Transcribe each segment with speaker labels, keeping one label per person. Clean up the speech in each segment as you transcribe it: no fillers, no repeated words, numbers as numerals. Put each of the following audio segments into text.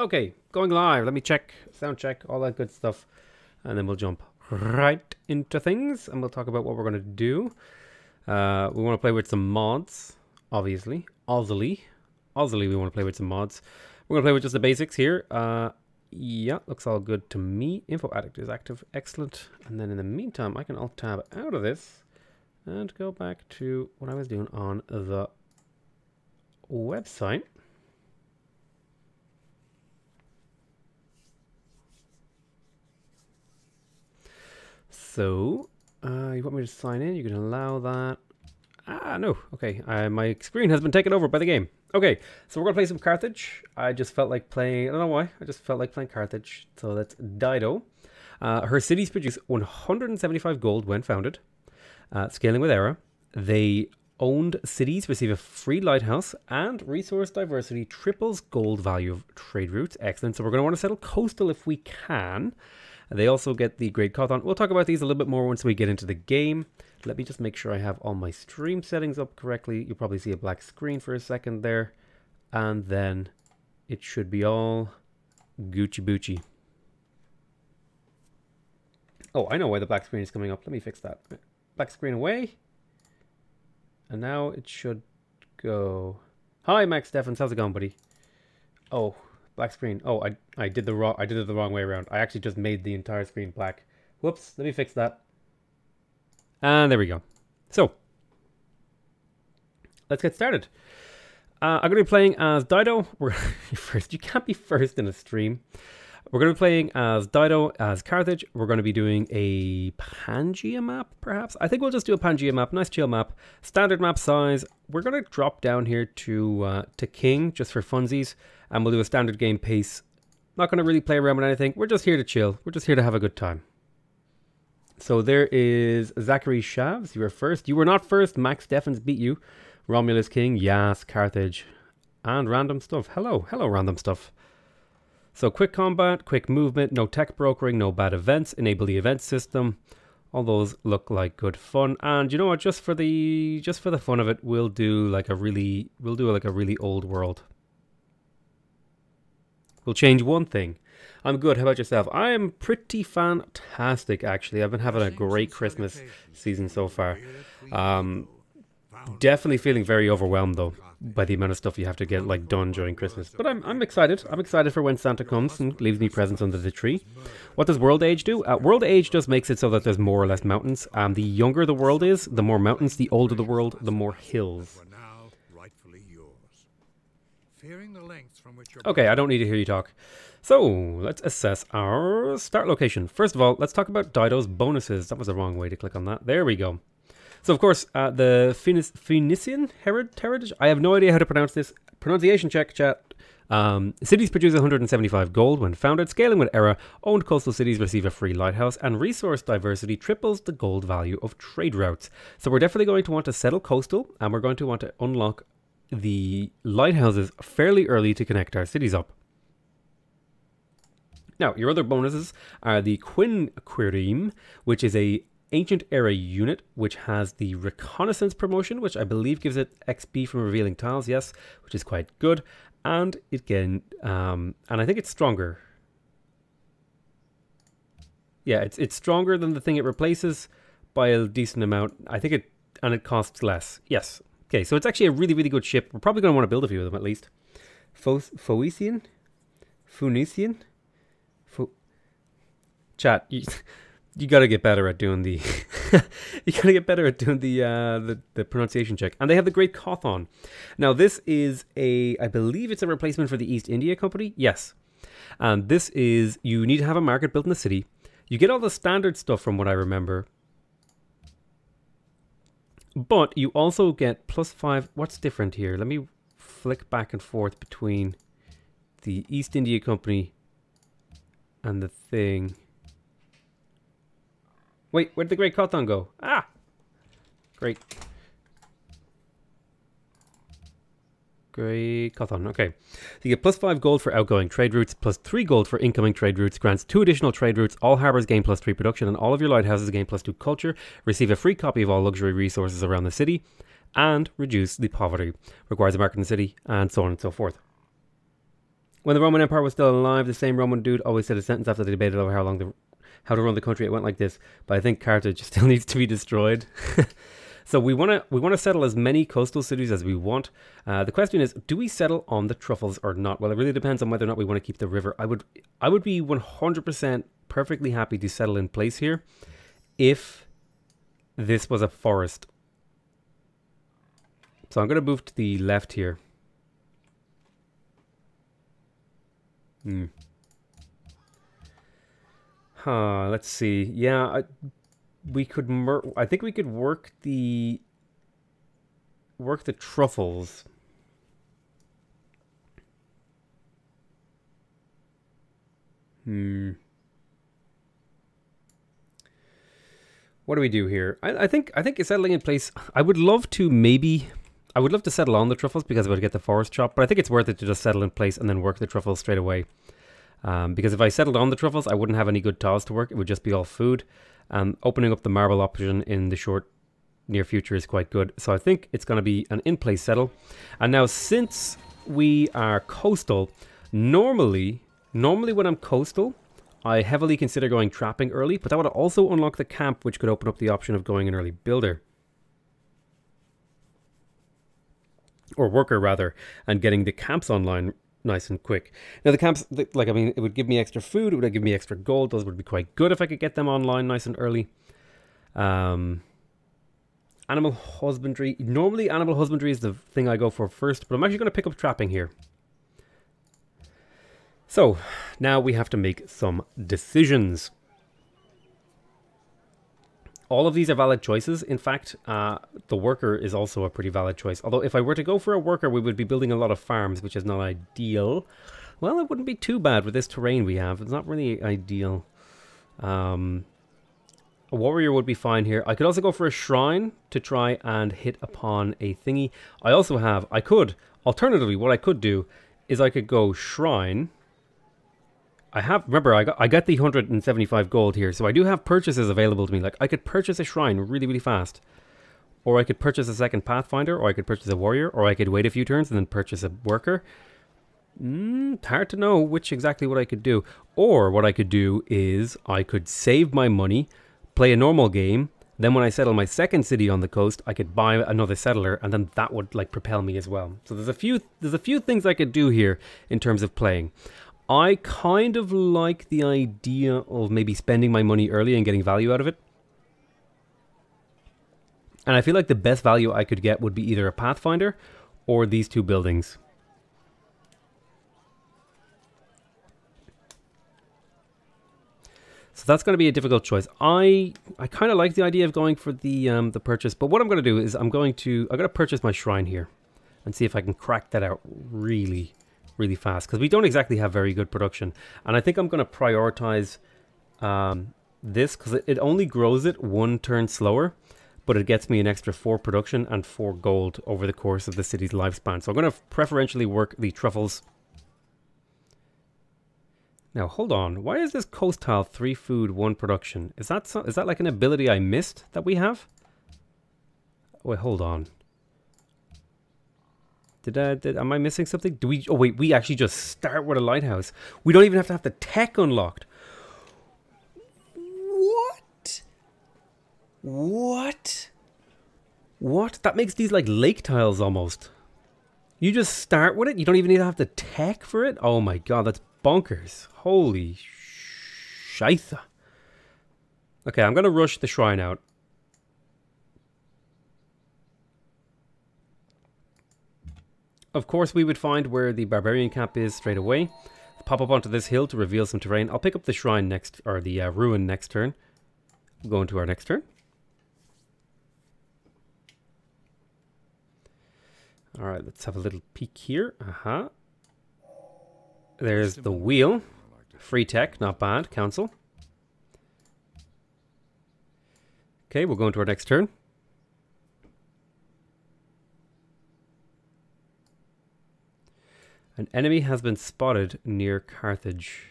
Speaker 1: Okay, going live. Let me check, sound check, all that good stuff. And then we'll jump right into things and we'll talk about what we're going to do. We want to play with some mods, obviously. Ozily, we want to play with some mods. We're going to play with just the basics here. Yeah, looks all good to me. Info addict is active. Excellent. And then in the meantime, I can alt-tab out of this and go back to what I was doing on the website. So, you want me to sign in? You can allow that. Ah, no. Okay, my screen has been taken over by the game. Okay, so we're going to play some Carthage. I just felt like playing, I don't know why, I just felt like playing Carthage. So that's Dido. Her cities produce 175 gold when founded. Scaling with era. They owned cities receive a free lighthouse, and resource diversity triples gold value of trade routes. Excellent. So we're going to want to settle coastal if we can. They also get the Great Carthage. We'll talk about these a little bit more once we get into the game. Let me just make sure I have all my stream settings up correctly. You'll probably see a black screen for a second there. And then it should be all Gucci Boochie. Oh, I know why the black screen is coming up. Let me fix that. Black screen away. And now it should go. Hi, Max Steffens. How's it going, buddy? Oh, black screen. Oh, I did it the wrong way around. I actually just made the entire screen black. Whoops. Let me fix that. And there we go. So, let's get started. I'm going to be playing as Dido. We're first. You can't be first in a stream. We're going to be playing as Dido, as Carthage. We're going to be doing a Pangaea map, perhaps. I think we'll just do a Pangaea map. Nice chill map. Standard map size. We're going to drop down here to King, just for funsies. And we'll do a standard game pace. Not going to really play around with anything. We're just here to chill. We're just here to have a good time. So there is Zachary Shavs. You were first. You were not first. Max Steffens beat you. Romulus King. Yas. Carthage. And random stuff. Hello. Hello, random stuff. So quick combat, quick movement, no tech brokering, no bad events, enable the event system. All those look like good fun. And you know what? Just for the fun of it, we'll do like a really old world. We'll change one thing. I'm good. How about yourself? I am pretty fantastic, actually. I've been having a great Christmas season so far. Definitely feeling very overwhelmed though by the amount of stuff you have to get like done during Christmas. But I'm excited. I'm excited for when Santa comes and leaves me presents under the tree. What does World Age do? World Age just makes it so that there's more or less mountains. The younger the world is, the more mountains. The older the world, the more hills. Okay, I don't need to hear you talk. So, let's assess our start location. First of all, let's talk about Dodos Bonuses. That was the wrong way to click on that. There we go. So, of course, the Phoenician heritage. I have no idea how to pronounce this. Pronunciation check, chat. Cities produce 175 gold when founded. Scaling with era. Owned coastal cities receive a free lighthouse. And resource diversity triples the gold value of trade routes. So, we're definitely going to want to settle coastal. And we're going to want to unlock the lighthouses fairly early to connect our cities up. Now, your other bonuses are the Quinquirim, which is a Ancient Era unit, which has the Reconnaissance promotion, which I believe gives it XP from revealing tiles, yes, which is quite good. And it can, and I think it's stronger. Yeah, it's stronger than the thing it replaces by a decent amount. I think it costs less. Yes. Okay, so it's actually a really, really good ship. We're probably going to want to build a few of them at least. Phoenician? Chat, you got to get better at doing the the pronunciation check. And they have the Great Carthage. Now this is I believe it's a replacement for the East India Company. Yes. And this is, you need to have a market built in the city. You get all the standard stuff from what I remember. But you also get +5. What's different here? Let me flick back and forth between the East India Company and the thing. Wait, where did the Great Carthage go? Ah! Great. Great Carthage. Okay. So you get +5 gold for outgoing trade routes, +3 gold for incoming trade routes, grants 2 additional trade routes, all harbours gain +3 production, and all of your lighthouses gain +2 culture, receive a free copy of all luxury resources around the city, and reduce the poverty. Requires a market in the city, and so on and so forth. When the Roman Empire was still alive, the same Roman dude always said a sentence after they debated over how to run the country. It went like this, but I think Carthage still needs to be destroyed. So we want to settle as many coastal cities as we want. The question is, do we settle on the truffles or not? Well, it really depends on whether or not we want to keep the river. I would be 100% perfectly happy to settle in place here if this was a forest. So I'm going to move to the left here. Let's see. Yeah, I think we could work the truffles. What do we do here? I think it's settling in place. I would love to settle on the truffles because I would get the forest chop, but I think it's worth it to just settle in place and then work the truffles straight away. Because if I settled on the truffles, I wouldn't have any good tiles to work. It would just be all food. Opening up the marble option in the near future is quite good. So I think it's going to be an in-place settle. And now, since we are coastal, normally when I'm coastal, I heavily consider going trapping early, but that would also unlock the camp, which could open up the option of going an early builder. Or worker, rather, and getting the camps online nice and quick. Now the camps, it would give me extra food, it would give me extra gold. Those would be quite good if I could get them online nice and early. Animal husbandry. Normally animal husbandry is the thing I go for first, but I'm actually going to pick up trapping here. So, now we have to make some decisions. All of these are valid choices. In fact, the worker is also a pretty valid choice. Although if I were to go for a worker, we would be building a lot of farms, which is not ideal. Well, it wouldn't be too bad with this terrain we have. It's not really ideal. A warrior would be fine here. I could also go for a shrine to try and hit upon a thingy. Alternatively, what I could do is I could go shrine. Remember, I got the 175 gold here, so I do have purchases available to me. Like, I could purchase a shrine really, really fast. Or I could purchase a second Pathfinder, or I could purchase a warrior, or I could wait a few turns and then purchase a worker. Hard to know exactly what I could do. Or what I could do is I could save my money, play a normal game, then when I settle my second city on the coast, I could buy another settler, and then that would propel me as well. So there's a few things I could do here in terms of playing. I kind of like the idea of maybe spending my money early and getting value out of it. And I feel like the best value I could get would be either a Pathfinder or these two buildings. So that's going to be a difficult choice. I kind of like the idea of going for the purchase, but what I'm going to do is I'm going to purchase my shrine here and see if I can crack that out really fast, because we don't exactly have very good production. And I think I'm going to prioritize this because it only grows it 1 turn slower, but it gets me an extra 4 production and 4 gold over the course of the city's lifespan. So I'm going to preferentially work the truffles. Now hold on, why is this coast tile 3 food 1 production? Is that like an ability I missed that we have? Wait, hold on. Am I missing something? Oh wait, we actually just start with a lighthouse. We don't even have to have the tech unlocked. What? That makes these like lake tiles almost. You just start with it? You don't even need to have the tech for it? Oh my god, that's bonkers. Holy shitha. Okay, I'm going to rush the shrine out. Of course, we would find where the barbarian camp is straight away. Pop up onto this hill to reveal some terrain. I'll pick up the shrine next, or the ruin next turn. We'll go into our next turn. Alright, let's have a little peek here. There's the wheel. Free tech, not bad. Council. Okay, we'll go into our next turn. An enemy has been spotted near Carthage.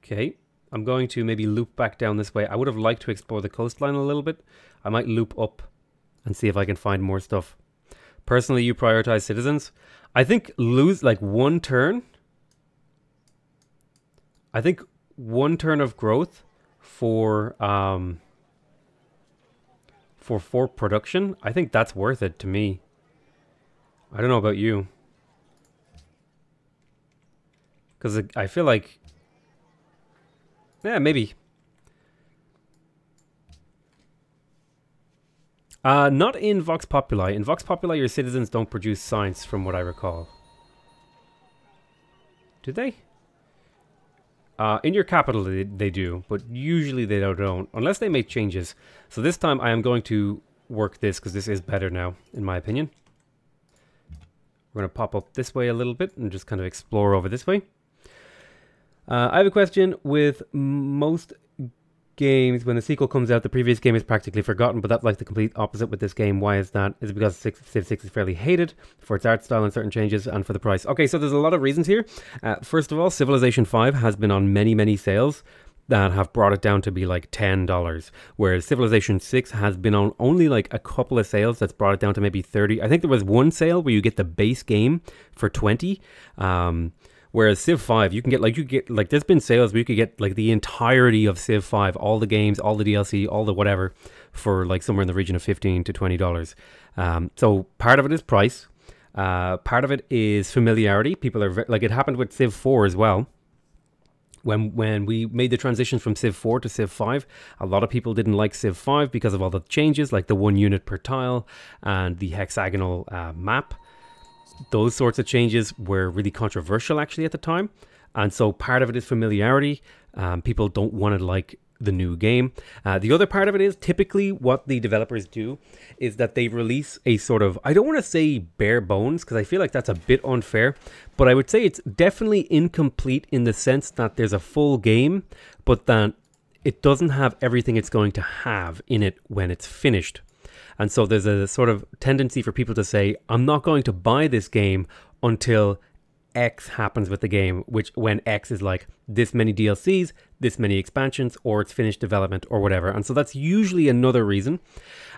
Speaker 1: Okay, I'm going to maybe loop back down this way. I would have liked to explore the coastline a little bit. I might loop up and see if I can find more stuff. Personally, you prioritize citizens. I think lose like one turn. I think one turn of growth for production. I think that's worth it to me. I don't know about you. Because I feel like... Yeah, maybe. Not in Vox Populi. In Vox Populi, your citizens don't produce science, from what I recall. Do they? In your capital, they do, but usually they don't, unless they make changes. So this time, I am going to work this, because this is better now, in my opinion. We're going to pop up this way a little bit, and just kind of explore over this way. I have a question. With most games, when the sequel comes out, the previous game is practically forgotten, but that's like the complete opposite with this game. Why is that? Is it because Civ 6 is fairly hated for its art style and certain changes, and for the price? Okay, so there's a lot of reasons here. First of all, Civilization 5 has been on many sales that have brought it down to be like $10, whereas Civilization 6 has been on only like a couple of sales that's brought it down to maybe 30. I think there was one sale where you get the base game for 20. Whereas Civ 5, you get there's been sales where you could get like the entirety of Civ 5, all the games, all the DLC, all the whatever, for like somewhere in the region of $15 to $20. So part of it is price. Part of it is familiarity. People are like, it happened with Civ 4 as well. When we made the transition from Civ 4 to Civ 5, a lot of people didn't like Civ 5 because of all the changes, like the 1 unit per tile and the hexagonal map. Those sorts of changes were really controversial actually at the time. And so part of it is familiarity. People don't want to like the new game. The other part of it is typically what the developers do is that they release a sort of, I don't want to say bare bones because I feel like that's a bit unfair, but I would say it's definitely incomplete in the sense that there's a full game, but that it doesn't have everything it's going to have in it when it's finished. And so there's a sort of tendency for people to say, I'm not going to buy this game until X happens with the game, which when X is like this many DLCs, this many expansions, or it's finished development or whatever. And so that's usually another reason.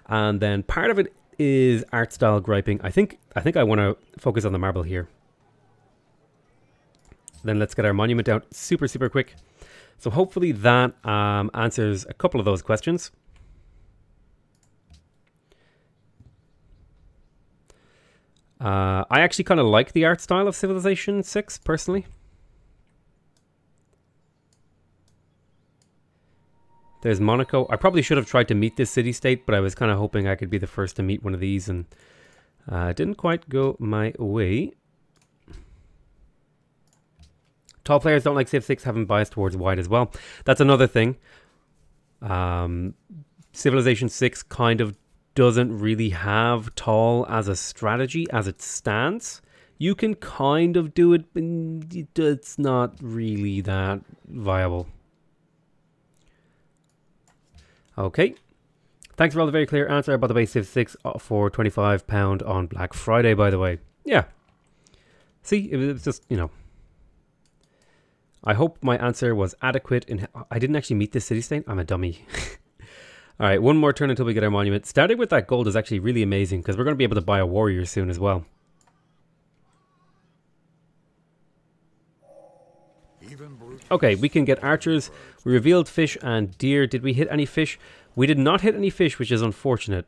Speaker 1: And then part of it is art style griping. I think I want to focus on the marble here. Then let's get our monument out super quick. So hopefully that answers a couple of those questions. I actually kind of like the art style of Civilization 6, personally. There's Monaco. I probably should have tried to meet this city-state, but I was kind of hoping I could be the first to meet one of these, and it didn't quite go my way. Tall players don't like Civ 6, having bias towards wide as well. That's another thing. Civilization 6 kind of doesn't really have tall as a strategy as it stands. You can kind of do it, but it's not really that viable. Okay. Thanks for all the very clear answer. By the way, Civ 6 for £25 on Black Friday, by the way. Yeah. See, it was just, you know. I hope my answer was adequate. I didn't actually meet this city-state. I'm a dummy. All right, one more turn until we get our monument. Starting with that gold is actually really amazing because we're going to be able to buy a warrior soon as well. Okay, we can get archers. We revealed fish and deer. Did we hit any fish? We did not hit any fish, which is unfortunate.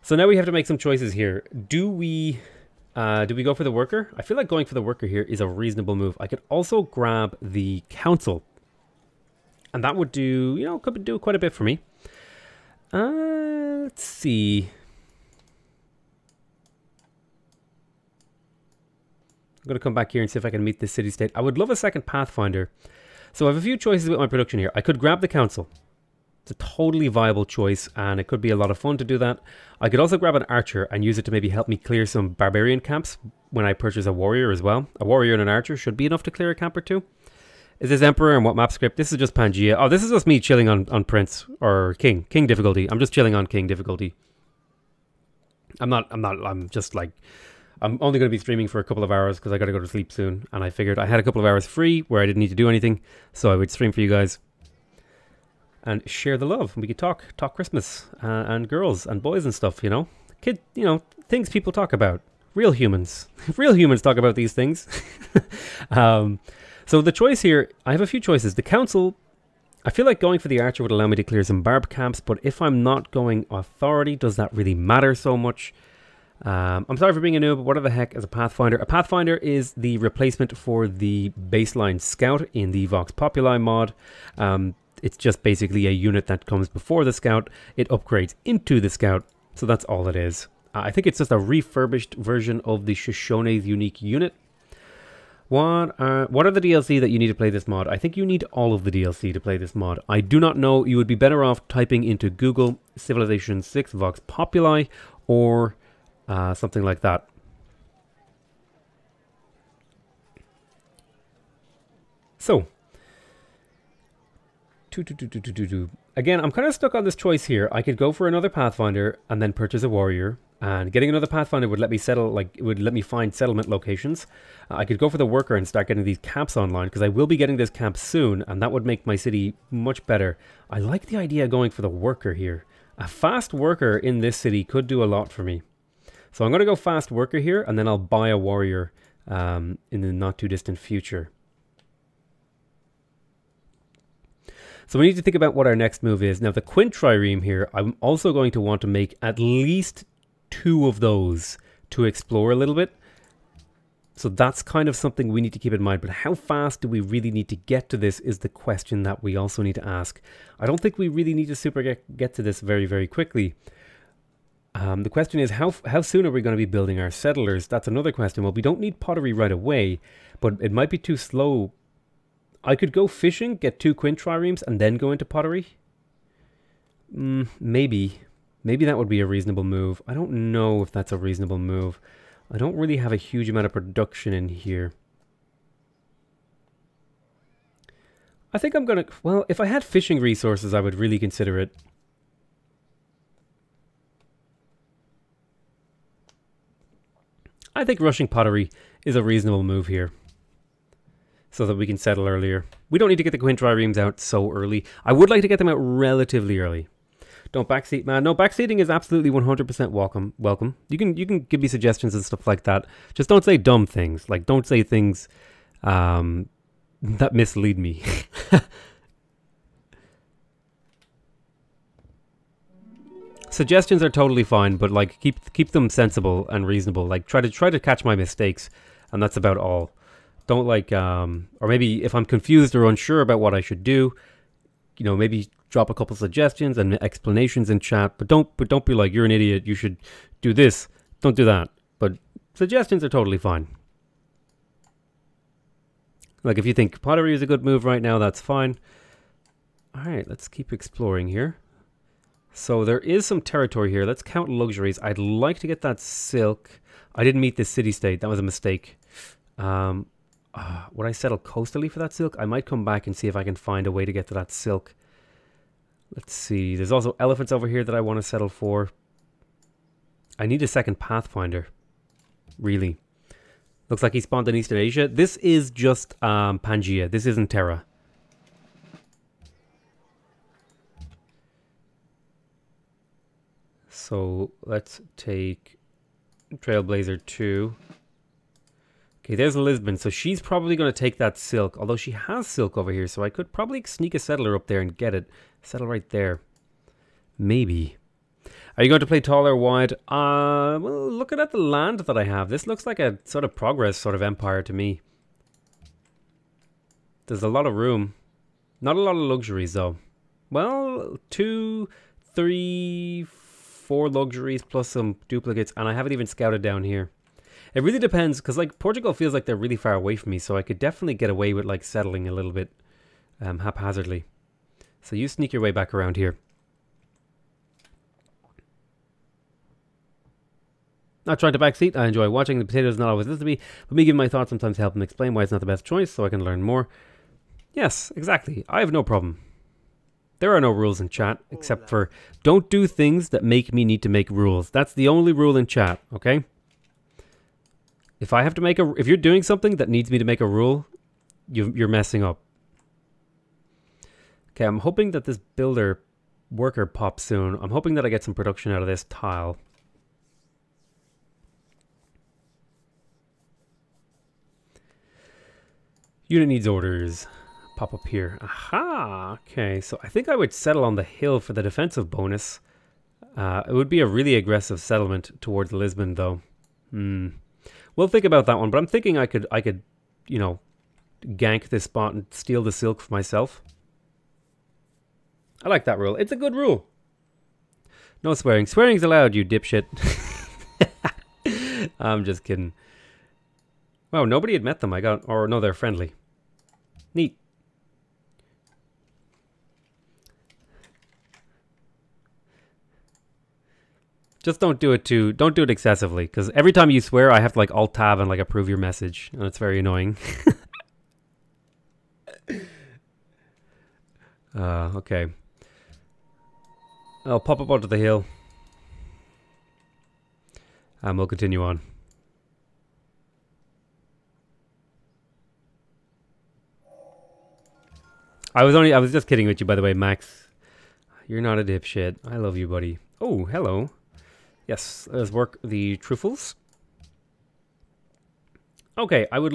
Speaker 1: So now we have to make some choices here. Do we go for the worker? I feel like going for the worker here is a reasonable move. I could also grab the council. And that would do, you know, could do quite a bit for me. Let's see. I'm going to come back here and see if I can meet this city-state. I would love a second Pathfinder. So I have a few choices with my production here. I could grab the council. It's a totally viable choice, and it could be a lot of fun to do that. I could also grab an archer and use it to maybe help me clear some barbarian camps when I purchase a warrior as well. A warrior and an archer should be enough to clear a camp or two. Is this Emperor and what map script? This is just Pangea. Oh, this is just me chilling on Prince or King. King difficulty. I'm just chilling on King difficulty. I'm just like, I'm only going to be streaming for a couple of hours because I got to go to sleep soon. And I figured I had a couple of hours free where I didn't need to do anything. So I would stream for you guys and share the love. We could talk Christmas and girls and boys and stuff, you know. things people talk about. Real humans. Real humans talk about these things. So the choice here, I have a few choices. The council, I feel like going for the archer would allow me to clear some barb camps, but if I'm not going authority, does that really matter so much? I'm sorry for being a noob, but what the heck is a Pathfinder? A Pathfinder is the replacement for the baseline scout in the Vox Populi mod. It's just basically a unit that comes before the scout. It upgrades into the scout, so that's all it is. I think it's just a refurbished version of the Shoshone's unique unit. What are the DLC that you need to play this mod? I think you need all of the DLC to play this mod. I do not know. You would be better off typing into Google Civilization 6 Vox Populi or something like that. So, again, I'm kind of stuck on this choice here. I could go for another Pathfinder and then purchase a warrior. And getting another Pathfinder would let me settle, it would let me find settlement locations. I could go for the worker and start getting these camps online, because I will be getting this camp soon, and that would make my city much better. I like the idea of going for the worker here. A fast worker in this city could do a lot for me. So I'm going to go fast worker here, and then I'll buy a warrior in the not too distant future. So we need to think about what our next move is. Now the Quintrireme here, I'm also going to want to make at least 2 of those to explore a little bit. So that's kind of something we need to keep in mind. But how fast do we really need to get to this is the question that we also need to ask. I don't think we really need to super get to this very, very quickly. The question is, how soon are we going to be building our settlers? That's another question. Well, we don't need pottery right away, but it might be too slow. I could go fishing, get 2 Quintriremes, and then go into pottery. Maybe. Maybe that would be a reasonable move. I don't know if that's a reasonable move. I don't really have a huge amount of production in here. I think I'm going to... Well, if I had fishing resources, I would really consider it. I think rushing pottery is a reasonable move here, so that we can settle earlier. We don't need to get the Quintriremes out so early. I would like to get them out relatively early. Don't backseat, man. No, backseating is absolutely 100% welcome. You can give me suggestions and stuff like that. Just don't say dumb things. Like, don't say things that mislead me. Suggestions are totally fine, but like keep them sensible and reasonable. Like try to catch my mistakes, and that's about all. Don't like or maybe if I'm confused or unsure about what I should do, maybe drop a couple suggestions and explanations in chat, but don't be like, you're an idiot, you should do this. Don't do that. But suggestions are totally fine. Like if you think pottery is a good move right now, that's fine. All right, let's keep exploring here. So there is some territory here. Let's count luxuries. I'd like to get that silk. I didn't meet this city-state. That was a mistake. Would I settle coastally for that silk? I might come back and see if I can find a way to get to that silk. Let's see. There's also elephants over here that I want to settle for. I need a second Pathfinder. Really. Looks like he spawned in Eastern Asia. This is just Pangaea. This isn't Terra. So let's take Trailblazer 2. Okay, there's Lisbon. So she's probably going to take that silk. Although she has silk over here. So I could probably sneak a settler up there and get it. Settle right there. Maybe. Are you going to play tall or wide? Well, looking at the land that I have, this looks like a sort of progress sort of empire to me. There's a lot of room. Not a lot of luxuries though. Well, 2, 3, 4 luxuries plus some duplicates, and I haven't even scouted down here. It really depends, because like Portugal feels like they're really far away from me, so I could definitely get away with like settling a little bit haphazardly. So you sneak your way back around here. Not trying to backseat. I enjoy watching. The potatoes not always listen to me, but me giving my thoughts sometimes help them explain why it's not the best choice, so I can learn more. Yes, exactly. I have no problem. There are no rules in chat, except for don't do things that make me need to make rules. That's the only rule in chat, okay? If I have to make if you're doing something that needs me to make a rule, you're messing up. Okay, I'm hoping that this worker pops soon. I'm hoping that I get some production out of this tile. Unit needs orders. Pop up here. Aha! Okay, so I think I would settle on the hill for the defensive bonus. It would be a really aggressive settlement towards Lisbon, though. We'll think about that one, but I'm thinking I could, you know, gank this spot and steal the silk for myself. I like that rule. It's a good rule. No swearing. Swearing's allowed, you dipshit. I'm just kidding. Wow, nobody had met them. Or no, they're friendly. Neat. Just don't do it excessively, because every time you swear, I have to like alt tab and like approve your message, and it's very annoying. Okay. I'll pop up onto the hill. And we'll continue on. I was just kidding with you, by the way, Max. You're not a dipshit. I love you, buddy. Oh, hello. Yes, let's work the truffles. Okay, I would...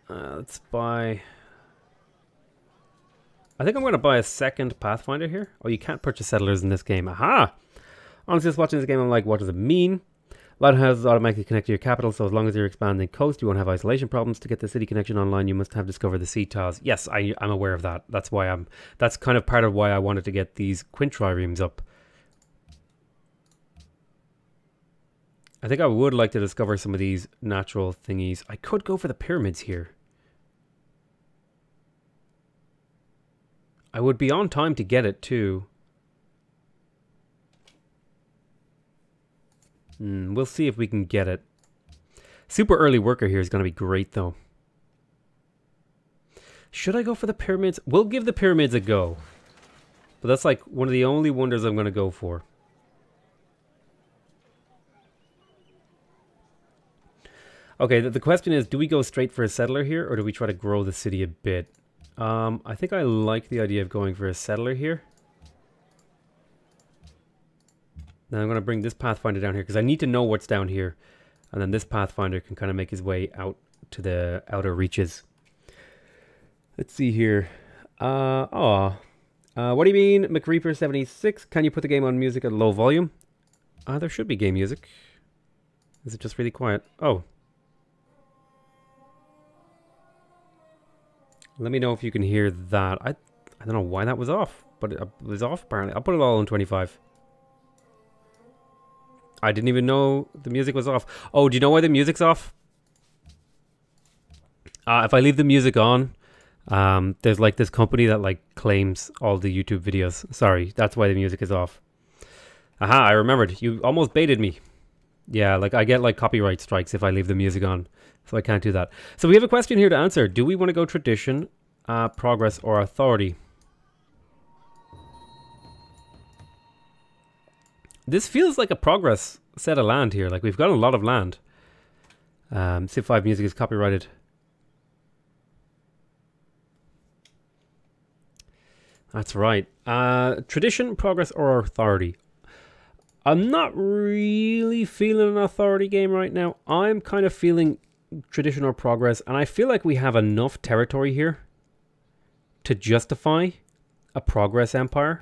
Speaker 1: let's buy... I think I'm going to buy a second Pathfinder here. Oh, you can't purchase settlers in this game. Aha! Honestly, just watching this game, I'm like, what does it mean? Lighthouses automatically connect to your capital, so as long as you're expanding coast, you won't have isolation problems. To get the city connection online, you must have discovered the sea tiles. Yes, I'm aware of that. That's why that's kind of part of why I wanted to get these quintriremes up. I think I would like to discover some of these natural thingies. I could go for the pyramids here. I would be on time to get it too. We'll see if we can get it. Super early worker here is going to be great, though. Should I go for the pyramids? We'll give the pyramids a go. But that's like one of the only wonders I'm going to go for. Okay, the question is, do we go straight for a settler here, or do we try to grow the city a bit? I think I like the idea of going for a settler here. Now I'm going to bring this Pathfinder down here because I need to know what's down here. And then this Pathfinder can kind of make his way out to the outer reaches. Let's see here. What do you mean, McReaper76? Can you put the game on music at low volume? There should be game music. Is it just really quiet? Oh. Let me know if you can hear that. I don't know why that was off, but it was off apparently. I'll put it all on 25. I didn't even know the music was off. Oh, do you know why the music's off? If I leave the music on, there's like this company that like claims all the YouTube videos. Sorry, that's why the music is off. Aha, I remembered. You almost baited me. Yeah, like I get like copyright strikes if I leave the music on. So I can't do that. So we have a question here to answer. Do we want to go tradition, progress, or authority? This feels like a progress set of land here. Like we've got a lot of land. Civ 5 music is copyrighted. That's right. Tradition, progress, or authority? I'm not really feeling an authority game right now. I'm kind of feeling tradition or progress. And I feel like we have enough territory here to justify a progress empire.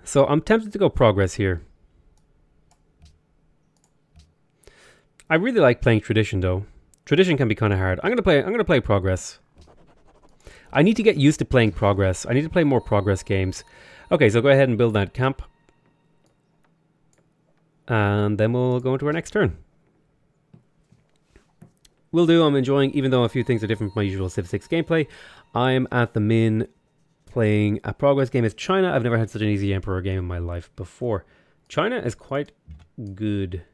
Speaker 1: So I'm tempted to go progress here. I really like playing tradition though. Tradition can be kind of hard. I'm gonna play progress. I need to get used to playing progress. I need to play more progress games. Okay, so go ahead and build that camp. And then we'll go into our next turn. Will do. I'm enjoying, even though a few things are different from my usual Civ 6 gameplay. I'm at the min playing a progress game as China. I've never had such an easy Emperor game in my life before. China is quite good.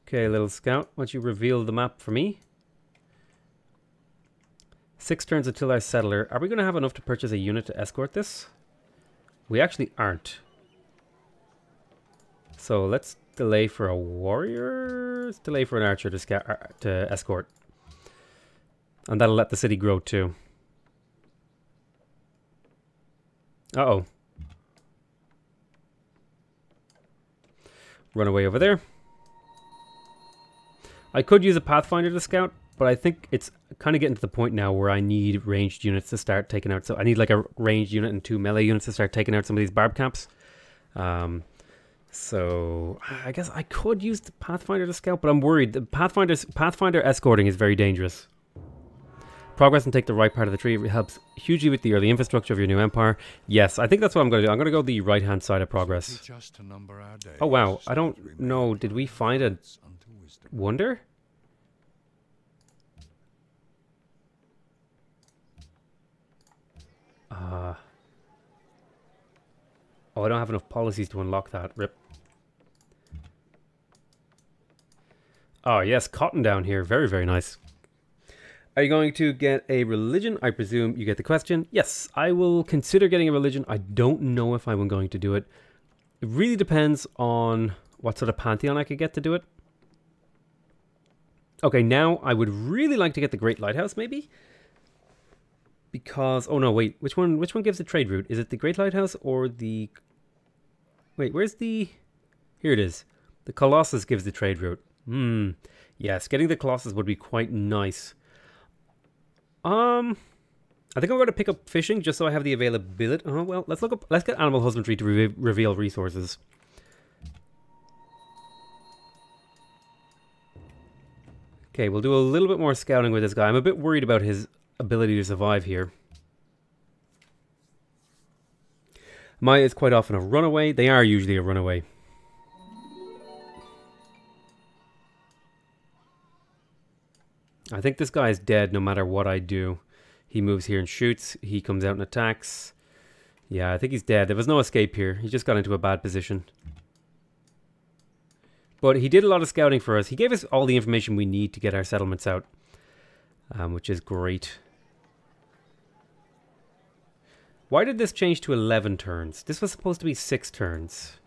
Speaker 1: Okay, little scout, why don't you reveal the map for me? 6 turns until our settler. Are we going to have enough to purchase a unit to escort this? We actually aren't. So let's delay for a warrior. Let's delay for an archer to escort. And that'll let the city grow too. Uh-oh. Run away over there. I could use a Pathfinder to scout, but I think it's kind of getting to the point now where I need ranged units to start taking out. So I need like a ranged unit and 2 melee units to start taking out some of these barb camps. So I guess I could use the Pathfinder to scout, but I'm worried. The Pathfinder escorting is very dangerous. Progress and take the right part of the tree. It helps hugely with the early infrastructure of your new empire. Yes, I think that's what I'm going to do. I'm going to go the right-hand side of progress. Oh, wow. I don't know. Did we find a wonder? Oh, I don't have enough policies to unlock that. Rip. Oh, yes. Cotton down here. Very, very nice. Are you going to get a religion? I presume you get the question. Yes, I will consider getting a religion. I don't know if I'm going to do it. It really depends on what sort of Pantheon I could get to do it. Okay, now I would really like to get the Great Lighthouse, maybe? Because, oh no, wait, which one gives the trade route? Is it the Great Lighthouse or the... Wait, where's the... Here it is. The Colossus gives the trade route. Yes, getting the Colossus would be quite nice. I think I'm going to pick up fishing just so I have the availability. Oh, well, let's get animal husbandry to reveal resources. Okay, we'll do a little bit more scouting with this guy. I'm a bit worried about his ability to survive here. Maya is quite often a runaway. They are usually a runaway. I think this guy is dead no matter what I do. He moves here and shoots. He comes out and attacks. Yeah, I think he's dead. There was no escape here. He just got into a bad position. But he did a lot of scouting for us. He gave us all the information we need to get our settlements out. Which is great. Why did this change to 11 turns? This was supposed to be 6 turns.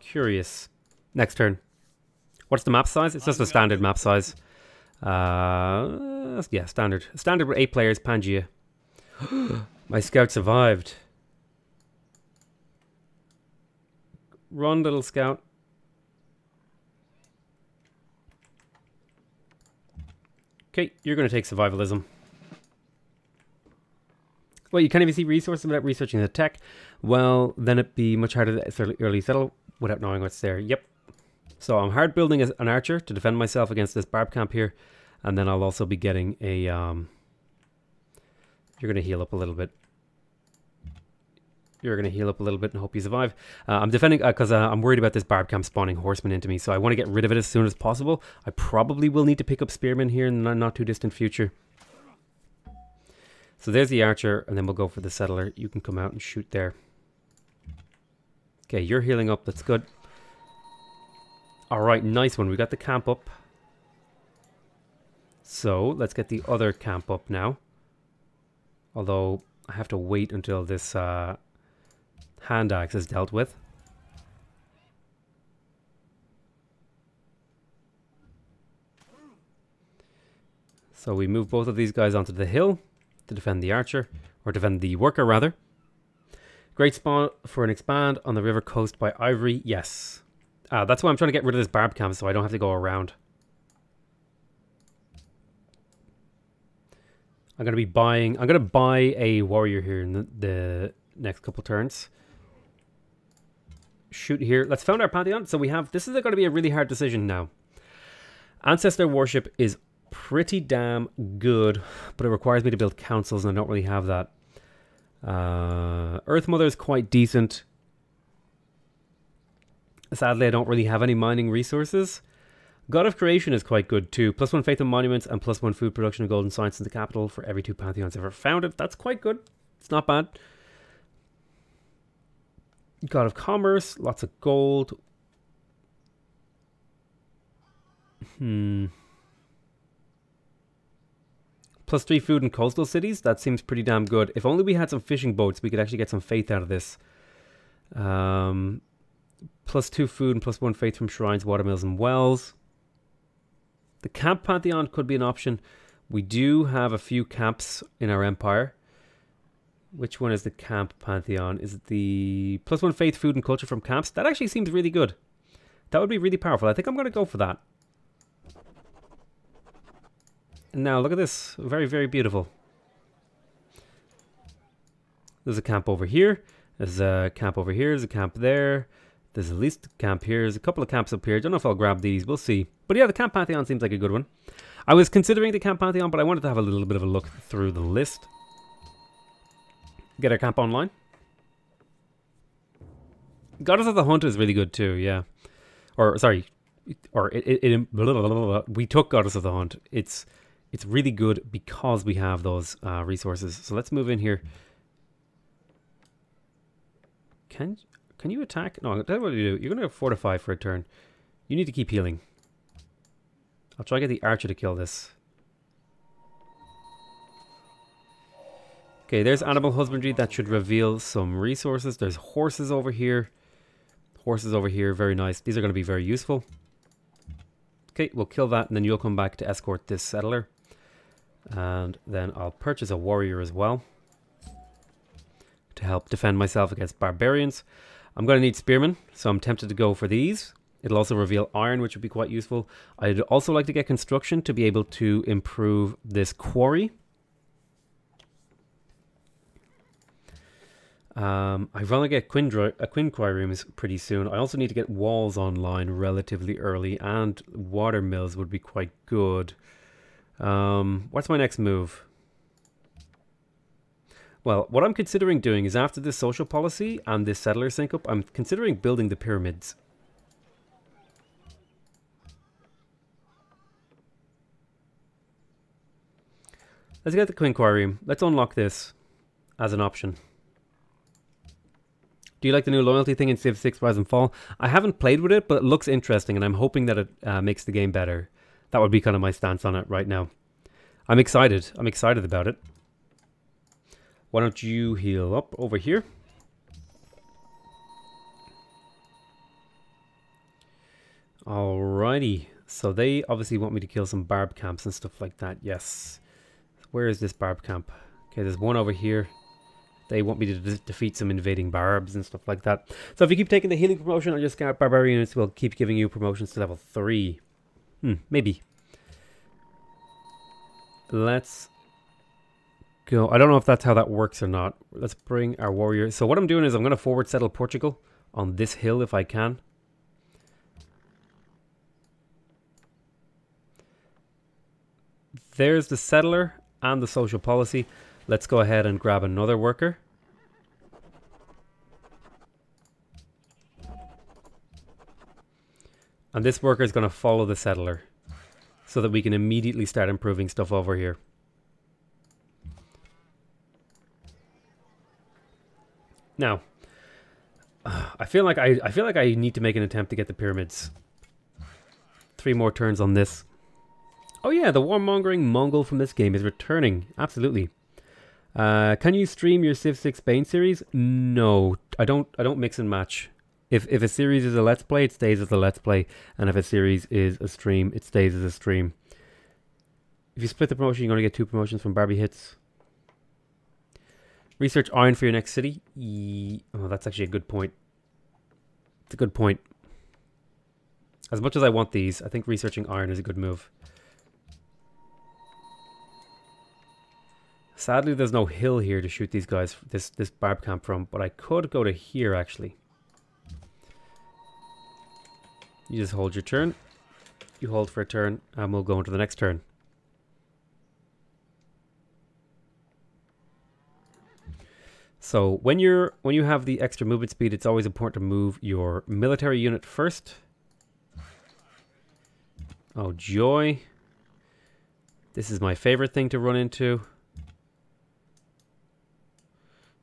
Speaker 1: Curious. Next turn. What's the map size? It's just a standard map size. Yeah, standard. Standard with 8 players, Pangaea. My scout survived. Run, little scout. Okay, you're going to take survivalism. Well, you can't even see resources without researching the tech. Well, then it'd be much harder to early settle without knowing what's there. Yep. So I'm hard building as an archer to defend myself against this barb camp here. And then I'll also be getting a... You're going to heal up a little bit. You're going to heal up a little bit and hope you survive. I'm defending because I'm worried about this barb camp spawning horsemen into me. So I want to get rid of it as soon as possible. I probably will need to pick up spearmen here in the not too distant future. So there's the archer, and then we'll go for the settler. You can come out and shoot there. Okay, you're healing up. That's good. Alright, nice one. We got the camp up. So, let's get the other camp up now. Although, I have to wait until this hand axe is dealt with. So we move both of these guys onto the hill to defend the archer, or defend the worker rather. Great spot for an expand on the river coast by Ivory. Yes. That's why I'm trying to get rid of this barb camp so I don't have to go around. I'm going to buy a warrior here in the next couple turns. Shoot here. Let's found our Pantheon. So we have, this is going to be a really hard decision now. Ancestor worship is pretty damn good, but it requires me to build councils and I don't really have that. Earth Mother is quite decent. Sadly, I don't really have any mining resources. God of Creation is quite good too. +1 faith in monuments and +1 food production and golden science in the capital for every 2 pantheons ever founded. That's quite good. It's not bad. God of Commerce, lots of gold. +3 food in coastal cities. That seems pretty damn good. If only we had some fishing boats, we could actually get some faith out of this. +2 food and +1 faith from shrines, watermills, and wells. The camp Pantheon could be an option. We do have a few camps in our empire. Which one is the camp Pantheon? Is it the +1 faith, food, and culture from camps? That actually seems really good. That would be really powerful. I think I'm going to go for that. And now, look at this. Very, very beautiful. There's a camp over here. There's a camp over here. There's a camp there. There's at least a camp here. There's a couple of camps up here. Don't know if I'll grab these. We'll see. But yeah, the camp Pantheon seems like a good one. I was considering the camp Pantheon, but I wanted to have a little bit of a look through the list. Get our camp online. Goddess of the Hunt is really good too, yeah. Or, sorry. Or, we took Goddess of the Hunt. It's really good because we have those resources. So let's move in here. Can you attack? No, that's what you do. You're going to fortify for a turn. You need to keep healing. I'll try to get the archer to kill this. Okay, there's animal husbandry. That should reveal some resources. There's horses over here. Horses over here. Very nice. These are going to be very useful. Okay, we'll kill that, and then you'll come back to escort this settler. And then I'll purchase a warrior as well to help defend myself against barbarians. I'm going to need spearmen, so I'm tempted to go for these. It'll also reveal iron, which would be quite useful. I'd also like to get construction to be able to improve this quarry. I want to get quin quarry rooms pretty soon. I also need to get walls online relatively early, and water mills would be quite good. What's my next move? Well, what I'm considering doing is after this social policy and this settler sync up, I'm considering building the pyramids. Let's get the quin quarry room. Let's unlock this as an option. Do you like the new loyalty thing in Civ 6 Rise and Fall? I haven't played with it, but it looks interesting, and I'm hoping that it makes the game better. That would be kind of my stance on it right now. I'm excited. I'm excited about it. Why don't you heal up over here? Alrighty. So they obviously want me to kill some barb camps and stuff like that. Yes. Where is this barb camp? Okay, there's one over here. They want me to defeat some invading barbs and stuff like that. So if you keep taking the healing promotion on your scout barbarian units, will keep giving you promotions to level 3. Maybe. Let's go. I don't know if that's how that works or not. Let's bring our warrior. So what I'm doing is I'm going to forward settle Portugal on this hill if I can. There's the settler and the social policy. Let's go ahead and grab another worker. And this worker is going to follow the settler so that we can immediately start improving stuff over here. Now, I feel like I need to make an attempt to get the pyramids. 3 more turns on this. Oh yeah, the warmongering Mongol from this game is returning. Absolutely. Can you stream your Civ 6 Bane series? No, I don't mix and match. If a series is a let's play, it stays as a let's play, and if a series is a stream, it stays as a stream. If you split the promotion, you're going to get 2 promotions from Barbie hits. Research iron for your next city. Oh, that's actually a good point. It's a good point. As much as I want these, I think researching iron is a good move. Sadly, there's no hill here to shoot these guys, this barb camp from, but I could go to here, actually. You just hold your turn. You hold for a turn, and we'll go into the next turn. So when you have the extra movement speed, it's always important to move your military unit first. Oh, joy. This is my favorite thing to run into.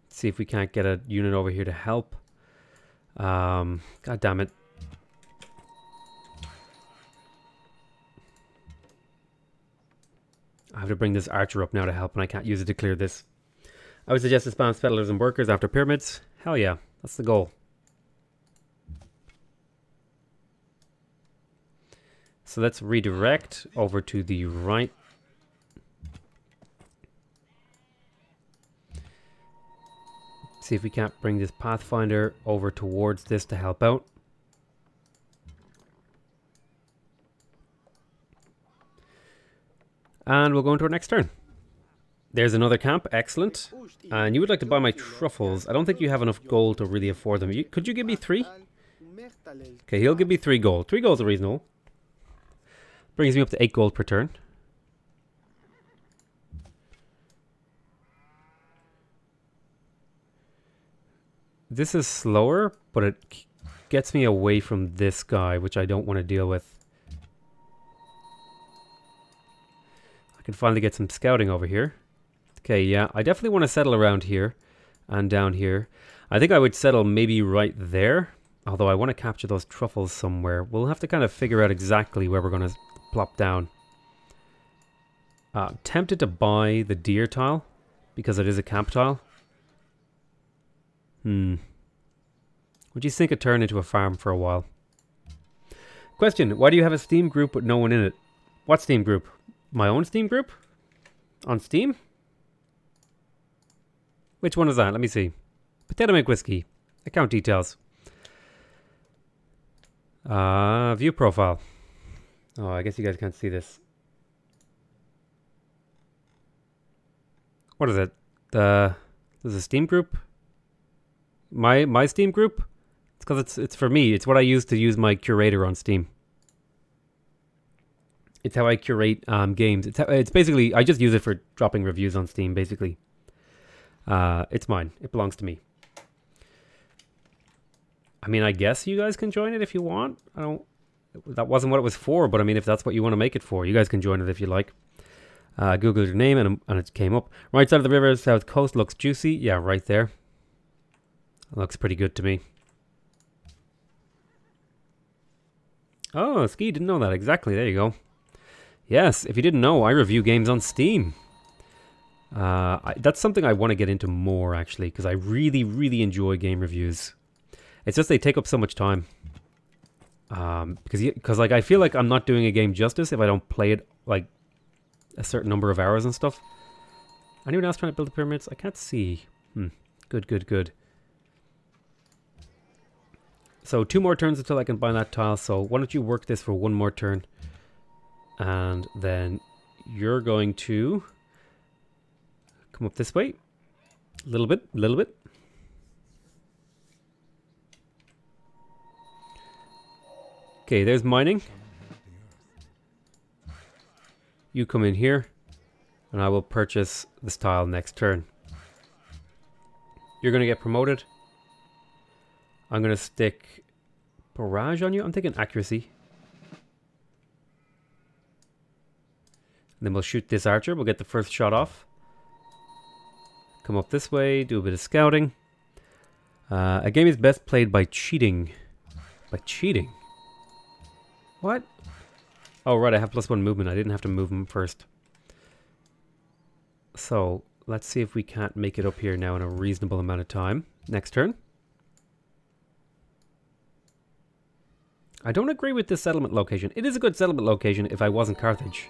Speaker 1: See if we can't get a unit over here to help. God damn it. I have to bring this archer up now to help, and I can't use it to clear this. I would suggest to spam settlers and workers after pyramids. Hell yeah, that's the goal. So let's redirect over to the right. See if we can't bring this Pathfinder over towards this to help out. And we'll go into our next turn. There's another camp. Excellent. And you would like to buy my truffles. I don't think you have enough gold to really afford them. Could you give me 3? Okay, he'll give me 3 gold. 3 gold is reasonable. Brings me up to 8 gold per turn. This is slower, but it gets me away from this guy, which I don't want to deal with. I can finally get some scouting over here. Okay, yeah, I definitely want to settle around here and down here. I think I would settle maybe right there, although I want to capture those truffles somewhere. We'll have to kind of figure out exactly where we're going to plop down. Tempted to buy the deer tile because it is a camp tile. Would you sink a turn into a farm for a while? Question, why do you have a Steam group with no one in it? What Steam group? My own Steam group? On Steam? Which one is that? Let me see. PotatoMcWhiskey. Account details. View profile. Oh, I guess you guys can't see this. What is it? There's a Steam group? My Steam group? It's because it's for me. It's what I use to use my curator on Steam. It's how I curate games. It's basically, I just use it for dropping reviews on Steam, basically. It's mine. It belongs to me. I mean, I guess you guys can join it if you want. That wasn't what it was for, but I mean, if that's what you want to make it for, you guys can join it if you like. Google your name and it came up. Right side of the river, south coast, looks juicy. Yeah, right there. Looks pretty good to me. Oh, Ski didn't know that. Exactly, there you go. Yes, if you didn't know, I review games on Steam. That's something I want to get into more, actually, because I really, really enjoy game reviews. It's just they take up so much time. Because like, I feel like I'm not doing a game justice if I don't play it, like, a certain number of hours and stuff. Anyone else trying to build the pyramids? I can't see. Good, good, good. So 2 more turns until I can buy that tile. So why don't you work this for 1 more turn. And then you're going to come up this way. A little bit, a little bit. Okay, there's mining. You come in here, and I will purchase this tile next turn. You're going to get promoted. I'm going to stick barrage on you. I'm thinking accuracy. And then we'll shoot this archer. We'll get the first shot off. Come up this way, do a bit of scouting. A game is best played by cheating. By cheating? What? Oh, right, I have +1 movement. I didn't have to move him first. So, let's see if we can't make it up here now in a reasonable amount of time. Next turn. I don't agree with this settlement location. It is a good settlement location if I wasn't Carthage.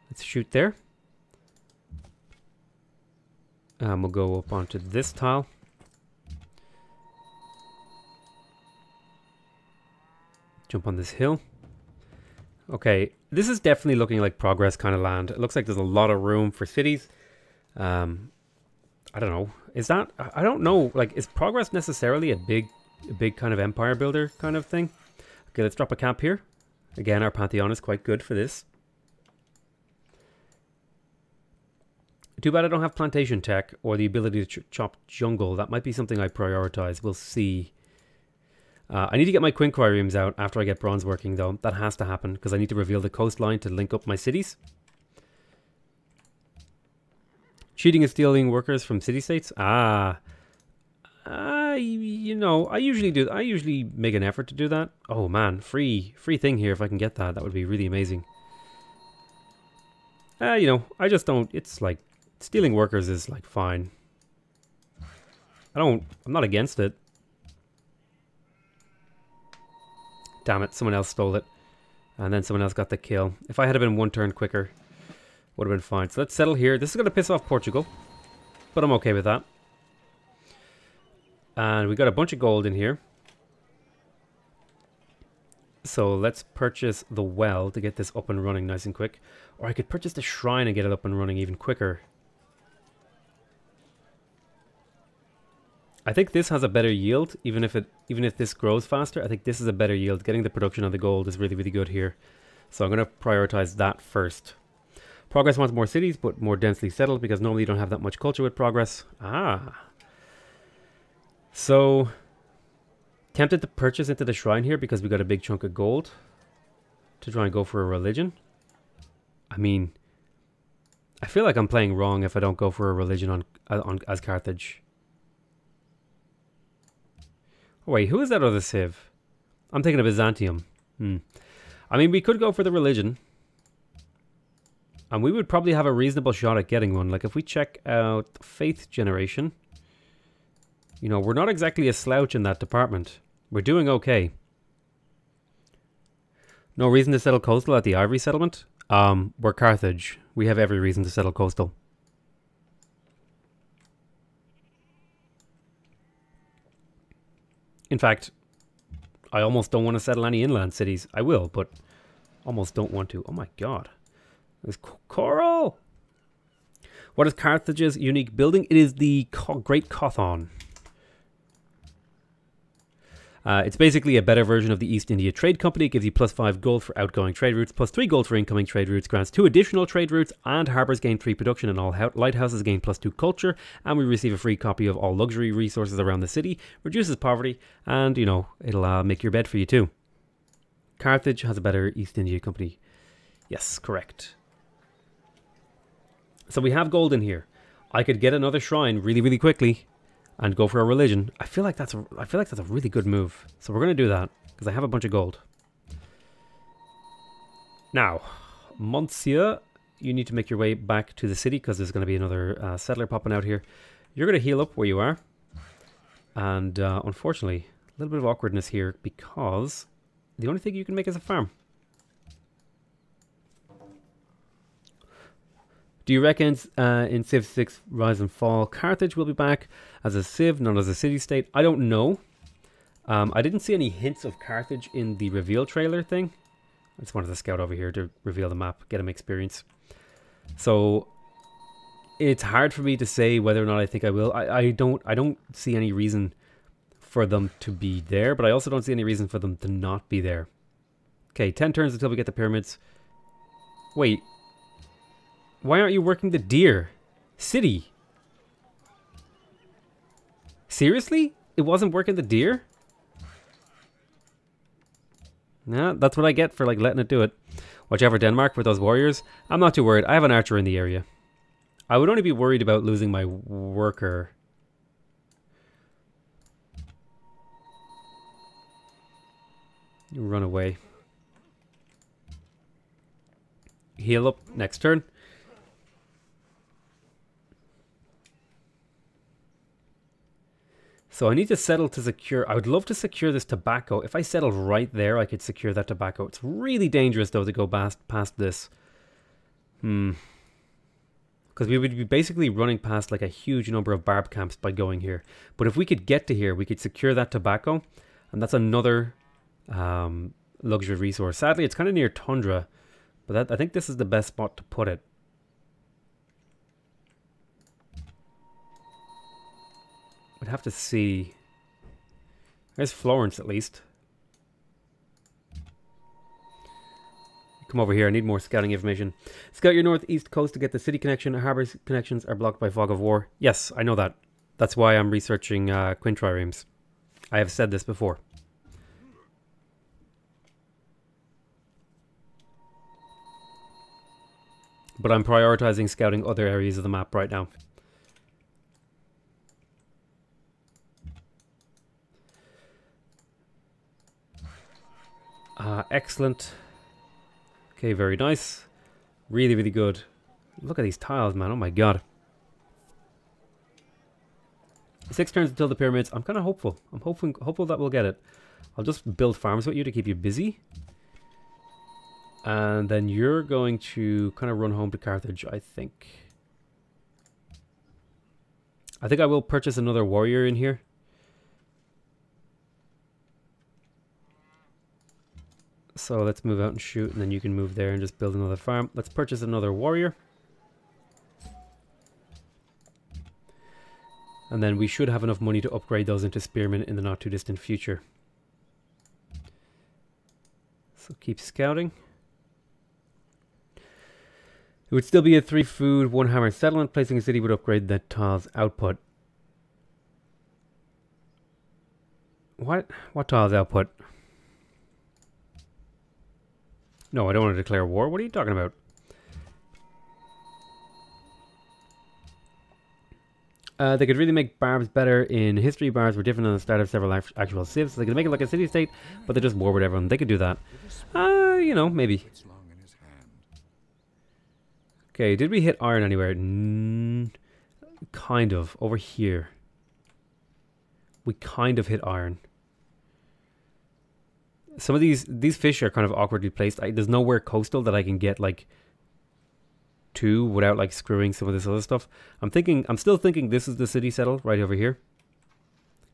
Speaker 1: Let's shoot there. We'll go up onto this tile. Jump on this hill. Okay, this is definitely looking like progress kind of land. It looks like there's a lot of room for cities. I don't know. Is that... I don't know. Like, is progress necessarily a big kind of empire builder kind of thing? Okay, let's drop a camp here. Again, our Pantheon is quite good for this. Too bad I don't have plantation tech or the ability to chop jungle. That might be something I prioritize. We'll see. I need to get my quinquiriums out after I get bronze working, though. That has to happen because I need to reveal the coastline to link up my cities. Cheating and stealing workers from city-states? You know, I usually do. I usually make an effort to do that. Oh man, free thing here if I can get that. That would be really amazing. You know, I just don't. It's like stealing workers is like fine. I'm not against it. Damn it, someone else stole it. And then someone else got the kill. If I had been one turn quicker, would have been fine. So let's settle here. This is going to piss off Portugal, but I'm okay with that. And we got a bunch of gold in here. So let's purchase the well to get this up and running nice and quick. Or I could purchase the shrine and get it up and running even quicker. I think this has a better yield, even if this grows faster. I think this is a better yield. Getting the production of the gold is really, really good here. So I'm going to prioritize that first. Progress wants more cities, but more densely settled, because normally you don't have that much culture with progress. So, tempted to purchase into the shrine here because we got a big chunk of gold to try and go for a religion. I mean, I feel like I'm playing wrong if I don't go for a religion as Carthage. Oh wait, who is that other civ? I'm thinking of Byzantium. I mean, we could go for the religion. And we would probably have a reasonable shot at getting one. Like, if we check out faith generation, you know, we're not exactly a slouch in that department. We're doing okay. No reason to settle coastal at the Ivory settlement. We're Carthage. We have every reason to settle coastal. In fact, I almost don't want to settle any inland cities. I will, but almost don't want to. Oh my god. There's coral! What is Carthage's unique building? It is the Great Cothon. It's basically a better version of the East India Trade Company. It gives you +5 gold for outgoing trade routes, +3 gold for incoming trade routes, grants 2 additional trade routes, and harbours gain 3 production, and all lighthouses gain +2 culture, and we receive a free copy of all luxury resources around the city, reduces poverty, and, you know, it'll make your bed for you too. Carthage has a better East India Company. Yes, correct. So we have gold in here. I could get another shrine really, really quickly and go for a religion. I feel like that's a really good move. So we're going to do that because I have a bunch of gold. Now, Monsieur, you need to make your way back to the city because there's going to be another settler popping out here. You're going to heal up where you are. And unfortunately, a little bit of awkwardness here because the only thing you can make is a farm. Do you reckon in Civ 6 Rise and Fall, Carthage will be back as a Civ, not as a city-state? I don't know. I didn't see any hints of Carthage in the reveal trailer thing. I just wanted to scout over here to reveal the map, get him experience. So it's hard for me to say whether or not I think I will. I don't see any reason for them to be there, but I also don't see any reason for them to not be there. Okay, 10 turns until we get the pyramids. Wait. Why aren't you working the deer? City. Seriously? It wasn't working the deer? Nah, that's what I get for like letting it do it. Watch out for Denmark with those warriors. I'm not too worried. I have an archer in the area. I would only be worried about losing my worker. You run away. Heal up next turn. So I need to settle to secure... I would love to secure this tobacco. If I settled right there, I could secure that tobacco. It's really dangerous, though, to go past this. Because we would be basically running past like a huge number of barb camps by going here. But if we could get to here, we could secure that tobacco. And that's another luxury resource. Sadly, it's kind of near tundra. But I think this is the best spot to put it. We'd have to see. There's Florence, at least. Come over here. I need more scouting information. Scout your northeast coast to get the city connection. Harbor connections are blocked by fog of war. Yes, I know that. That's why I'm researching quintriremes. I have said this before. But I'm prioritizing scouting other areas of the map right now. Excellent. Okay, very nice. Really, really good. Look at these tiles, man. Oh my god. 6 turns until the pyramids. I'm kind of hopeful. I'm hopeful that we'll get it. I'll just build farms with you to keep you busy. And then you're going to kind of run home to Carthage, I think. I think I will purchase another warrior in here. So let's move out and shoot, and then you can move there and just build another farm. Let's purchase another warrior. And then we should have enough money to upgrade those into spearmen in the not too distant future. So keep scouting. It would still be a 3 food, 1 hammer settlement. Placing a city would upgrade that tile's output. What tile's output? No, I don't want to declare war. What are you talking about? They could really make barbs better. In history, barbs were different on the start of several actual civs. So they could make it like a city-state, but they just war with everyone. They could do that. You know, maybe. Okay, did we hit iron anywhere? Kind of. Over here. We kind of hit iron. Some of these fish are kind of awkwardly placed. There's nowhere coastal that I can get like to without like screwing some of this other stuff. I'm still thinking this is the city settle right over here.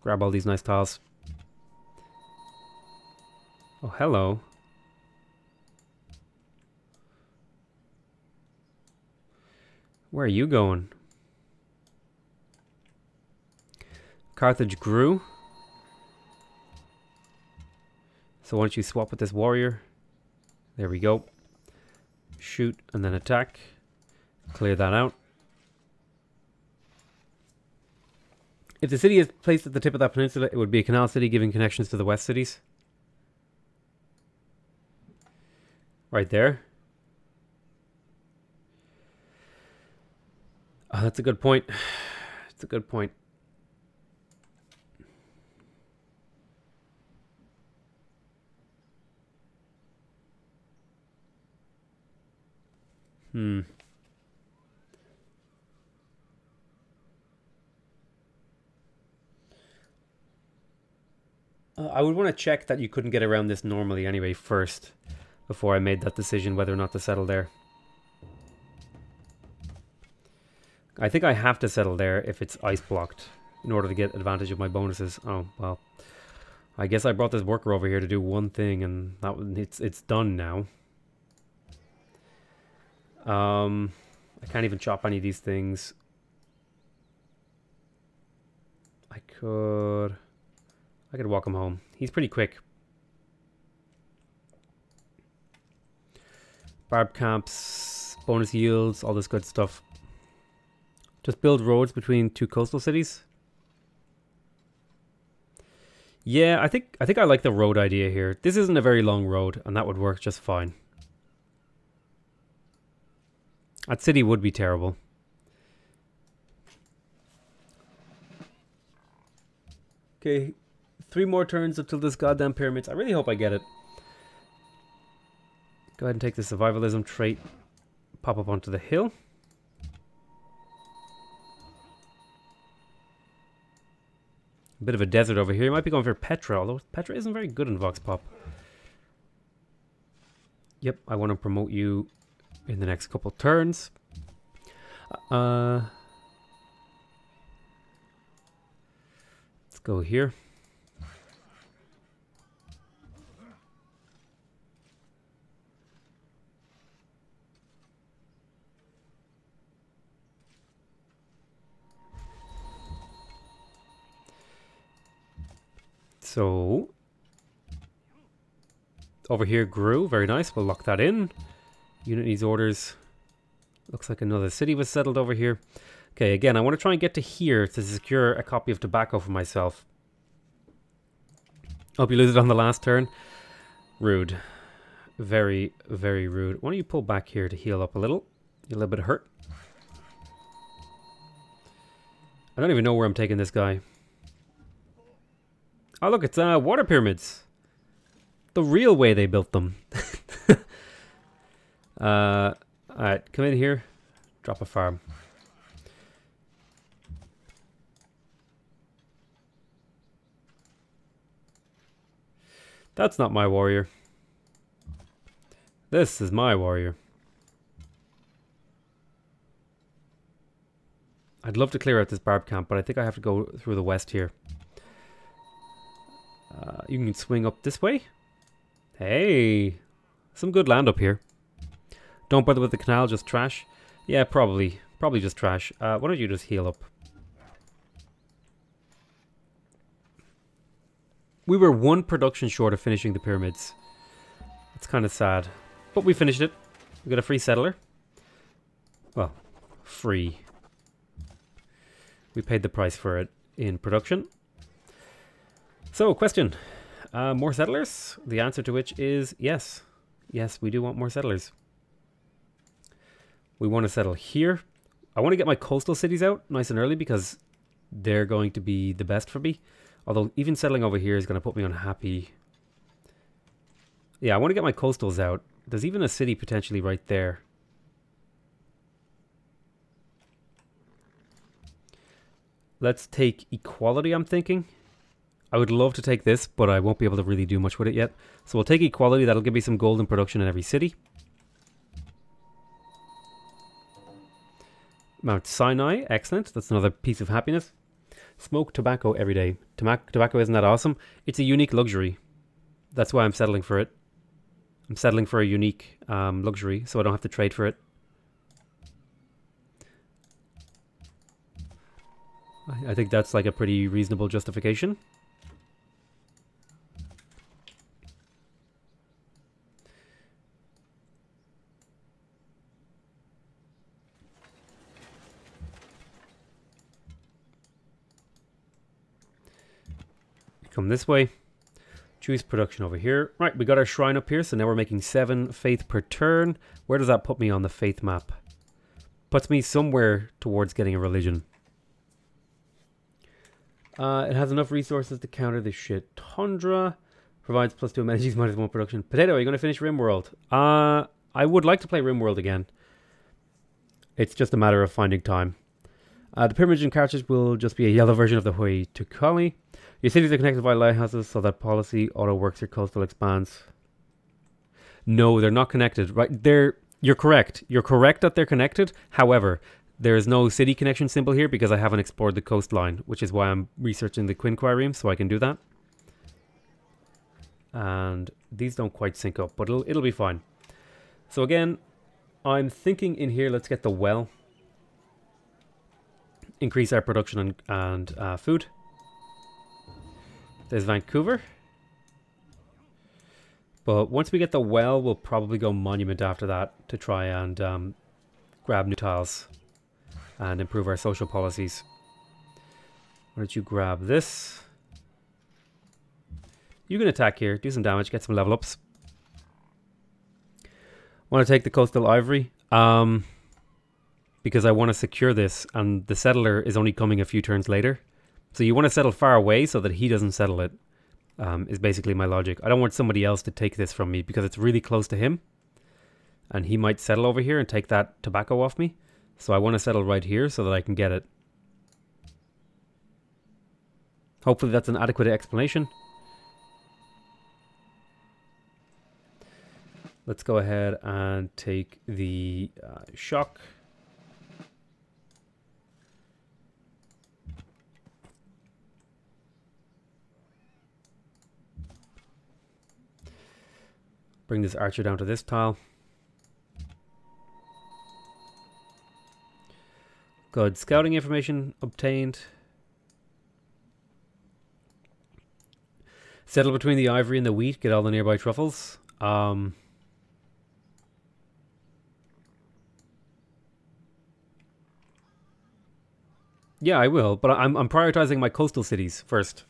Speaker 1: Grab all these nice tiles. Oh, hello. Where are you going? Carthage grew. So why don't you swap with this warrior? There we go. Shoot and then attack. Clear that out. If the city is placed at the tip of that peninsula, it would be a canal city giving connections to the west cities. Right there. Oh, that's a good point. It's a good point. I would want to check that you couldn't get around this normally anyway first, before I made that decision whether or not to settle there. I think I have to settle there if it's ice blocked in order to get advantage of my bonuses. Oh, well. I guess I brought this worker over here to do one thing, and it's done now. I can't even chop any of these things. I could walk him home. He's pretty quick. Barb camps, bonus yields, all this good stuff. Just build roads between 2 coastal cities. Yeah, I think I like the road idea here. This isn't a very long road, and that would work just fine. That city would be terrible. Okay, 3 more turns until this goddamn pyramids. I really hope I get it. Go ahead and take the survivalism trait. Pop up onto the hill. A bit of a desert over here. You might be going for Petra, although Petra isn't very good in Vox Pop. Yep, I want to promote you in the next couple turns. Let's go here. So, over here grew, very nice, we'll lock that in. Unit needs orders. Looks like another city was settled over here. Okay, again, I want to try and get to here to secure a copy of tobacco for myself. Hope you lose it on the last turn. Rude. Very, very rude. Why don't you pull back here to heal up a little? You're a little bit hurt. I don't even know where I'm taking this guy. Oh, look, it's water pyramids. The real way they built them. Alright, come in here. Drop a farm. That's not my warrior. This is my warrior. I'd love to clear out this barb camp, but I think I have to go through the west here. You can swing up this way. Hey, some good land up here. Don't bother with the canal, just trash. Yeah, probably just trash. Why don't you just heal up? We were one production short of finishing the pyramids. It's kind of sad, but we finished it. We got a free settler. Well, free. We paid the price for it in production. So, question. More settlers? The answer to which is yes. Yes, we do want more settlers. We want to settle here. I want to get my coastal cities out nice and early because they're going to be the best for me. Although even settling over here is going to put me unhappy. Yeah, I want to get my coastals out. There's even a city potentially right there. Let's take equality, I'm thinking. I would love to take this, but I won't be able to really do much with it yet. So we'll take equality. That'll give me some gold in production in every city. Mount Sinai, excellent. That's another piece of happiness. Smoke tobacco every day. Tobacco isn't that awesome? It's a unique luxury. That's why I'm settling for it. I'm settling for a unique luxury, so I don't have to trade for it. I think that's like a pretty reasonable justification. Come this way. Choose production over here. Right, we got our shrine up here, so now we're making 7 faith per turn. Where does that put me on the faith map? Puts me somewhere towards getting a religion. It has enough resources to counter this shit. Tundra provides +2 amenities, -1 production. Potato, are you going to finish RimWorld? I would like to play RimWorld again. It's just a matter of finding time. The pyramid in Carthage will just be a yellow version of the way to Collie. Your cities are connected by lighthouses, so that policy auto works your coastal expanse. No, they're not connected. Right? You're correct. You're correct that they're connected. However, there is no city connection symbol here because I haven't explored the coastline, which is why I'm researching the Quinquireme, so I can do that. And these don't quite sync up, but it'll be fine. So again, I'm thinking in here, let's get the well. Increase our production and food. There's Vancouver. But once we get the well, we'll probably go monument after that to try and grab new tiles and improve our social policies. Why don't you grab this? You can attack here, do some damage, get some level ups. Want to take the coastal ivory because I want to secure this, and the settler is only coming a few turns later. So you want to settle far away so that he doesn't settle it, is basically my logic. I don't want somebody else to take this from me because it's really close to him. And he might settle over here and take that tobacco off me. So I want to settle right here so that I can get it. Hopefully that's an adequate explanation. Let's go ahead and take the shock. Bring this archer down to this tile. Good scouting information obtained. Settle between the ivory and the wheat. Get all the nearby truffles. Yeah, I will, but I'm prioritizing my coastal cities first.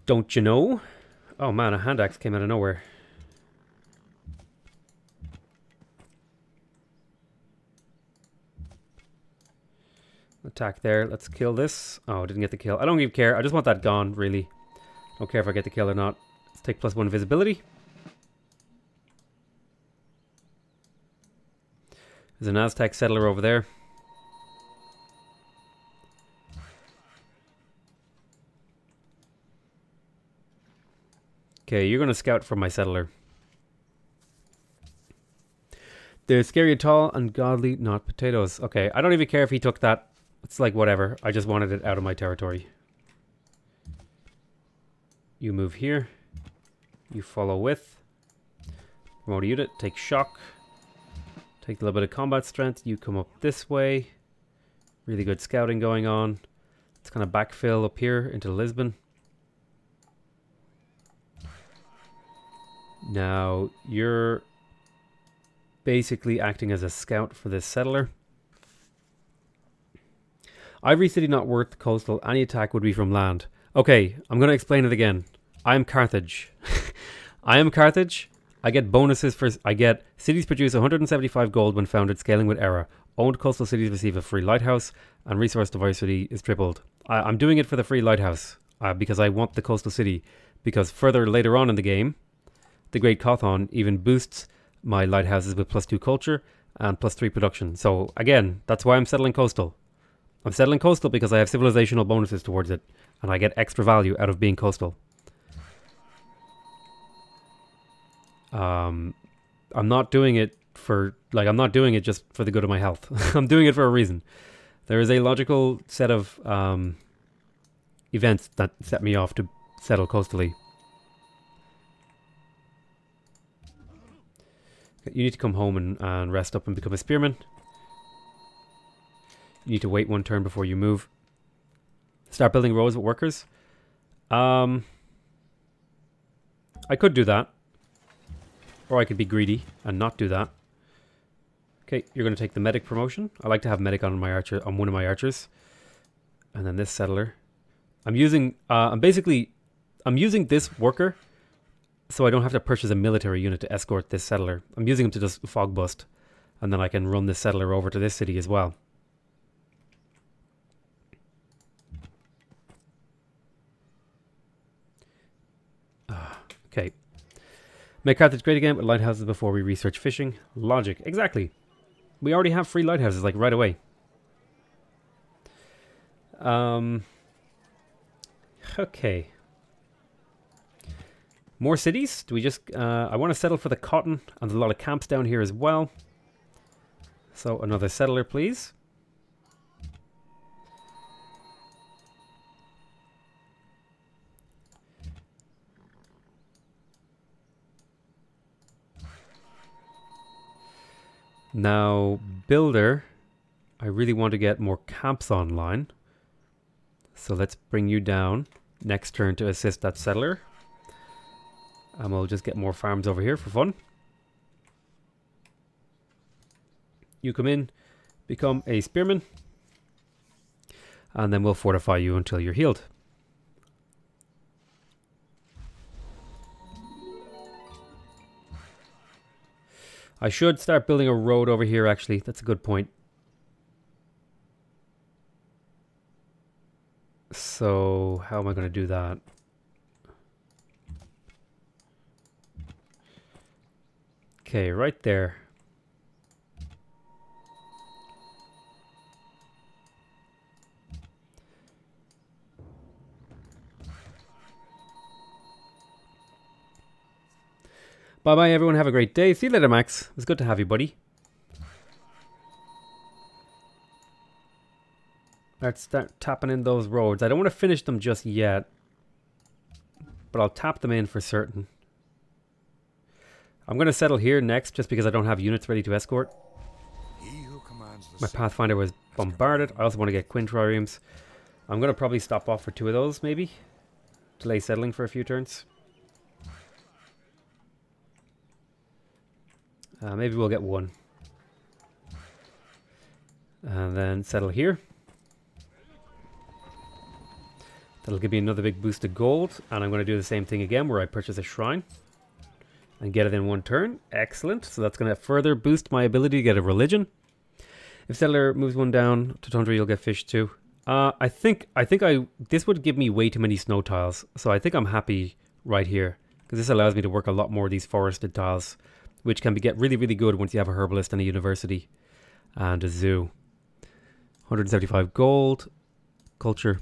Speaker 1: Don't you know? Oh man, a hand axe came out of nowhere. Attack there. Let's kill this. Oh, I didn't get the kill. I don't even care. I just want that gone, really. Don't care if I get the kill or not. Let's take +1 visibility. There's an Aztec settler over there. Okay, you're going to scout for my settler. They're scary and tall, ungodly, not potatoes. Okay, I don't even care if he took that. It's like whatever. I just wanted it out of my territory. You move here. You follow with. Promote a unit. Take shock. Take a little bit of combat strength. You come up this way. Really good scouting going on. It's kind of backfill up here into Lisbon. Now, you're basically acting as a scout for this settler. Ivory City not worth coastal. Any attack would be from land. Okay, I'm going to explain it again. I am Carthage. I am Carthage. I get bonuses for... I get cities produce 175 gold when founded, scaling with era. Owned coastal cities receive a free lighthouse, and resource diversity is tripled. I'm doing it for the free lighthouse, because I want the coastal city. Because further later on in the game, the Great Carthage even boosts my lighthouses with +2 culture and +3 production. So again, that's why I'm settling coastal. I'm settling coastal because I have civilizational bonuses towards it, and I get extra value out of being coastal. I'm not doing it for, like, I'm not doing it just for the good of my health. I'm doing it for a reason. There is a logical set of events that set me off to settle coastally. You need to come home and rest up and become a spearman. You need to wait 1 turn before you move. Start building roads with workers. I could do that. Or I could be greedy and not do that. Okay, you're going to take the medic promotion. I like to have medic on my archer, on one of my archers. And then this settler. I'm using this worker so I don't have to purchase a military unit to escort this settler. I'm using him to just fog bust. And then I can run this settler over to this city as well. Okay. Make Carthage great again with lighthouses before we research fishing. Logic. Exactly. We already have free lighthouses, like, right away. Okay. More cities? Do we just... I want to settle for the cotton, and there's a lot of camps down here as well. So, another settler, please. Now, builder, I really want to get more camps online. So let's bring you down next turn to assist that settler. And we'll just get more farms over here for fun. You come in, become a spearman. And then we'll fortify you until you're healed. I should start building a road over here, actually. That's a good point. So, how am I going to do that? Okay, right there. Bye-bye, everyone. Have a great day. See you later, Max. It was good to have you, buddy. Let's start tapping in those roads. I don't want to finish them just yet, but I'll tap them in for certain. I'm going to settle here next just because I don't have units ready to escort. My Pathfinder was bombarded. I also want to get Quinn Triremes. I'm going to probably stop off for 2 of those, maybe. Delay settling for a few turns. Maybe we'll get 1. And then settle here. That'll give me another big boost of gold. And I'm going to do the same thing again where I purchase a shrine. And get it in 1 turn. Excellent. So that's going to further boost my ability to get a religion. If settler moves 1 down to tundra, you'll get fish too. I think this would give me way too many snow tiles. So I think I'm happy right here. Because this allows me to work a lot more of these forested tiles. Which can get really, really good once you have a herbalist and a university. And a zoo. 175 gold. Culture.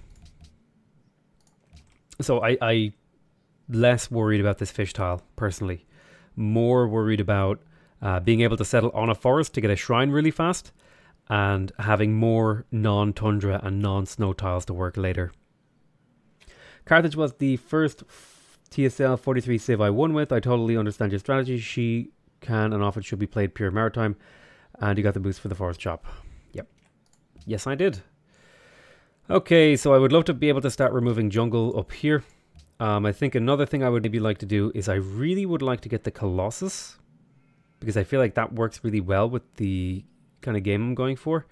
Speaker 1: So I less worried about this fish tile, personally. More worried about being able to settle on a forest to get a shrine really fast, and having more non-tundra and non-snow tiles to work later. Carthage was the first TSL 43 civ I won with. I totally understand your strategy. She can and often should be played pure maritime. And you got the boost for the forest chop. Yep. Yes, I did. Okay, so I would love to be able to start removing jungle up here. I think another thing I would maybe like to do is I really would like to get the Colossus, because I feel like that works really well with the kind of game I'm going for.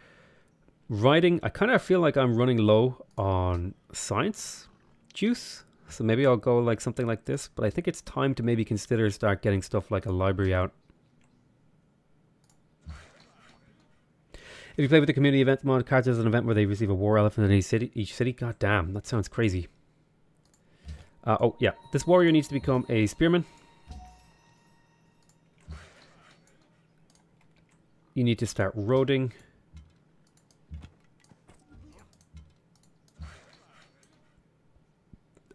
Speaker 1: Riding, I kind of feel like I'm running low on science juice, so maybe I'll go like something like this, but I think it's time to maybe consider start getting stuff like a library out. If you play with the community event mod, Cards is an event where they receive a war elephant in each city. God damn, that sounds crazy. Oh yeah, this warrior needs to become a spearman. You need to start roading.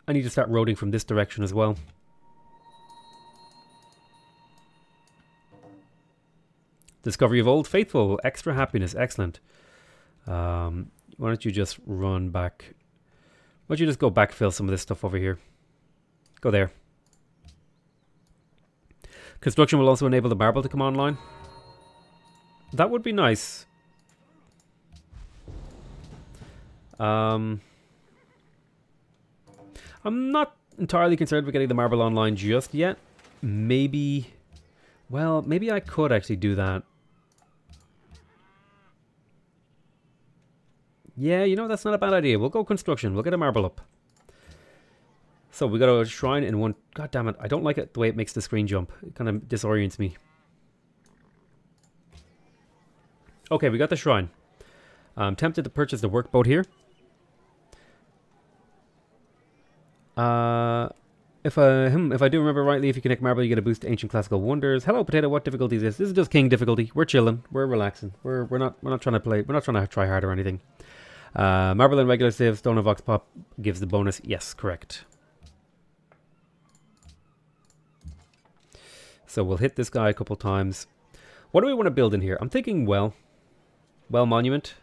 Speaker 1: I need to start roading from this direction as well. Discovery of Old Faithful, extra happiness, excellent. Why don't you just run back? Why don't you just go backfill some of this stuff over here? Go there. Construction will also enable the marble to come online. That would be nice. I'm not entirely concerned with getting the marble online just yet. Maybe, well, maybe I could actually do that. Yeah, you know, that's not a bad idea. We'll go construction. We'll get a marble up. So we got a shrine in one. God damn it. I don't like it the way it makes the screen jump. It kind of disorients me. Okay, we got the shrine. I'm tempted to purchase the workboat here. If I do remember rightly, if you connect marble, you get a boost to ancient classical wonders. Hello, Potato. What difficulty is this? This is just king difficulty. We're chilling. We're relaxing. We're not trying to play. We're not trying to try hard or anything. Marble and regular civ. Stone and Vox Pop gives the bonus. Yes, correct. So we'll hit this guy a couple times. What do we want to build in here? I'm thinking well monument.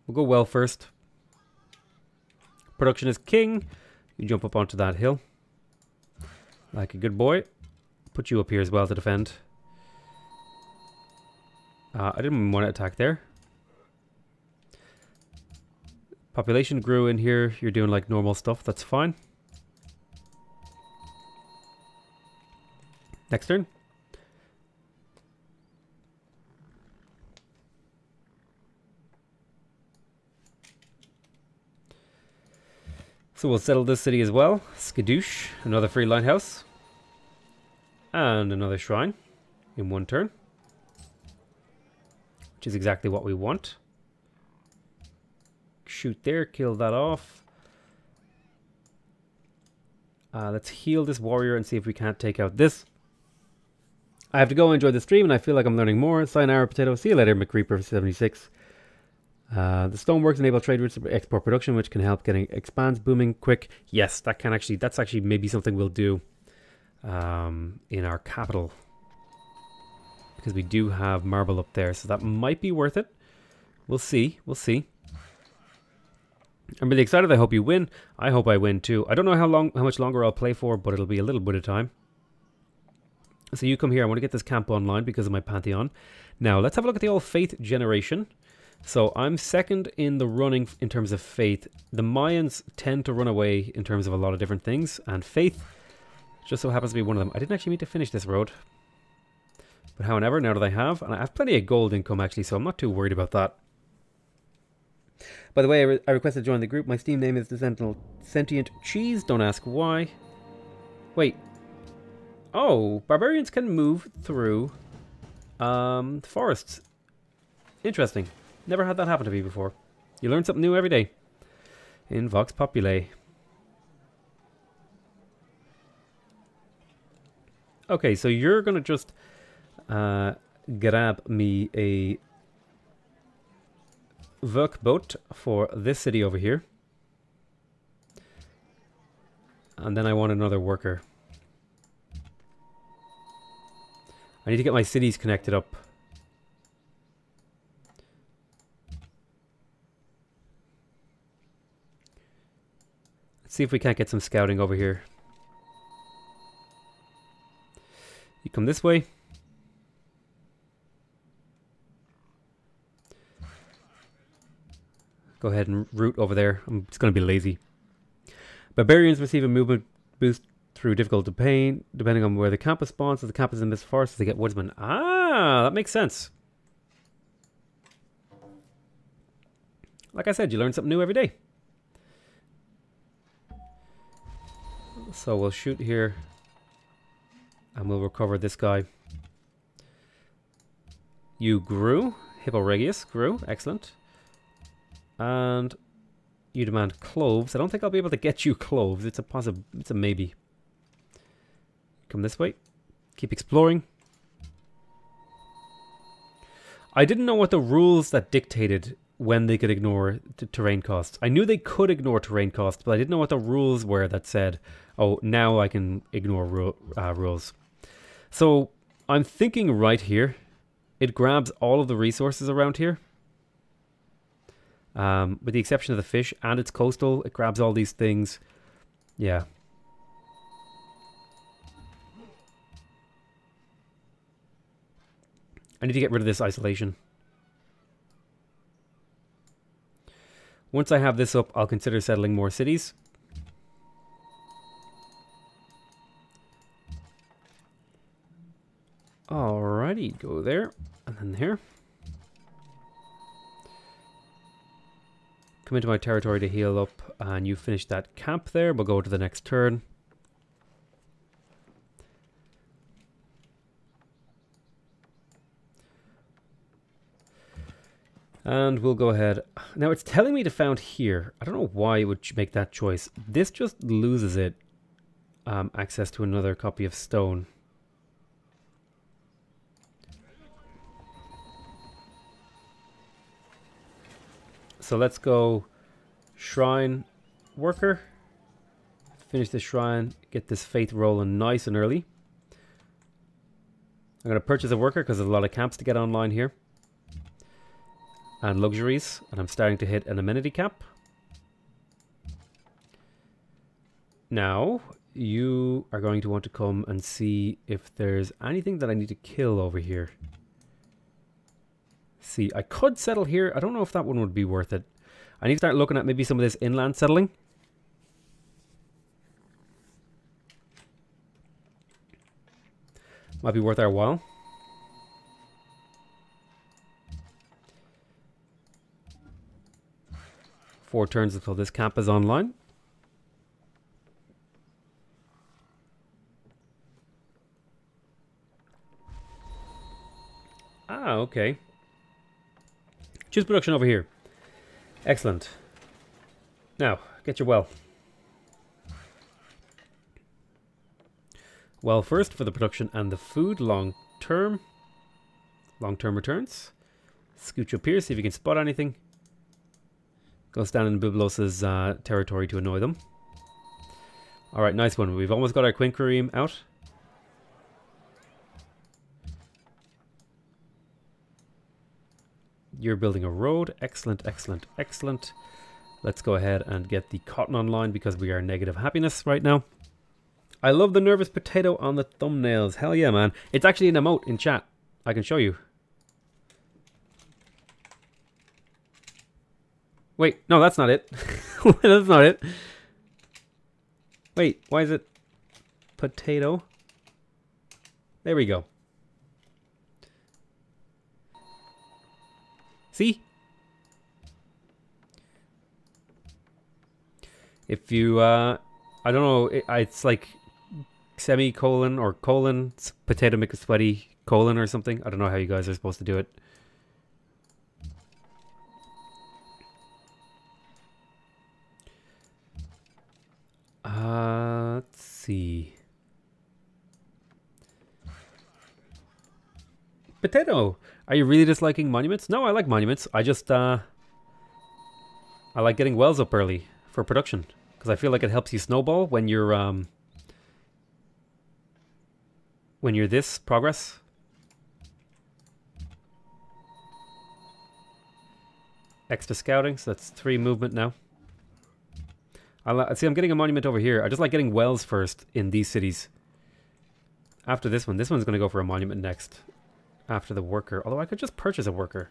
Speaker 1: We'll go well first. Production is king. You jump up onto that hill. Like a good boy. Put you up here as well to defend. I didn't want to attack there. Population grew in here. You're doing like normal stuff. That's fine. Next turn. So we'll settle this city as well. Skadoosh, another free lighthouse. And another shrine in one turn. Which is exactly what we want. Shoot there, kill that off. Let's heal this warrior and see if we can't take out this. I have to go enjoy the stream and I feel like I'm learning more. Sayonara, Potato. See you later, McCreeper76. The stoneworks enable trade routes for export production, which can help getting expands booming quick. Yes, that can actually, that's actually maybe something we'll do in our capital, because we do have marble up there, so that might be worth it. We'll see. We'll see. I'm really excited. I hope you win. I hope I win too. I don't know how much longer I'll play for, but it'll be a little bit of time. So you come here. I want to get this camp online because of my Pantheon. Now let's have a look at the old faith generation. So I'm second in the running in terms of faith. The Mayans tend to run away in terms of a lot of different things, and faith just so happens to be one of them. I didn't actually mean to finish this road, but however, now that I have, and I have plenty of gold income actually, so I'm not too worried about that. By the way, I requested to join the group. My Steam name is the Sentient Cheese. Don't ask why. Wait. Oh, barbarians can move through forests. Interesting. Never had that happen to me before. You learn something new every day in Vox Populi. Okay, so you're going to just grab me a workboat for this city over here. And then I want another worker. I need to get my cities connected up. Let's see if we can't get some scouting over here. You come this way. Go ahead and route over there. I'm just going to be lazy. Barbarians receive a movement boost through difficult terrain, depending on where the camp is spawned. So the camp is in this forest, they get woodsmen. Ah, that makes sense. Like I said, you learn something new every day. So we'll shoot here. And we'll recover this guy. You grew. Hipporegius grew. Excellent. And you demand cloves. I don't think I'll be able to get you cloves. It's a maybe. Come this way. Keep exploring. I didn't know what the rules that dictated when they could ignore terrain costs. I knew they could ignore terrain costs, but I didn't know what the rules were that said, oh, now I can ignore rules. So I'm thinking right here, it grabs all of the resources around here. With the exception of the fish, and it's coastal, it grabs all these things. Yeah. I need to get rid of this isolation. Once I have this up, I'll consider settling more cities. Alrighty, go there, and then here. Come into my territory to heal up, and you finish that camp there. We'll go to the next turn. And we'll go ahead. Now it's telling me to found here. I don't know why it would make that choice. This just loses it access to another copy of stone. So let's go shrine worker. Finish the shrine. Get this faith rolling nice and early. I'm going to purchase a worker because there's a lot of camps to get online here. And luxuries. And I'm starting to hit an amenity cap. Now, you are going to want to come and see if there's anything that I need to kill over here. See, I could settle here. I don't know if that one would be worth it. I need to start looking at maybe some of this inland settling. Might be worth our while. Four turns until this camp is online. Ah, okay. Choose production over here. Excellent. Now, get your well. Well first for the production and the food. Long-term returns. Scooch up here, see if you can spot anything. Goes down in Biblos' territory to annoy them. Alright, nice one. We've almost got our Quinquereme out. You're building a road. Excellent, excellent, excellent. Let's go ahead and get the cotton online because we are negative happiness right now. I love the nervous potato on the thumbnails. Hell yeah, man. It's actually an emote in chat. I can show you. Wait, no, that's not it. That's not it. Wait, why is it potato? There we go. See? If you, I don't know, it's like semicolon or colon, PotatoMcWhiskey colon or something. I don't know how you guys are supposed to do it. Let's see. Potato, are you really disliking monuments? No, I like monuments. I just, I I like getting wells up early for production because I feel like it helps you snowball when you're this progress. Extra scouting, so that's 3 movement now. See, I'm getting a monument over here. I just like getting wells first in these cities. After this one's going to go for a monument next. After the worker. Although I could just purchase a worker.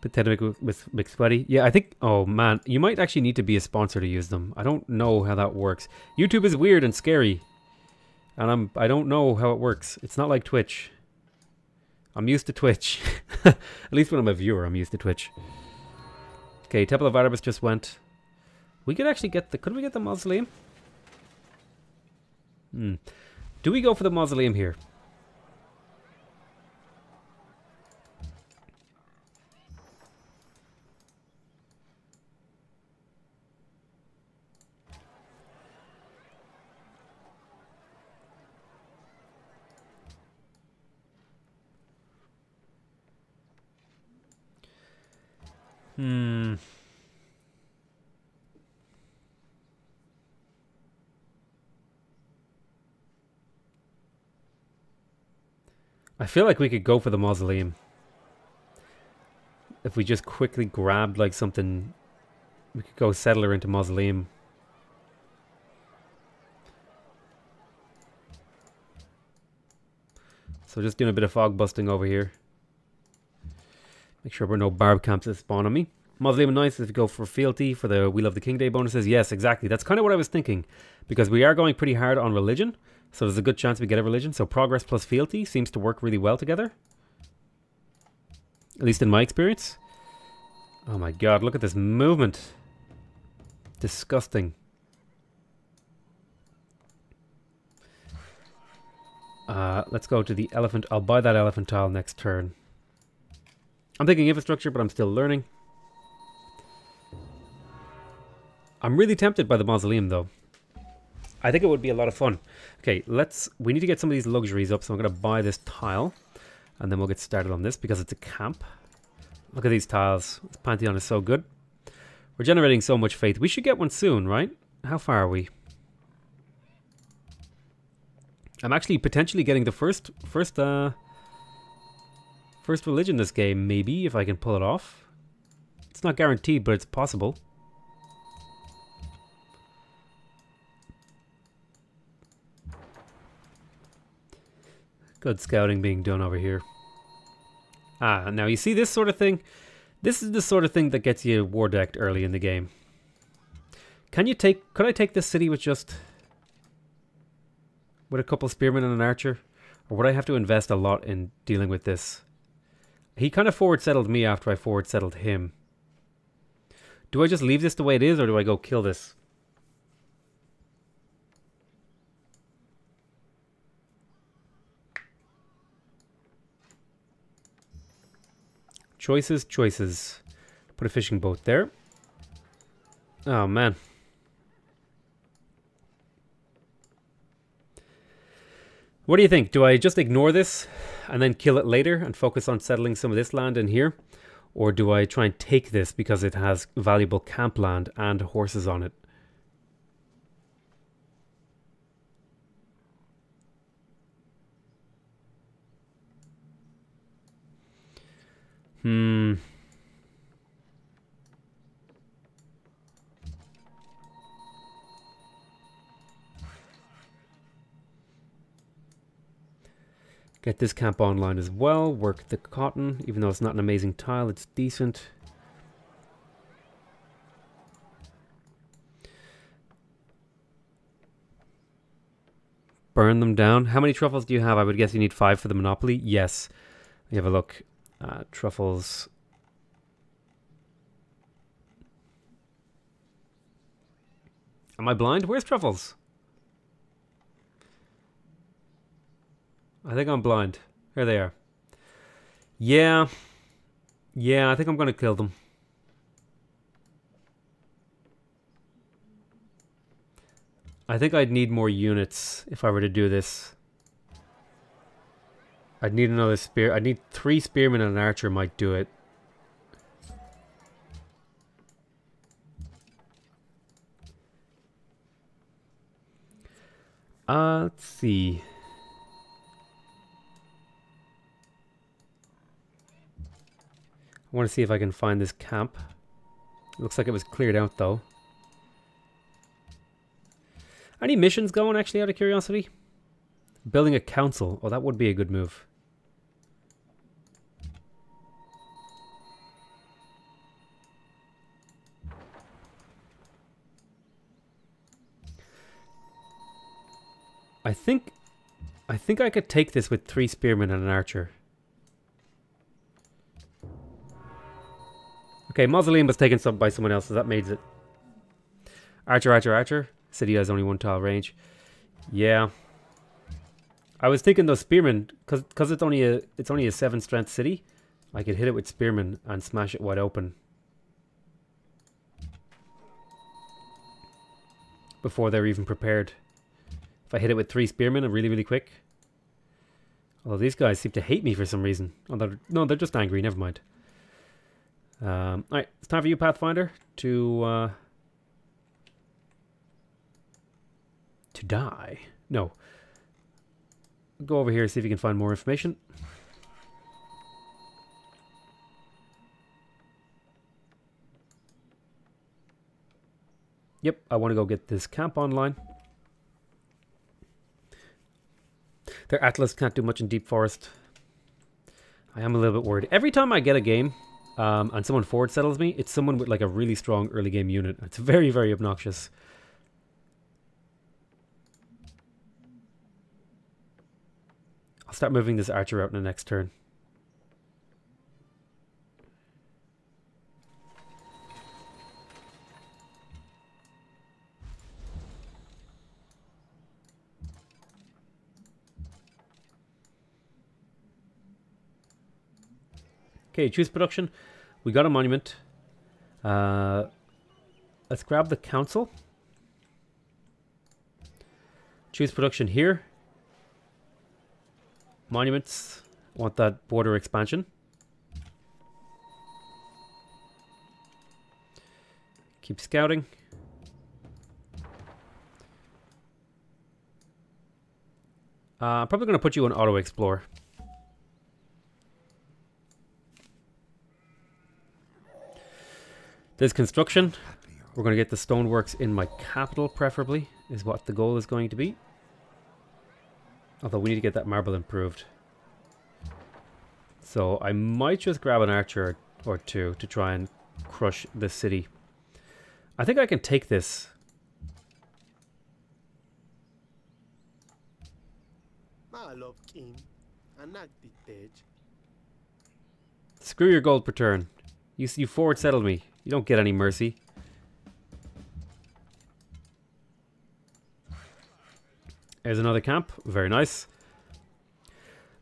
Speaker 1: PotatoMcWhiskey. Yeah, I think... Oh, man. You might actually need to be a sponsor to use them. I don't know how that works. YouTube is weird and scary. And I don't know how it works. It's not like Twitch. I'm used to Twitch. At least when I'm a viewer, I'm used to Twitch. Okay, Temple of Artemis just went. We could actually get the... Could we get the mausoleum? Do we go for the mausoleum here? I feel like we could go for the mausoleum. If we just quickly grabbed like something, we could go settler into mausoleum. So just doing a bit of fog busting over here. Make sure there are no barb camps that spawn on me. Mausoleum nice if you go for fealty for the We Love the King Day bonuses. Yes, exactly. That's kind of what I was thinking. Because we are going pretty hard on religion. So there's a good chance we get a religion. So progress plus fealty seems to work really well together. At least in my experience. Oh my god, look at this movement. Disgusting. Let's go to the elephant. I'll buy that elephant tile next turn. I'm thinking infrastructure, but I'm still learning. I'm really tempted by the mausoleum, though. I think it would be a lot of fun. Okay, we need to get some of these luxuries up, so I'm going to buy this tile. And then we'll get started on this, because it's a camp. Look at these tiles. This Pantheon is so good. We're generating so much faith. We should get one soon, right? How far are we? I'm actually potentially getting the first religion this game, maybe, if I can pull it off. It's not guaranteed, but it's possible. Good scouting being done over here. Now you see this sort of thing? This is the sort of thing that gets you war decked early in the game. Could I take this city with a couple spearmen and an archer? Or would I have to invest a lot in dealing with this? He kind of forward settled me after I forward settled him. Do I just leave this the way it is, or do I go kill this? Choices, choices. Put a fishing boat there. Oh, man. What do you think? Do I just ignore this and then kill it later and focus on settling some of this land in here? Or do I try and take this because it has valuable camp land and horses on it? Get this camp online as well. Work the cotton, even though it's not an amazing tile, it's decent. Burn them down. How many truffles do you have? I would guess you need 5 for the monopoly. Yes. You have a look. Truffles. Am I blind? Where's truffles? I think I'm blind. Here they are. Yeah. Yeah, I think I'm going to kill them. I think I'd need more units if I were to do this. I'd need another spear. I need 3 spearmen and an archer might do it. Let's see. I want to see if I can find this camp. Looks like it was cleared out though. Any missions going actually, out of curiosity? Building a council. Oh, that would be a good move. I think I could take this with 3 spearmen and an archer. Okay, mausoleum was taken by someone else, so that made it. Archer, archer, archer. City has only 1 tile range. Yeah. I was thinking those spearmen, because it's only a 7 strength city, I could hit it with spearmen and smash it wide open before they're even prepared. If I hit it with 3 spearmen and really, really quick. Although these guys seem to hate me for some reason. Oh, no, they're just angry. Never mind. Alright, it's time for you, Pathfinder, to die. No. Go over here, see if you can find more information. Yep, I want to go get this camp online. Their Atlas can't do much in Deep Forest. I am a little bit worried. Every time I get a game and someone forward settles me, it's someone with like a really strong early game unit. It's very, very obnoxious. I'll start moving this archer out in the next turn. Okay, choose production. We got a monument. Let's grab the council. Choose production here. Monuments. Want that border expansion. Keep scouting. I'm probably going to put you on auto explore. There's construction. We're going to get the stoneworks in my capital, preferably, is what the goal is going to be. Although we need to get that marble improved. So I might just grab an archer or 2 to try and crush the city. I think I can take this. Screw your gold per turn. You forward settled me. You don't get any mercy. There's another camp. Very nice.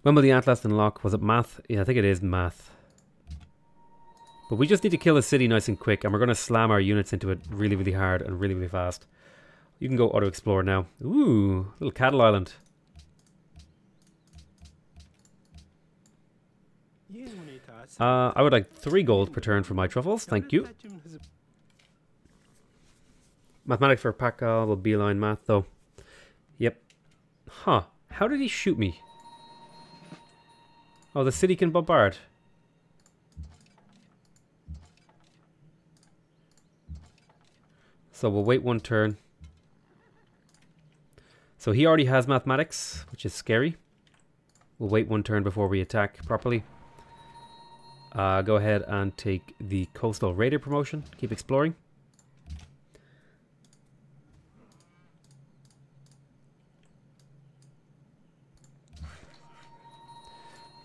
Speaker 1: When will the Atlas unlock? Was it math? Yeah, I think it is math. But we just need to kill the city nice and quick, and we're going to slam our units into it really, really hard and really, really fast. You can go auto-explore now. Ooh, little cattle island. I would like 3 gold per turn for my truffles. Thank you. Mathematics for Pakal will beeline math, though. Yep. Huh. How did he shoot me? Oh, the city can bombard. So we'll wait 1 turn. So he already has mathematics, which is scary. We'll wait 1 turn before we attack properly. Go ahead and take the Coastal Raider promotion. Keep exploring.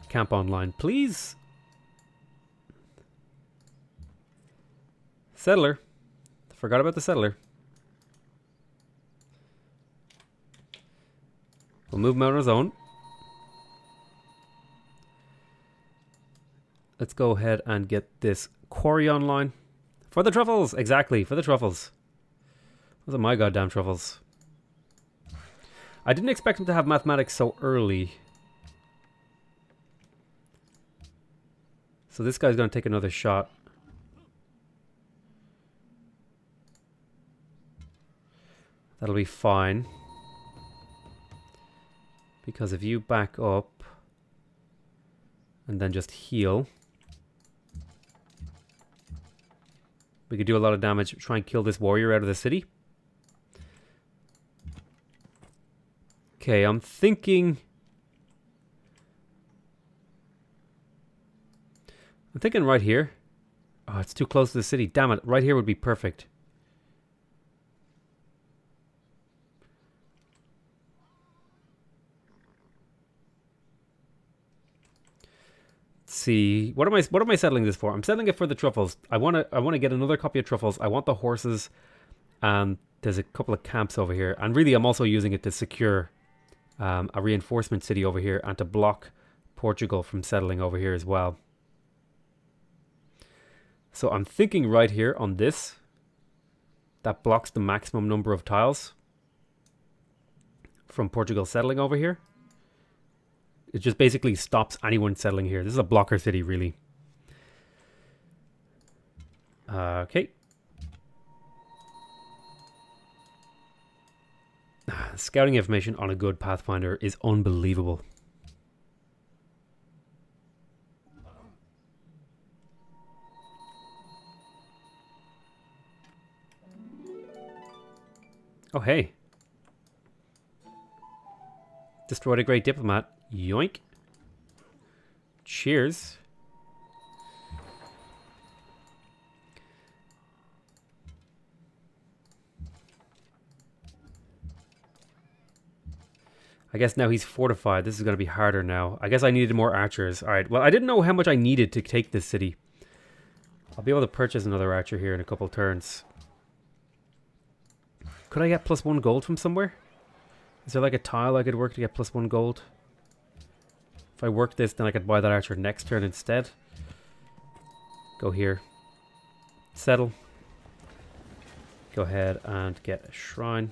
Speaker 1: Camp online, please. Settler. Forgot about the settler. We'll move him out on his own. Let's go ahead and get this quarry online. For the truffles! Exactly, for the truffles. Those are my goddamn truffles. I didn't expect him to have mathematics so early. So this guy's going to take another shot. That'll be fine. Because if you back up and then just heal, we could do a lot of damage. Try and kill this warrior out of the city. Okay, I'm thinking right here. Oh, it's too close to the city. Damn it. Right here would be perfect. See, what am I settling this for? I'm settling it for the truffles. I want to get another copy of truffles. I want the horses, and there's a couple of camps over here. And really, I'm also using it to secure a reinforcement city over here and to block Portugal from settling over here as well. So I'm thinking right here on this, that blocks the maximum number of tiles from Portugal settling over here. It just basically stops anyone settling here. This is a blocker city, really. Okay. Scouting information on a good Pathfinder is unbelievable. Oh, hey. Destroyed a great diplomat. Yoink. Cheers. I guess now he's fortified. This is going to be harder now. I guess I needed more archers. Alright, well, I didn't know how much I needed to take this city. I'll be able to purchase another archer here in a couple turns. Could I get +1 gold from somewhere? Is there like a tile I could work to get +1 gold? If I work this, then I could buy that archer next turn instead. Go here. Settle. Go ahead and get a shrine.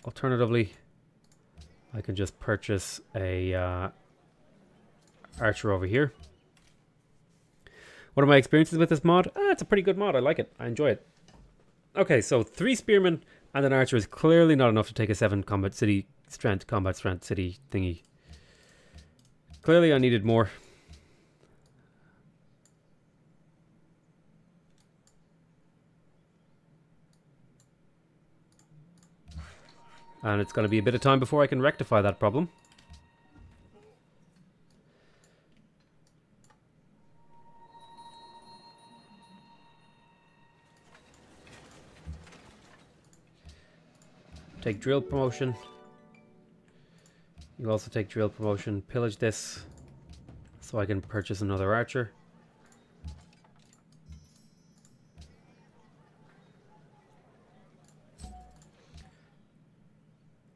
Speaker 1: Alternatively, I can just purchase a archer over here. What are my experiences with this mod? It's a pretty good mod. I like it. I enjoy it. Okay, so 3 spearmen and an archer is clearly not enough to take a 7 combat strength city thingy. Clearly I needed more. And it's going to be a bit of time before I can rectify that problem. Take drill promotion. You also take drill promotion. Pillage this so I can purchase another archer.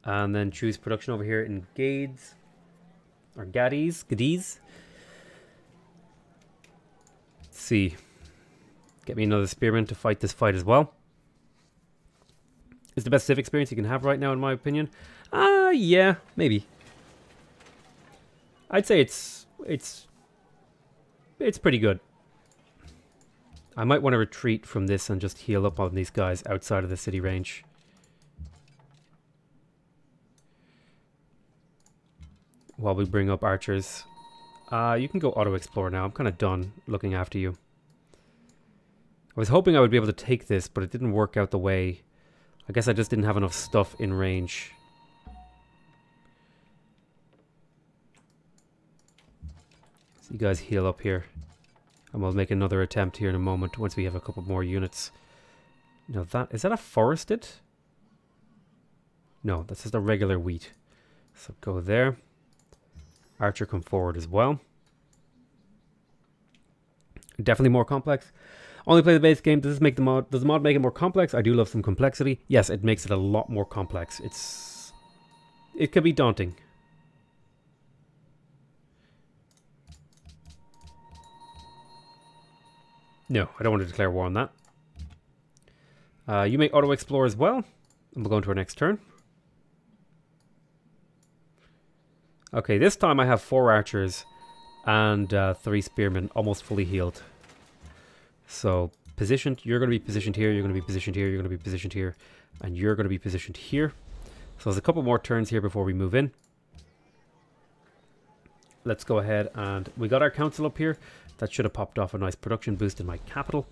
Speaker 1: And then choose production over here in Gades or Gades. Let's see. Get me another spearman to fight this fight as well. It's the best civ experience you can have right now, in my opinion. Yeah, maybe. I'd say it's pretty good. I might want to retreat from this and just heal up on these guys outside of the city range. While we bring up archers. You can go auto-explore now. I'm kind of done looking after you. I was hoping I would be able to take this, but it didn't work out the way. I guess I just didn't have enough stuff in range. So you guys heal up here. And we'll make another attempt here in a moment once we have a couple more units. Now is that a forested? No, that's just a regular wheat. So go there. Archer come forward as well. Definitely more complex. Only play the base game. Does the mod make it more complex? I do love some complexity. Yes, it makes it a lot more complex. It could be daunting. No, I don't want to declare war on that. You may auto-explore as well. And we'll go into our next turn. Okay, this time I have 4 archers And 3 spearmen, almost fully healed. So, positioned. You're going to be positioned here, you're going to be positioned here, you're going to be positioned here, and you're going to be positioned here. So there's a couple more turns here before we move in. Let's go ahead and we got our council up here. That should have popped off a nice production boost in my capital.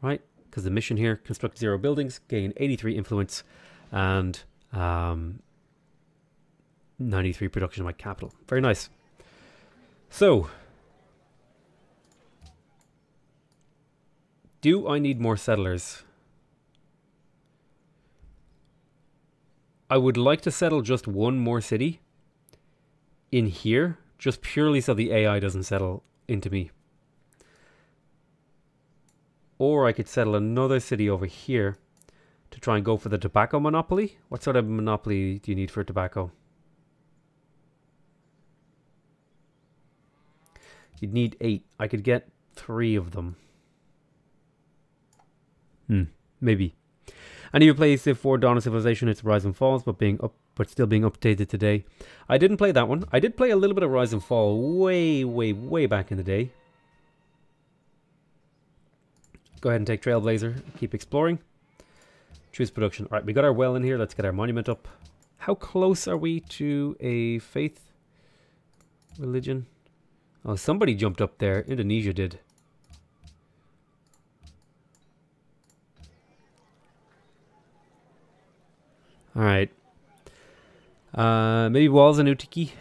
Speaker 1: Right? Because the mission here, construct 0 buildings, gain 83 influence, and 93 production in my capital. Very nice. So, do I need more settlers? I would like to settle just one more city in here, just purely so the AI doesn't settle into me. Or I could settle another city over here to try and go for the tobacco monopoly. What sort of monopoly do you need for tobacco? You'd need 8. I could get 3 of them. Maybe. I need to play Civ 4 Dawn of Civilization. It's Rise and Falls, but still being updated today. I didn't play that one. I did play a little bit of Rise and Fall way back in the day. Go ahead and take Trailblazer. Keep exploring. Choose production. Alright, we got our well in here. Let's get our monument up. How close are we to a faith? Religion? Oh, somebody jumped up there. Indonesia did. Alright. Maybe walls and Utiki.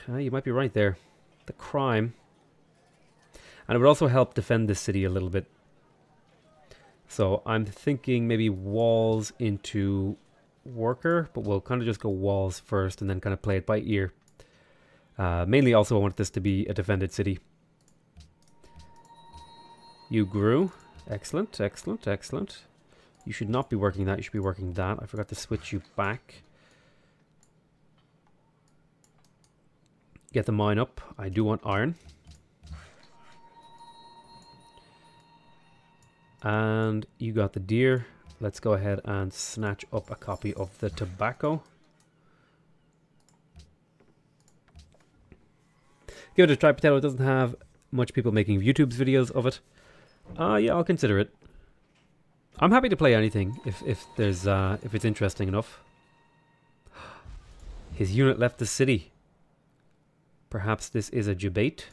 Speaker 1: You might be right there. The crime. And it would also help defend this city a little bit. So I'm thinking maybe walls into worker, but we'll kind of just go walls first and then kind of play it by ear. Mainly also I want this to be a defended city. You grew. Excellent, excellent, excellent. You should not be working that, you should be working that. I forgot to switch you back. Get the mine up. I do want iron. And you got the deer. Let's go ahead and snatch up a copy of the tobacco. Give it a try, Potato. It doesn't have much people making YouTube's videos of it. Yeah, I'll consider it. I'm happy to play anything if it's interesting enough. His unit left the city. Perhaps this is a debate.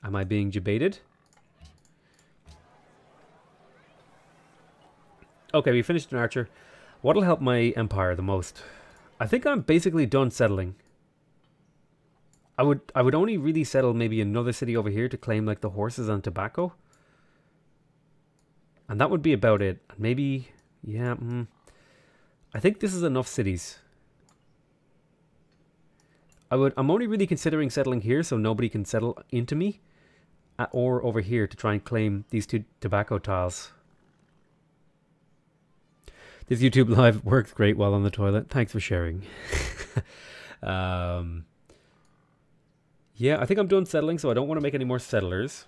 Speaker 1: Am I being debated? Okay, we finished an archer. What'll help my empire the most? I think I'm basically done settling. I would only really settle maybe another city over here to claim like the horses and tobacco. And that would be about it. Maybe, yeah, I think this is enough cities. I'm only really considering settling here so nobody can settle into me. Or over here to try and claim these 2 tobacco tiles. This YouTube live works great while on the toilet. Thanks for sharing. Yeah, I think I'm done settling, so I don't want to make any more settlers.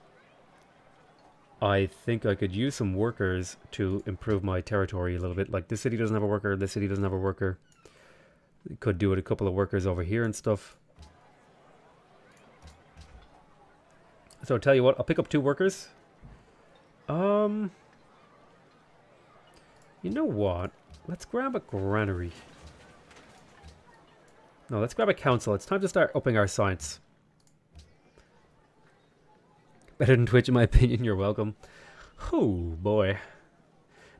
Speaker 1: I think I could use some workers to improve my territory a little bit. Like, this city doesn't have a worker, this city doesn't have a worker. Could do it a couple of workers over here and stuff. So I'll tell you what, I'll pick up 2 workers. You know what? Let's grab a granary. No, let's grab a council. It's time to start upping our science. Better than Twitch, in my opinion. You're welcome. Oh, boy.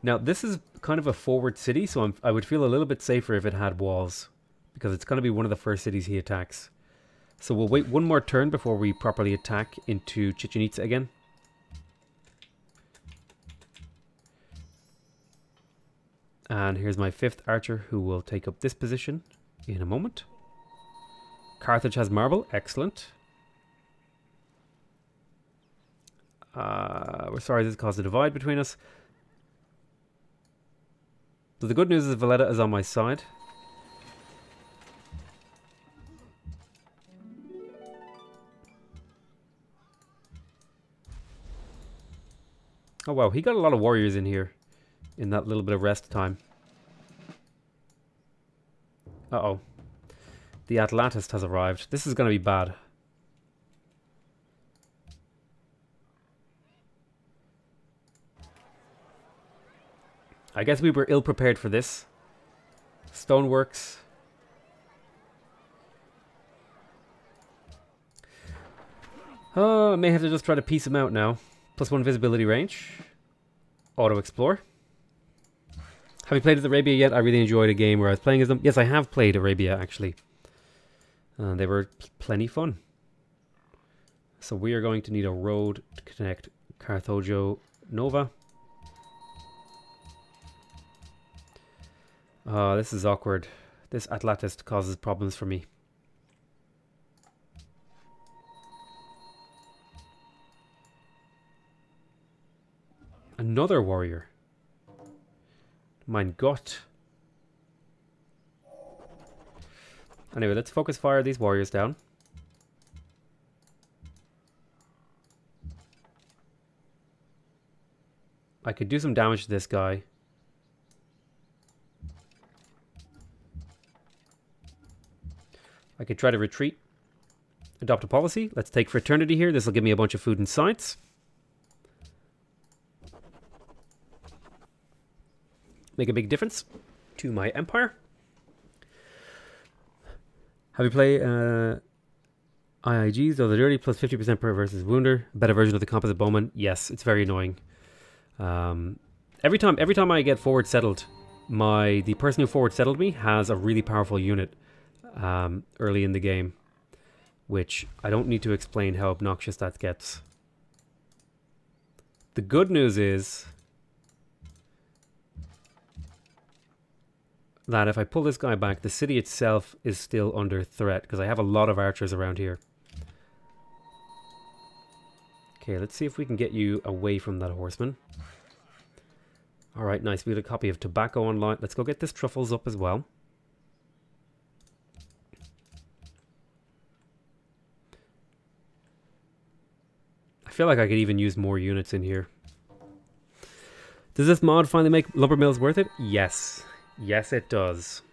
Speaker 1: Now, this is kind of a forward city, so I would feel a little bit safer if it had walls. Because it's going to be one of the first cities he attacks. So we'll wait one more turn before we properly attack into Chichen Itza again. And here's my 5th archer who will take up this position in a moment. Carthage has marble. Excellent. We're sorry this caused a divide between us. So the good news is Valletta is on my side. Oh wow, he got a lot of warriors in here in that little bit of rest time. Uh-oh. The Atlantist has arrived. This is going to be bad. I guess we were ill prepared for this. Stoneworks. Oh, I may have to just try to piece them out now. +1 visibility range. Auto explore. Have you played as Arabia yet? I really enjoyed a game where I was playing as them. Yes, I have played Arabia actually. They were plenty fun. So we are going to need a road to connect Carthage Nova. Oh, this is awkward. This Atlantis causes problems for me. Another warrior. Mein Gott. Anyway, let's focus fire these warriors down. I could do some damage to this guy. I could try to retreat. Adopt a policy. Let's take fraternity here. This will give me a bunch of food and science. Make a big difference to my empire. Have you played IIGs? Though they're dirty, plus 50% per versus wounder. A better version of the composite bowman. Yes, it's very annoying. Every time I get forward settled, the person who forward settled me has a really powerful unit early in the game, which I don't need to explain how obnoxious that gets. The good news is that if I pull this guy back, the city itself is still under threat because I have a lot of archers around here. Okay, let's see if we can get you away from that horseman. Alright, nice. We got a copy of tobacco online. Let's go get this truffles up as well. I feel like I could even use more units in here. Does this mod finally make lumber mills worth it? Yes. Yes, it does.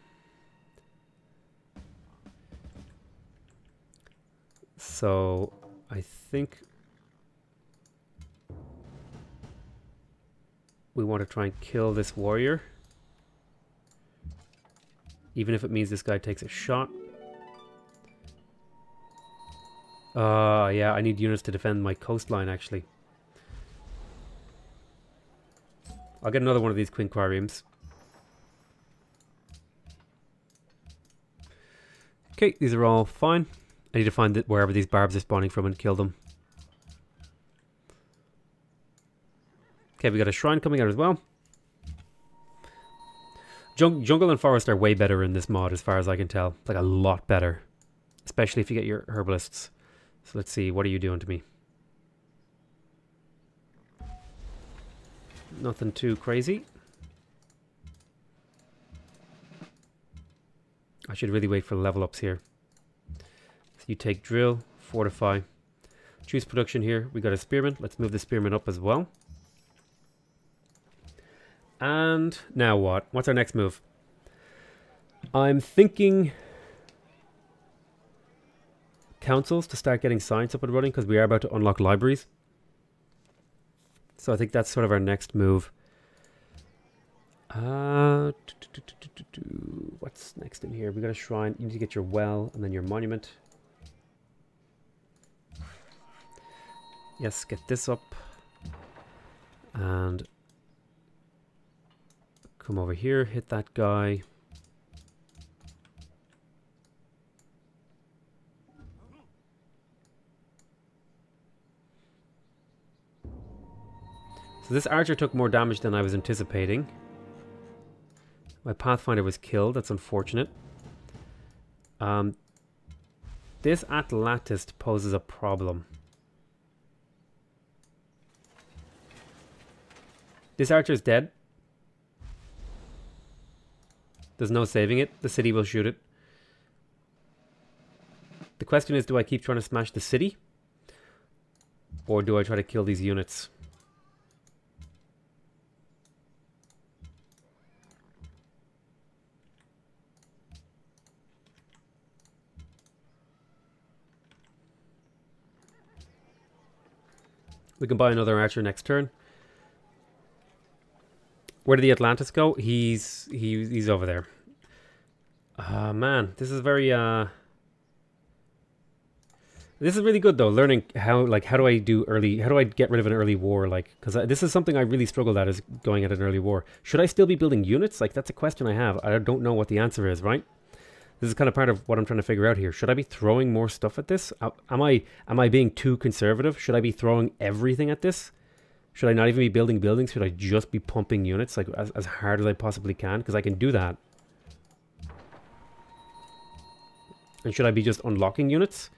Speaker 1: So, I think we want to try and kill this warrior. Even if it means this guy takes a shot. Yeah, I need units to defend my coastline, actually. I'll get another one of these quinquariums. Okay, these are all fine. I need to find wherever these barbs are spawning from and kill them. Okay, we got a shrine coming out as well. Jungle and forest are way better in this mod as far as I can tell. Like a lot better. Especially if you get your herbalists. So let's see, what are you doing to me? Nothing too crazy. I should really wait for level ups here. So you take drill, fortify. Choose production here. We got a spearman. Let's move the spearman up as well. And now what? What's our next move? I'm thinking councils to start getting science up and running because we are about to unlock libraries. So I think that's sort of our next move. What's next in here? We got a shrine. You need to get your well and then your monument. Yes, get this up. And come over here, hit that guy. So this archer took more damage than I was anticipating. My pathfinder was killed. That's unfortunate. This Atlatist poses a problem. This archer is dead. There's no saving it. The city will shoot it. The question is, do I keep trying to smash the city? Or do I try to kill these units? We can buy another archer next turn. Where did the Atlantis go? He's over there. Man, this is very this is really good though. Learning how do I get rid of an early war? Like, because this is something I really struggled at, is going at an early war. Should I still be building units? Like, that's a question I have. I don't know what the answer is. Right. This is kind of part of what I'm trying to figure out here. Should I be throwing more stuff at this? Am I being too conservative? Should I be throwing everything at this? Should I not even be building buildings? Should I just be pumping units like as hard as I possibly can? Because I can do that. And should I be just unlocking units?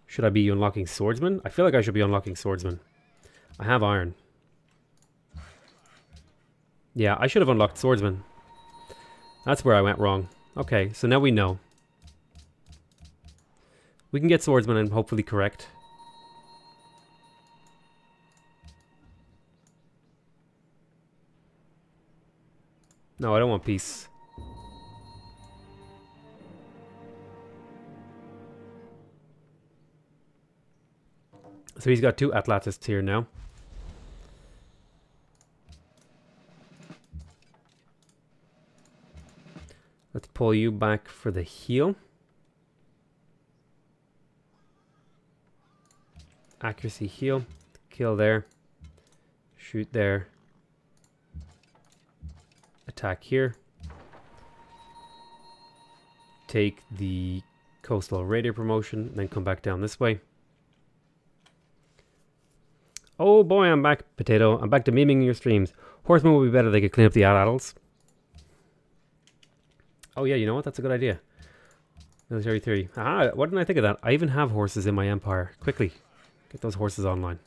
Speaker 1: Should I be unlocking swordsmen? I feel like I should be unlocking swordsmen. I have iron. Yeah, I should have unlocked swordsmen. That's where I went wrong. Okay, so now we know. We can get swordsmen and hopefully correct. No, I don't want peace. So he's got 2 Atlantists here now. Let's pull you back for the heal. Accuracy heal. Kill there. Shoot there. Attack here. Take the coastal raider promotion, then come back down this way. Oh boy, I'm back, Potato. I'm back to memeing your streams. Horsemen would be better. They could clean up the adults. Oh yeah, you know what? That's a good idea. Military theory. Ah, why didn't I think of that? I even have horses in my empire. Quickly, get those horses online.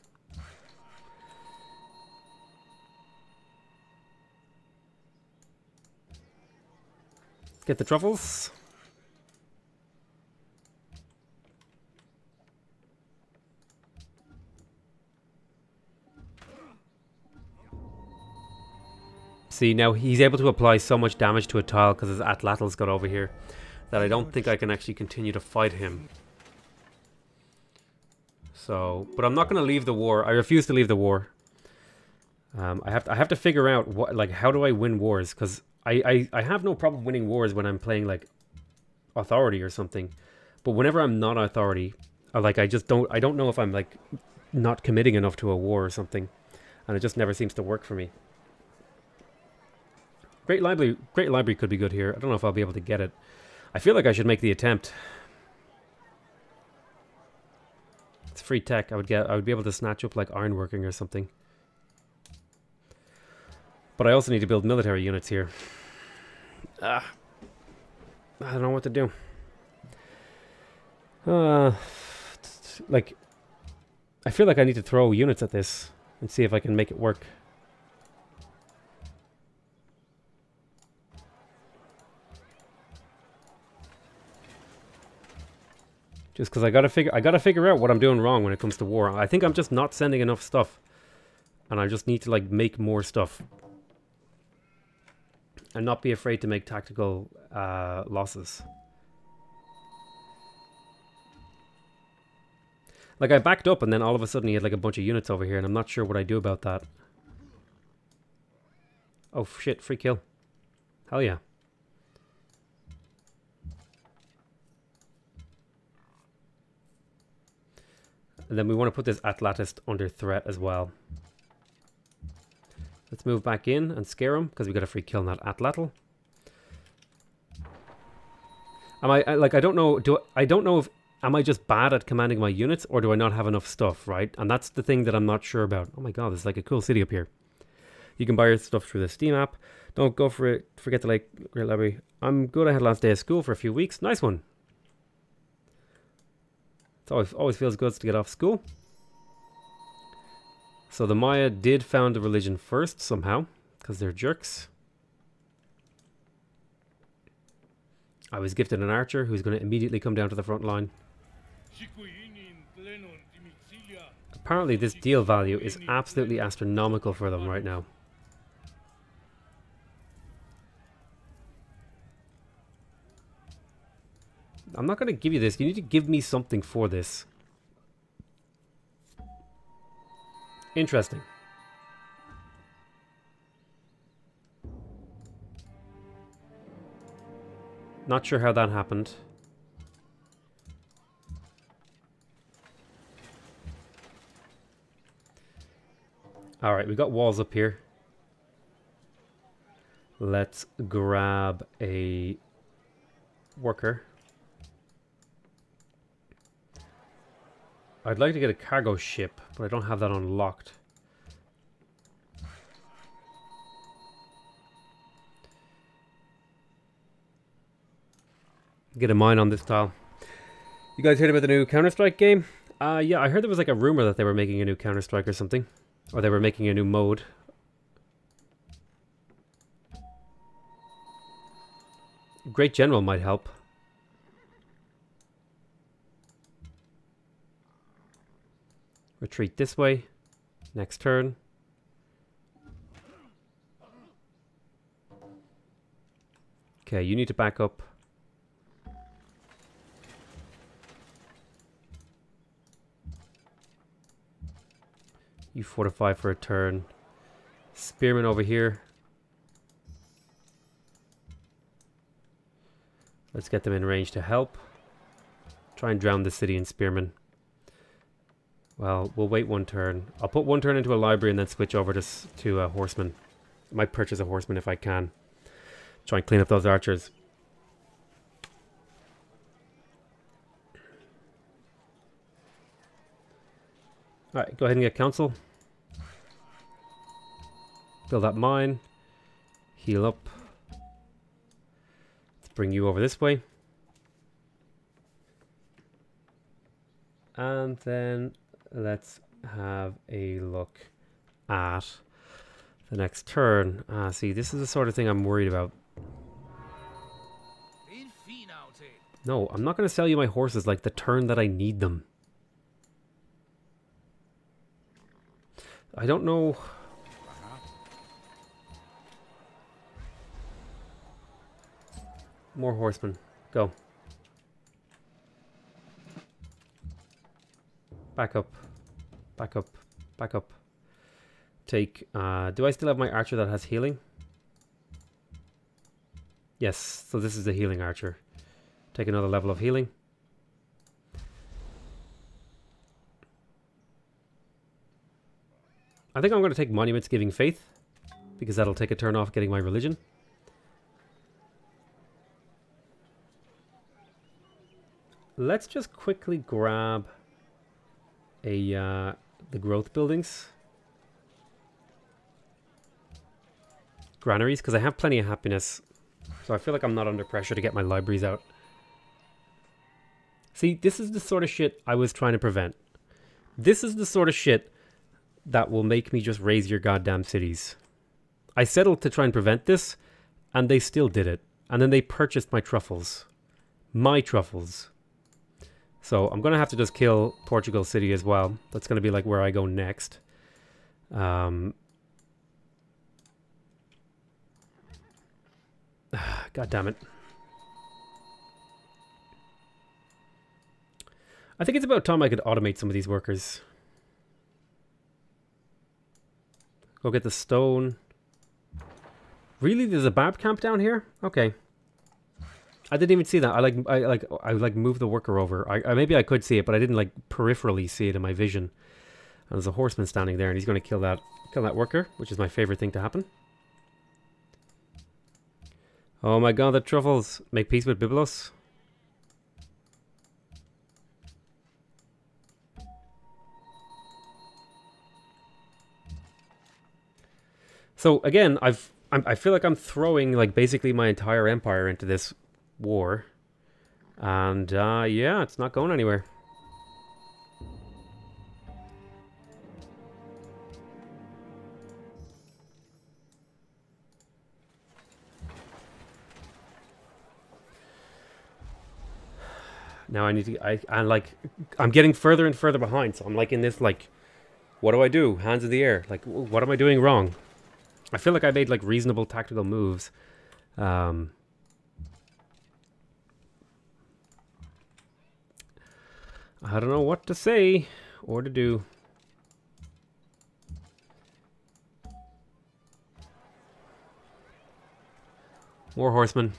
Speaker 1: Get the truffles. See, now he's able to apply so much damage to a tile because his Atlatls got over here that I don't think I can actually continue to fight him. So, but I'm not going to leave the war. I refuse to leave the war. I have to figure out what, like, how do I win wars? Because I have no problem winning wars when I'm playing like authority or something, but whenever I'm not authority, like I don't know if I'm like not committing enough to a war or something, and it just never seems to work for me. Great library could be good here. I don't know if I'll be able to get it. I feel like I should make the attempt. It's free tech. I would be able to snatch up like ironworking or something. But I also need to build military units here. I don't know what to do. Like, I feel like I need to throw units at this and see if I can make it work. Just because I gotta figure out what I'm doing wrong when it comes to war. I think I'm just not sending enough stuff, and I just need to like make more stuff, and not be afraid to make tactical losses. Like I backed up, and then all of a sudden he had like a bunch of units over here, and I'm not sure what I do about that. Oh shit! Free kill. Hell yeah. And then we want to put this Atlatist under threat as well. Let's move back in and scare him, because we got a free kill on that Atlatl. I don't know. I don't know if am I just bad at commanding my units, or do I not have enough stuff, right? And that's the thing that I'm not sure about. Oh my god, there's like a cool city up here. You can buy your stuff through the Steam app. Don't go for it. Forget the Great Library. I'm good. I had last day of school for a few weeks. Nice one. It always feels good to get off school. So the Maya did found a religion first somehow, because they're jerks. I was gifted an archer who's going to immediately come down to the front line. Apparently this deal value is absolutely astronomical for them right now. I'm not going to give you this. You need to give me something for this. Interesting. Not sure how that happened. Alright, we got walls up here. Let's grab a worker. I'd like to get a cargo ship, but I don't have that unlocked. Get a mine on this tile. You guys heard about the new Counter-Strike game? Yeah, I heard there was like a rumor that they were making a new Counter-Strike or something. Or they were making a new mode. Great General might help. Retreat this way. Next turn. Okay, you need to back up. You fortify for a turn. Spearmen over here. Let's get them in range to help. Try and drown the city in spearmen. Well, we'll wait one turn. I'll put one turn into a library and then switch over to a horseman. I might purchase a horseman if I can. Try and clean up those archers. Alright, go ahead and get council. Build that mine. Heal up. Let's bring you over this way. And then let's have a look at the next turn. See, this is the sort of thing I'm worried about. No, I'm not going to sell you my horses like the turn that I need them. I don't know. More horsemen. Go. Back up. Back up. Back up. Take, do I still have my archer that has healing? Yes, so this is the healing archer. Take another level of healing. I think I'm going to take Monuments Giving Faith, because that'll take a turn off getting my religion. Let's just quickly grab the growth buildings. Granaries, because I have plenty of happiness. So I feel like I'm not under pressure to get my libraries out. See, this is the sort of shit I was trying to prevent. This is the sort of shit that will make me just raise your goddamn cities. I settled to try and prevent this, and they still did it. And then they purchased my truffles. My truffles. So I'm going to have to just kill Portugal City as well. That's going to be like where I go next. God damn it. I think it's about time I could automate some of these workers. Go get the stone. Really? There's a barb camp down here? Okay. I didn't even see that. I moved the worker over. Maybe I could see it, but I didn't like peripherally see it in my vision. And there's a horseman standing there, and he's going to kill that worker, which is my favorite thing to happen. Oh my god, the truffles! Make peace with Byblos. So again, I feel like I'm throwing like basically my entire empire into this war, and yeah, it's not going anywhere. Now I need to, I'm getting further and further behind, so I'm like in this like, what do I do? Hands in the air. Like, what am I doing wrong? I feel like I made like reasonable tactical moves. I don't know what to say or to do. More horsemen.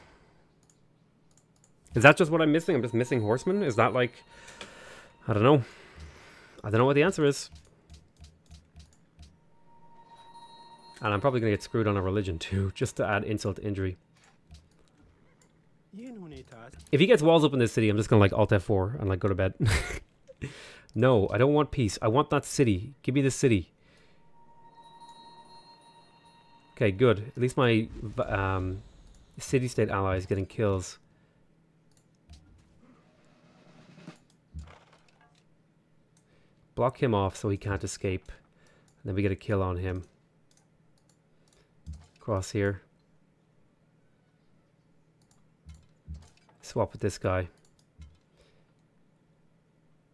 Speaker 1: Is that just what I'm missing? I'm just missing horsemen? Is that like... I don't know. I don't know what the answer is. And I'm probably going to get screwed on a religion too, just to add insult to injury. If he gets walls up in this city, I'm just going to like Alt F4 and like go to bed. No, I don't want peace. I want that city. Give me the city. Okay, good. At least my city-state ally is getting kills. Block him off so he can't escape. And then we get a kill on him. Cross here. Swap with this guy.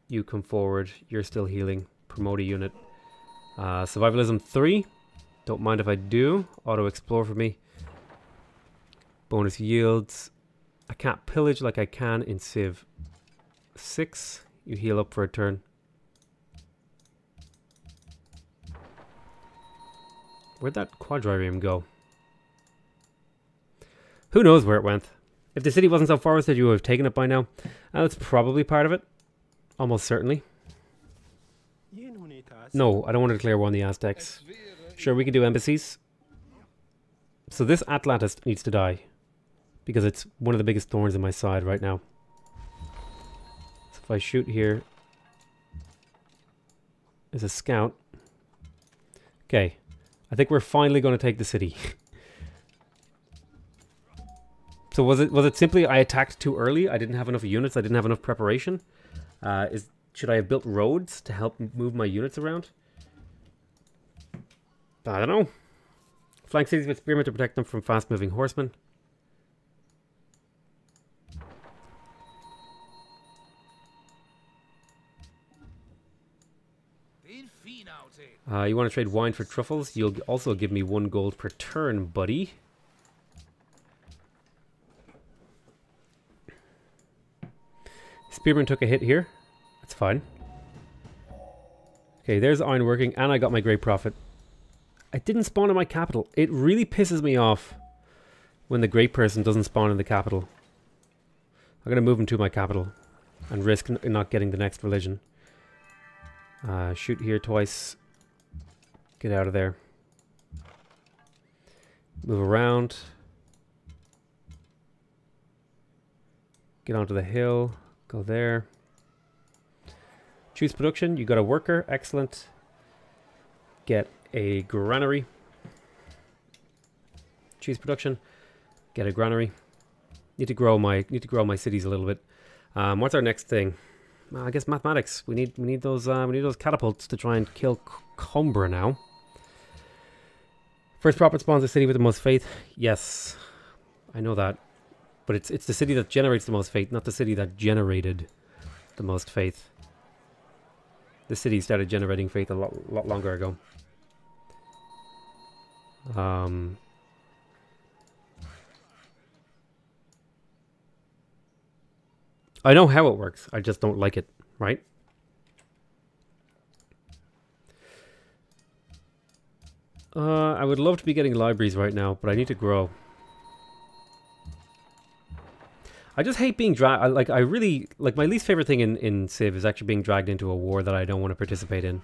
Speaker 1: You come forward. You're still healing. Promote a unit. Survivalism 3. Don't mind if I do. Auto explore for me. Bonus yields. I can't pillage like I can in Civ 6. You heal up for a turn. Where'd that quadrireme go? Who knows where it went? If the city wasn't so forested, you would have taken it by now. That's probably part of it. Almost certainly. No, I don't want to declare war on the Aztecs. Sure, we can do embassies. So this Atlantis needs to die. Because it's one of the biggest thorns in my side right now. So if I shoot here... There's a scout. Okay. I think we're finally going to take the city. So was it simply I attacked too early? I didn't have enough units. I didn't have enough preparation. Should I have built roads to help move my units around? I don't know. Flank cities with spearmen to protect them from fast-moving horsemen. You want to trade wine for truffles? You'll also give me 1 gold per turn, buddy. Spearman took a hit here. That's fine. Okay, there's iron working, and I got my great profit. I didn't spawn in my capital. It really pisses me off when the great person doesn't spawn in the capital. I'm going to move him to my capital and risk not getting the next religion. Shoot here twice. Get out of there. Move around. Get onto the hill. Go there. Choose production. You got a worker. Excellent. Get a granary. Choose production. Get a granary. Need to grow my cities a little bit. What's our next thing? I guess mathematics. We need those catapults to try and kill Combra now. First prophet spawns the city with the most faith. Yes, I know that. But it's the city that generates the most faith, not the city that generated the most faith. The city started generating faith a lot longer ago. I know how it works. I just don't like it, right? I would love to be getting libraries right now, but I need to grow. I just hate being dragged. I really like my least favorite thing in Civ is actually being dragged into a war that I don't want to participate in.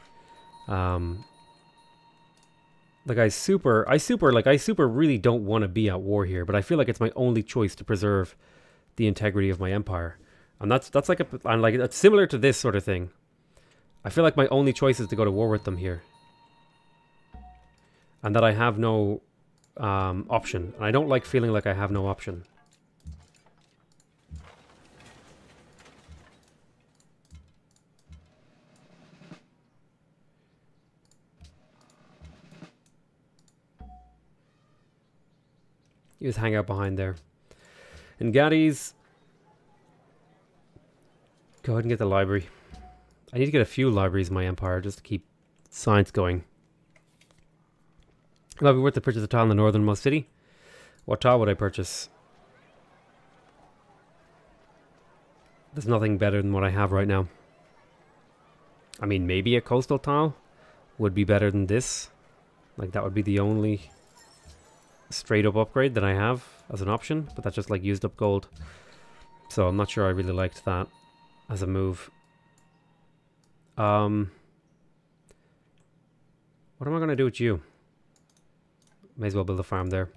Speaker 1: Like I super really don't want to be at war here, but I feel like it's my only choice to preserve the integrity of my empire. And that's like it's similar to this sort of thing. I feel like my only choice is to go to war with them here. And that I have no option. And I don't like feeling like I have no option. You just hang out behind there. And Gaddies, go ahead and get the library. I need to get a few libraries in my empire just to keep science going. It might be worth to purchase a tile in the northernmost city. What tile would I purchase? There's nothing better than what I have right now. I mean, maybe a coastal tile would be better than this. Like, that would be the only straight up upgrade that I have as an option, but that's just like used up gold. So I'm not sure I really liked that as a move. What am I going to do with you? May as well build a farm there.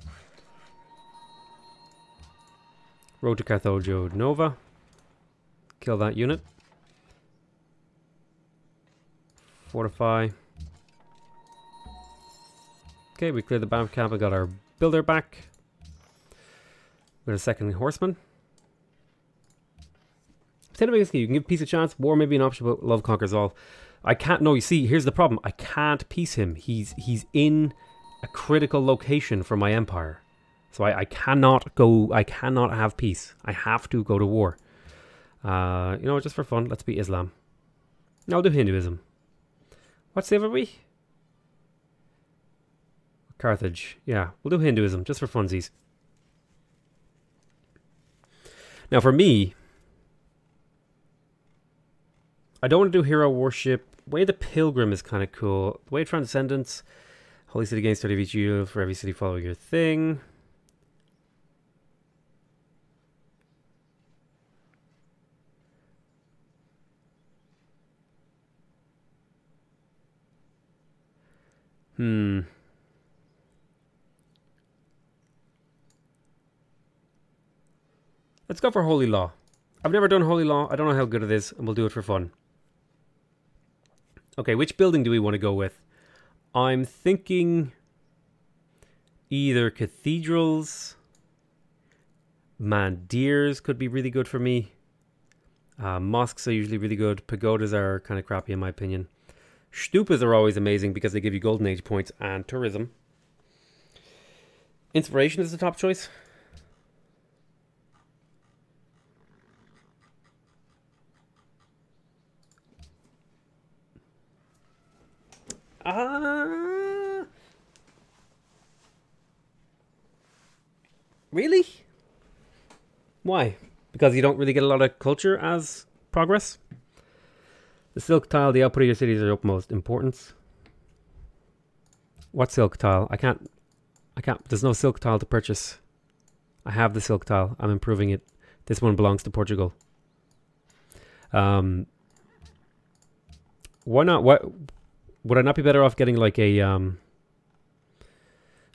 Speaker 1: Road to Carthage Nova. Kill that unit. Fortify. Okay, we cleared the bomb camp and got our builder back. With a second horseman. PotatoMcWhiskey, you can give peace a chance. War may be an option, but love conquers all. I can't. No, you see, here's the problem. I can't peace him. He's in a critical location for my empire, so I cannot go. I cannot have peace. I have to go to war. You know, just for fun, let's be Islam. No, I'll do Hinduism. What save are we? Carthage. Yeah, we'll do Hinduism just for funsies. Now, for me, I don't want to do hero worship. Way of the Pilgrim is kind of cool. Way of Transcendence. Holy City gains 30 of each yield for every city following your thing. Let's go for Holy Law. I've never done Holy Law. I don't know how good it is, and we'll do it for fun. Okay, which building do we want to go with? I'm thinking either cathedrals, mandirs could be really good for me. Mosques are usually really good. Pagodas are kind of crappy in my opinion. Stupas are always amazing because they give you Golden Age points and tourism. Inspiration is the top choice. Really? Why? Because you don't really get a lot of culture as progress? The silk tile, the output of your cities are of utmost importance. What silk tile? I can't, there's no silk tile to purchase. I have the silk tile. I'm improving it. This one belongs to Portugal. Why not? What would I not be better off getting like a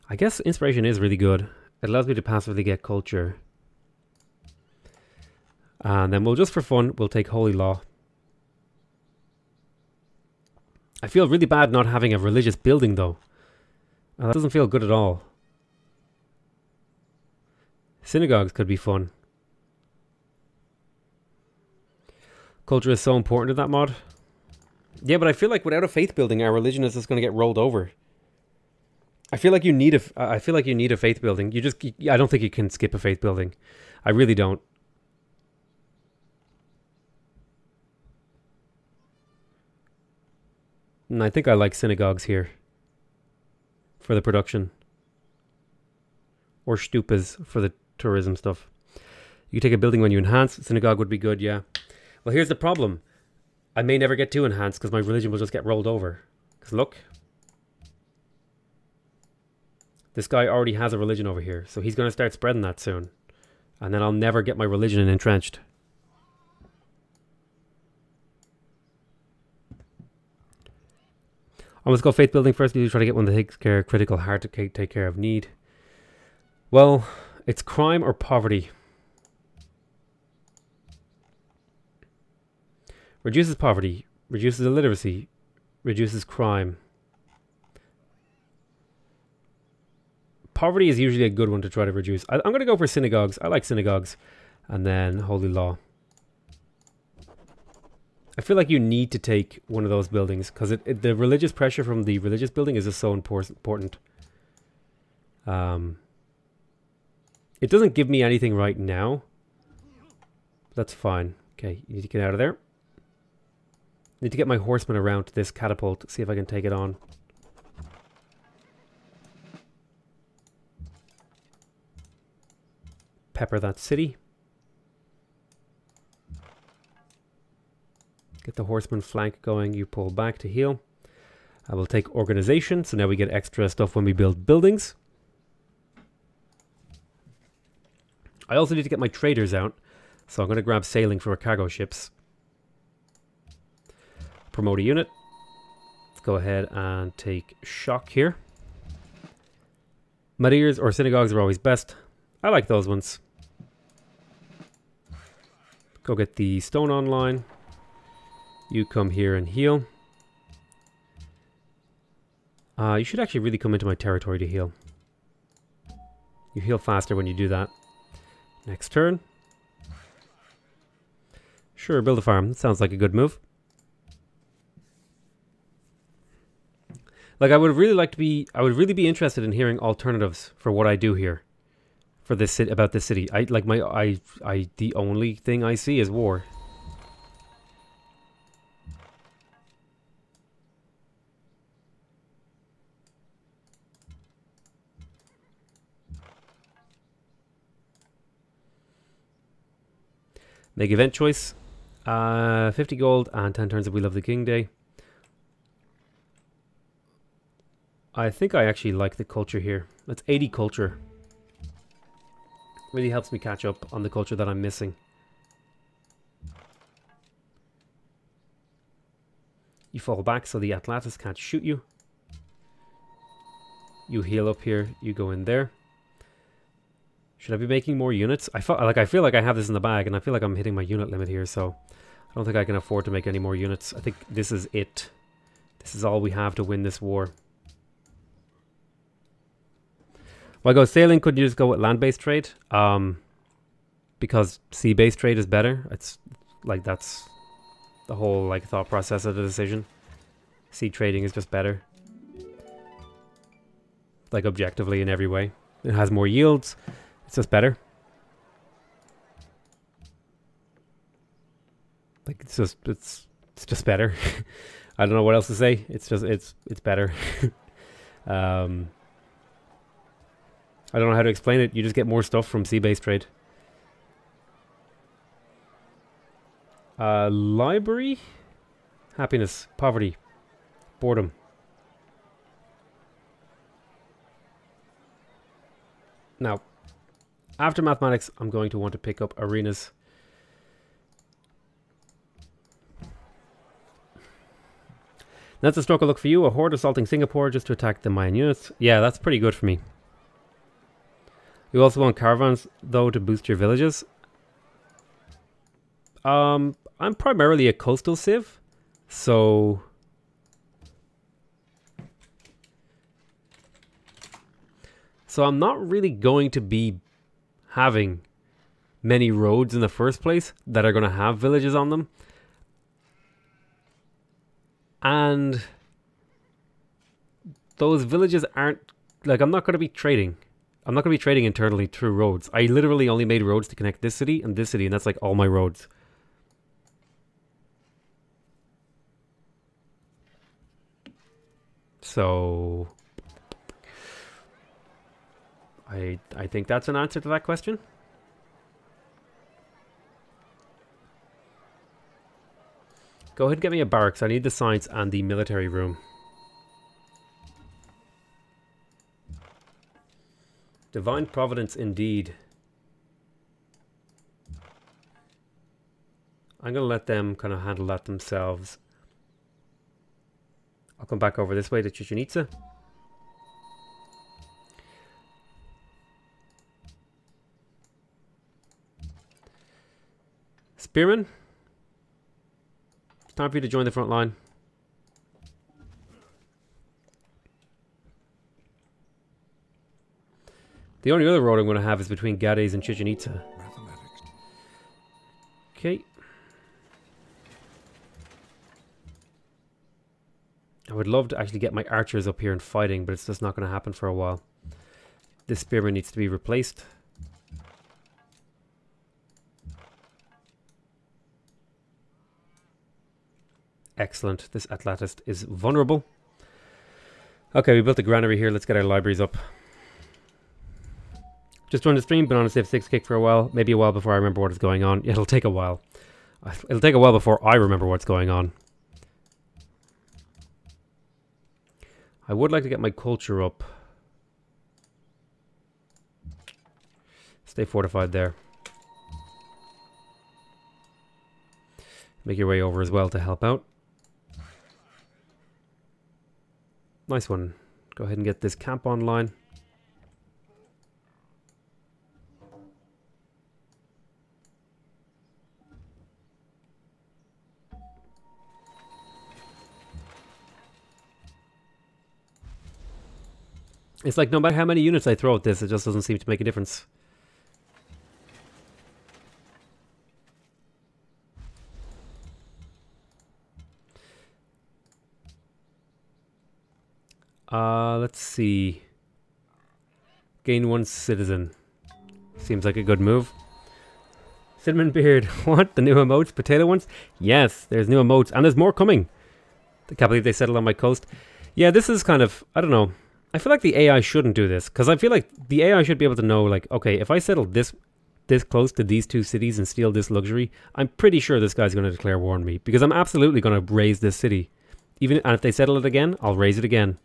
Speaker 1: I guess inspiration is really good. It allows me to passively get culture. And then we'll just for fun, we'll take Holy Law. I feel really bad not having a religious building though. That doesn't feel good at all. Synagogues could be fun. Culture is so important to that mod. Yeah, but I feel like without a faith building, our religion is just going to get rolled over. I feel like you need a faith building. I don't think you can skip a faith building. I really don't. And I think I like synagogues here for the production. Or stupas for the tourism stuff. You take a building when you enhance. Synagogue would be good, yeah. Well, here's the problem. I may never get too enhanced because my religion will just get rolled over. Because look. This guy already has a religion over here. So he's going to start spreading that soon. And then I'll never get my religion entrenched. Let's go faith building first. You try to get one that takes care of critical, hard to take care of need. Well, it's crime or poverty. Reduces poverty, reduces illiteracy, reduces crime. Poverty is usually a good one to try to reduce. I'm going to go for synagogues. I like synagogues. And then Holy Law. I feel like you need to take one of those buildings because the religious pressure from the religious building is just so important. It doesn't give me anything right now. That's fine. Okay, you need to get out of there. Need to get my horsemen around to this catapult, see if I can take it on. Pepper that city. Get the horseman flank going. You pull back to heal. I will take organization. So now we get extra stuff when we build buildings. I also need to get my traders out. So I'm going to grab sailing for our cargo ships. Promote a unit. Let's go ahead and take shock here. Marirs or synagogues are always best. I like those ones. Go get the stone online. You come here and heal. You should actually really come into my territory to heal. You heal faster when you do that. Next turn. Sure, build a farm. That sounds like a good move. Like, I would really be interested in hearing alternatives for what I do here. For this about this city. The only thing I see is war. Make event choice. 50 gold and 10 turns if we love the King Day. I think I actually like the culture here. That's 80 culture. Really helps me catch up on the culture that I'm missing. You fall back so the Atlantis can't shoot you. You heal up here. You go in there. Should I be making more units? I feel like I have this in the bag, and I feel like I'm hitting my unit limit here, so I don't think I can afford to make any more units. I think this is it. This is all we have to win this war. Well, I go sailing. Could you just go with land-based trade? Because sea-based trade is better. It's like that's the whole like thought process of the decision. Sea trading is just better. Like objectively in every way. It has more yields. It's just better. Like it's just better. I don't know what else to say. It's better. I don't know how to explain it. You just get more stuff from sea-based trade. Library? Happiness. Poverty. Boredom. Now, after mathematics, I'm going to want to pick up arenas. That's a stroke of luck for you. A horde assaulting Singapore just to attack the Mayan units. Yeah, that's pretty good for me. You also want caravans, though, to boost your villages. I'm primarily a coastal civ, so... So I'm not really going to be having many roads in the first place that are going to have villages on them. And those villages aren't... Like, I'm not going to be trading. I'm not going to be trading internally through roads. I literally only made roads to connect this city, and that's like all my roads. So... I think that's an answer to that question. Go ahead and get me a barracks. I need the science and the military room. Divine Providence indeed. I'm going to let them kind of handle that themselves. I'll come back over this way to Chichen Itza. Spearman, it's time for you to join the front line. The only other road I'm going to have is between Gades and Chichen Itza. Okay. I would love to actually get my archers up here and fighting, but it's just not going to happen for a while. This spearman needs to be replaced. Excellent. This Atlatist is vulnerable. Okay, we built a granary here. Let's get our libraries up. Just joined the stream. Been on a Civ 6 kick for a while. Maybe a while before I remember what is going on. It'll take a while. It'll take a while before I remember what's going on. I would like to get my culture up. Stay fortified there. Make your way over as well to help out. Nice one. Go ahead and get this camp online. It's like no matter how many units I throw at this, it just doesn't seem to make a difference. Let's see. Gain 1 citizen. Seems like a good move. Cinnamon Beard. What? The new emotes? Potato ones? Yes, there's new emotes. And there's more coming. I can't believe they settled on my coast. Yeah, this is kind of... I don't know. I feel like the AI shouldn't do this. Because I feel like the AI should be able to know, like, okay, if I settle this close to these 2 cities and steal this luxury, I'm pretty sure this guy's going to declare war on me. Because I'm absolutely going to raise this city. And if they settle it again, I'll raise it again.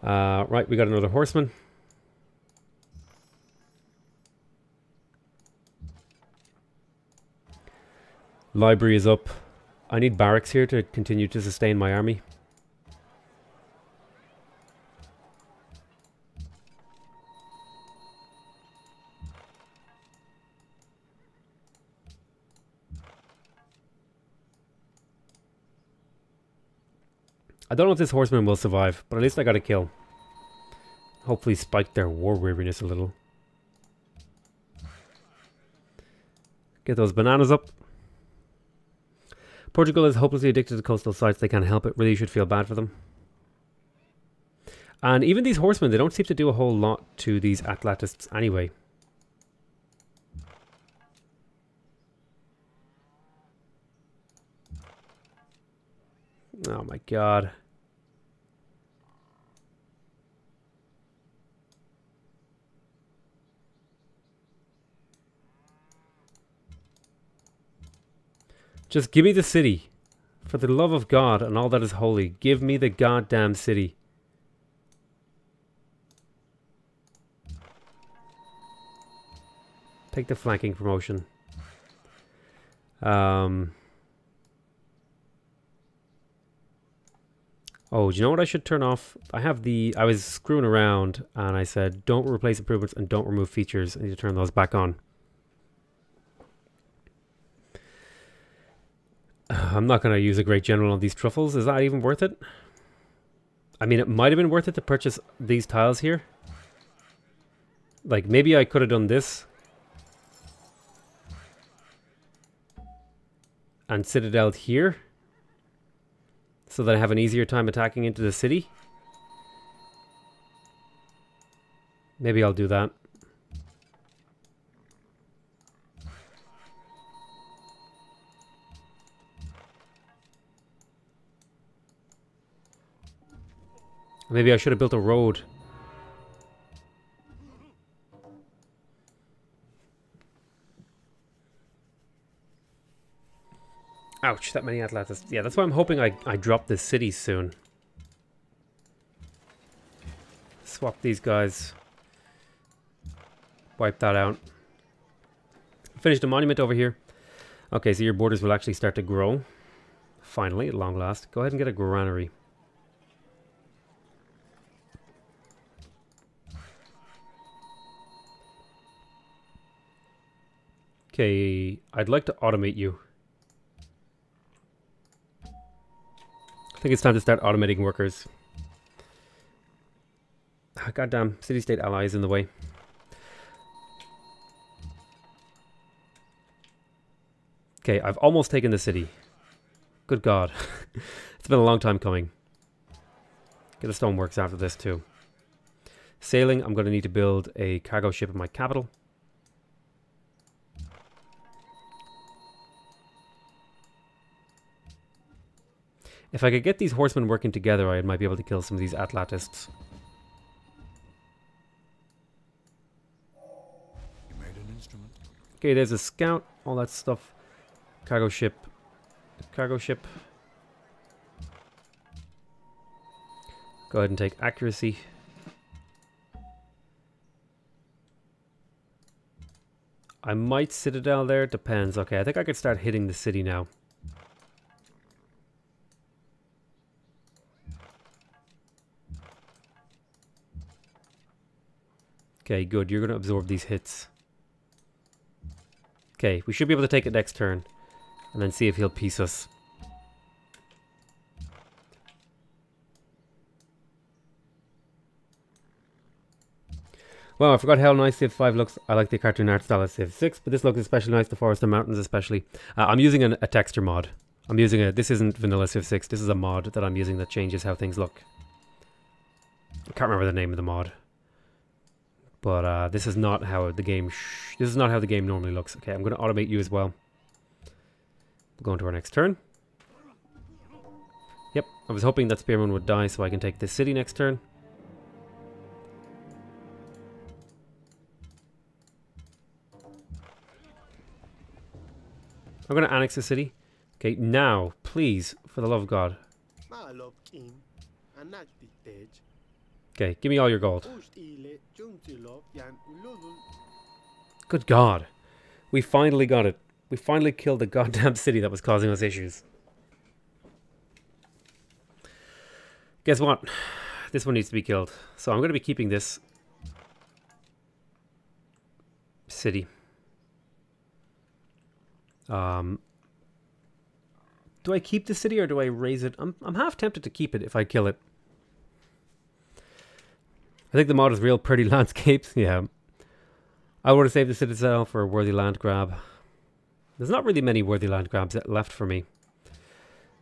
Speaker 1: Right, we got another horseman. Library is up. I need barracks here to continue to sustain my army. I don't know if this horseman will survive, but at least I got a kill. Hopefully spike their war weariness a little. Get those bananas up. Portugal is hopelessly addicted to coastal sites. They can't help it. Really should feel bad for them. And even these horsemen, they don't seem to do a whole lot to these Atlantists anyway. Oh my god. Just give me the city. For the love of God and all that is holy, give me the goddamn city. Take the flanking promotion. Oh, do you know what I should turn off? I was screwing around and I said don't replace improvements and don't remove features. I need to turn those back on. I'm not going to use a great general on these truffles. Is that even worth it? I mean, it might have been worth it to purchase these tiles here. Like, maybe I could have done this. And citadeled here. So that I have an easier time attacking into the city. Maybe I'll do that. Maybe I should have built a road. Ouch, that many Atlantis. Yeah, that's why I'm hoping I drop this city soon. Swap these guys. Wipe that out. Finish the monument over here. Okay, so your borders will actually start to grow. Finally, at long last. Go ahead and get a granary. Okay, I'd like to automate you. I think it's time to start automating workers. Ah, goddamn, city-state allies in the way. Okay, I've almost taken the city. Good God. It's been a long time coming. Get a stoneworks after this too. Sailing, I'm going to need to build a cargo ship in my capital. If I could get these horsemen working together, I might be able to kill some of these Atlantists.
Speaker 2: You made an instrument.
Speaker 1: Okay, there's a scout, all that stuff. Cargo ship. Cargo ship. Go ahead and take accuracy. I might citadel there. Depends. Okay, I think I could start hitting the city now. Okay, good. You're going to absorb these hits. Okay, we should be able to take it next turn. And then see if he'll piece us. Wow, I forgot how nice Civ 5 looks. I like the cartoon art style of Civ 6, but this looks especially nice, the forest and mountains especially. I'm using a texture mod. This isn't vanilla Civ 6, this is a mod that I'm using that changes how things look. I can't remember the name of the mod. But this is not how the game normally looks. Okay, I'm going to automate you as well. We'll go into our next turn. Yep, I was hoping that Spearman would die so I can take this city next turn. I'm going to annex the city. Okay, now, please, for the love of God. Okay, give me all your gold. Good God. We finally got it. We finally killed the goddamn city that was causing us issues. Guess what? This one needs to be killed. So I'm going to be keeping this city. Do I keep the city or do I raise it? I'm half tempted to keep it if I kill it. I think the mod is real pretty landscapes. Yeah. I would have saved the citadel for a worthy land grab. There's not really many worthy land grabs left for me.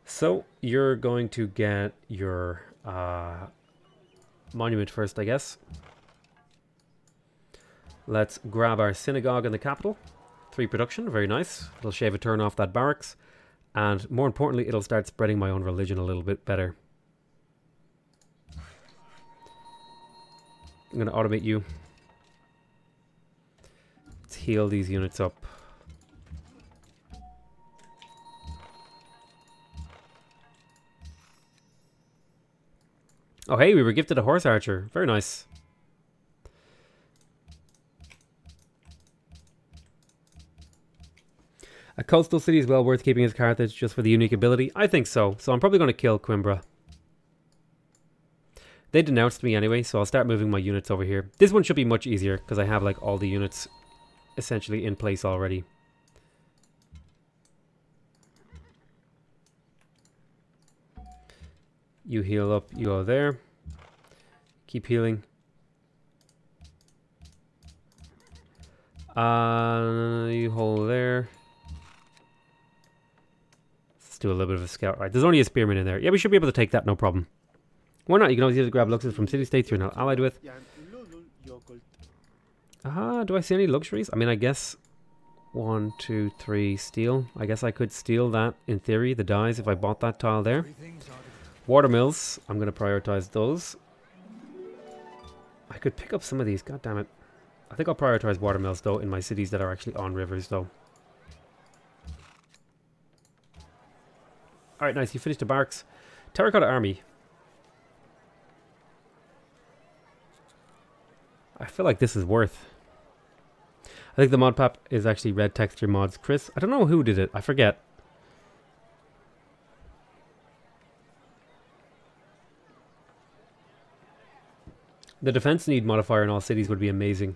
Speaker 1: So you're going to get your monument first, I guess. Let's grab our synagogue in the capital. 3 production, very nice. It'll shave a turn off that barracks. And more importantly, it'll start spreading my own religion a little bit better. I'm going to automate you. Let's heal these units up. Oh hey, we were gifted a horse archer. Very nice. A coastal city is well worth keeping as Carthage just for the unique ability. I think so. So I'm probably going to kill Coimbra. They denounced me anyway, so I'll start moving my units over here. This one should be much easier because I have like all the units essentially in place already. You heal up, you go there. Keep healing. You hold there. Let's do a little bit of a scout. Right, there's only a spearman in there. Yeah, we should be able to take that, no problem. Why not? You can always use to grab luxuries from city-states you're not allied with. Do I see any luxuries? I mean, I guess 1, 2, 3 steel. I guess I could steal that in theory, the dyes, if I bought that tile there. Watermills, I'm going to prioritize those. I could pick up some of these, god damn it. I think I'll prioritize watermills though in my cities that are actually on rivers though. Alright, nice, you finished the barracks. Terracotta Army. I feel like this is worth. I think the mod pack is actually red texture mods. Chris, I don't know who did it, I forget. The defense need modifier in all cities would be amazing.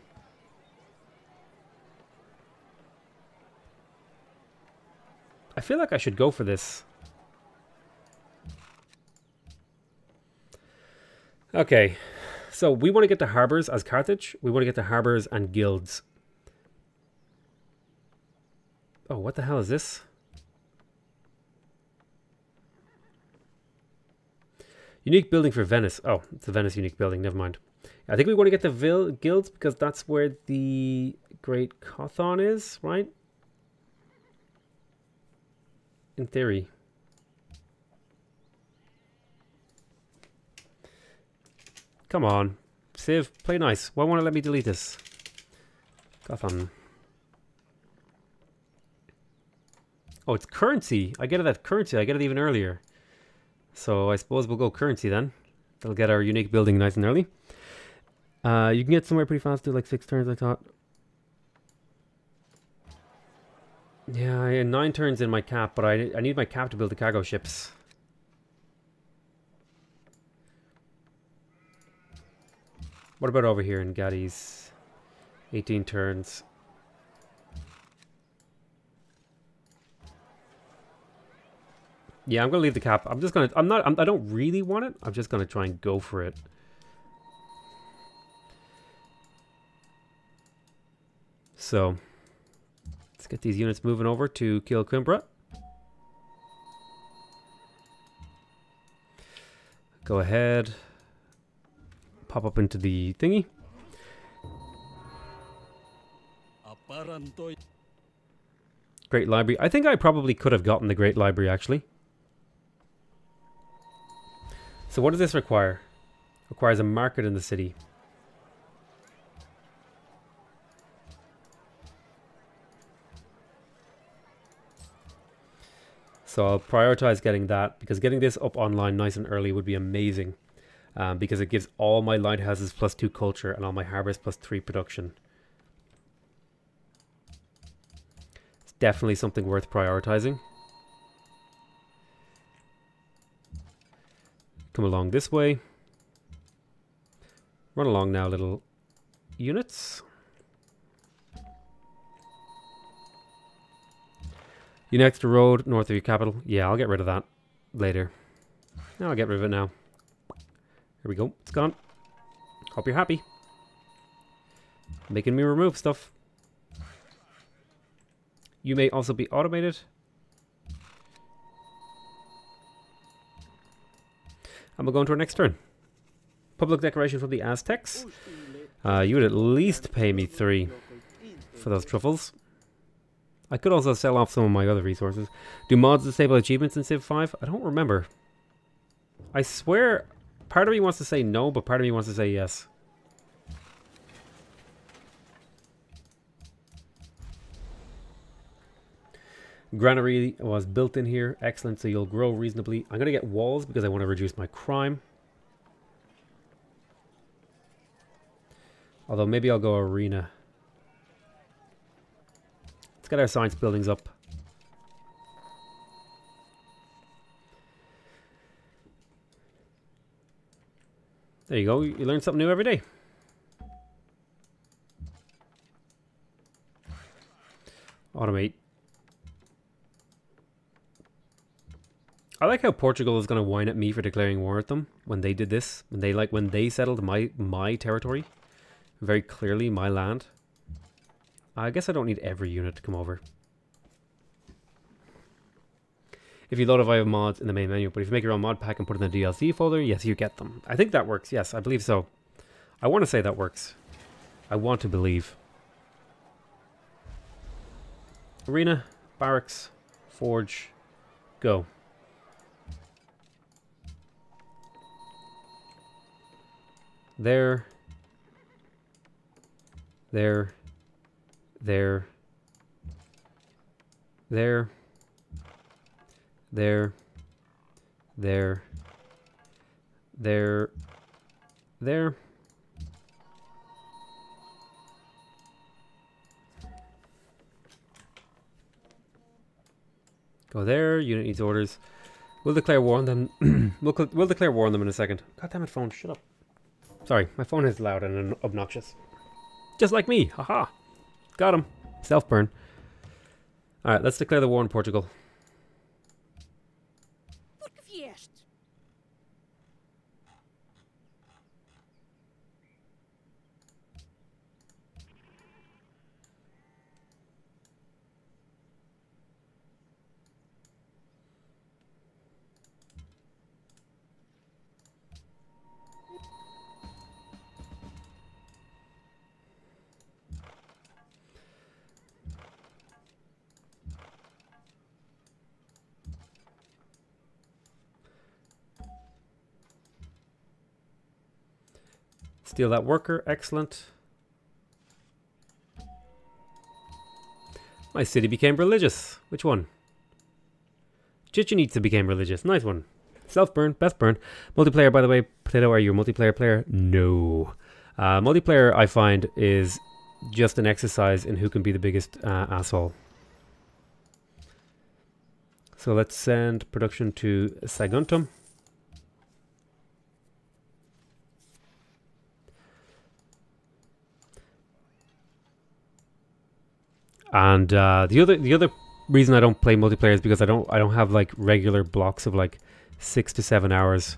Speaker 1: I feel like I should go for this. Okay, so we want to get to harbors as Carthage. We want to get to harbors and guilds. Oh, what the hell is this? Unique building for Venice. Oh, it's a Venice unique building. Never mind. I think we want to get the guilds because that's where the Great Chthon is, right? In theory. Come on. Civ, play nice. Why won't it let me delete this? Chthon. Oh, it's currency. I get it at currency. I get it even earlier. So I suppose we'll go currency then. That'll get our unique building nice and early. You can get somewhere pretty fast, do like 6 turns, I thought. Yeah, I had 9 turns in my cap, but I need my cap to build the cargo ships. What about over here in Gaddy's? 18 turns. Yeah, I'm gonna leave the cap. I don't really want it. I'm just gonna try and go for it. So, let's get these units moving over to kill Coimbra. Go ahead. Pop up into the thingy. Great Library. I think I probably could have gotten the Great Library, actually. So what does this require? Requires a market in the city. So I'll prioritize getting that, because getting this up online nice and early would be amazing. Because it gives all my lighthouses +2 culture and all my harbors +3 production. It's definitely something worth prioritizing. Come along this way. Run along now, little units. You next to road north of your capital. Yeah, I'll get rid of that later. No, I'll get rid of it now. Here we go. It's gone. Hope you're happy. Making me remove stuff. You may also be automated. And we'll go into our next turn. Public decoration from the Aztecs. You would at least pay me 3 for those truffles. I could also sell off some of my other resources. Do mods disable achievements in Civ 5? I don't remember. I swear, part of me wants to say no, but part of me wants to say yes. Granary was built in here. Excellent, so you'll grow reasonably. I'm going to get walls because I want to reduce my crime. Although maybe I'll go arena. Let's get our science buildings up. There you go. You learn something new every day. Automate. I like how Portugal is going to whine at me for declaring war at them when they did this. When they settled my territory. Very clearly my land. I guess I don't need every unit to come over. If you load a via mods in the main menu, but if you make your own mod pack and put it in the DLC folder, yes, you get them. I think that works. Yes, I believe so. I want to say that works. I want to believe. Arena, barracks, forge, go. There. There. There. There. There. There. There. There. Go there. Unit needs orders. We'll declare war on them. we'll declare war on them in a second. God damn it, phone. Shut up. Sorry, my phone is loud and obnoxious. Just like me. Haha. Got him. Self-burn. Alright, let's declare the war on Portugal. Steal that worker. Excellent. My city became religious. Which one? Chichen Itza became religious. Nice one. Self-burn. Best burn. Multiplayer, by the way. Potato, are you a multiplayer player? No. Multiplayer, I find, is just an exercise in who can be the biggest asshole. So let's send production to Saguntum. And the other reason I don't play multiplayer is because I don't have like regular blocks of like 6 to 7 hours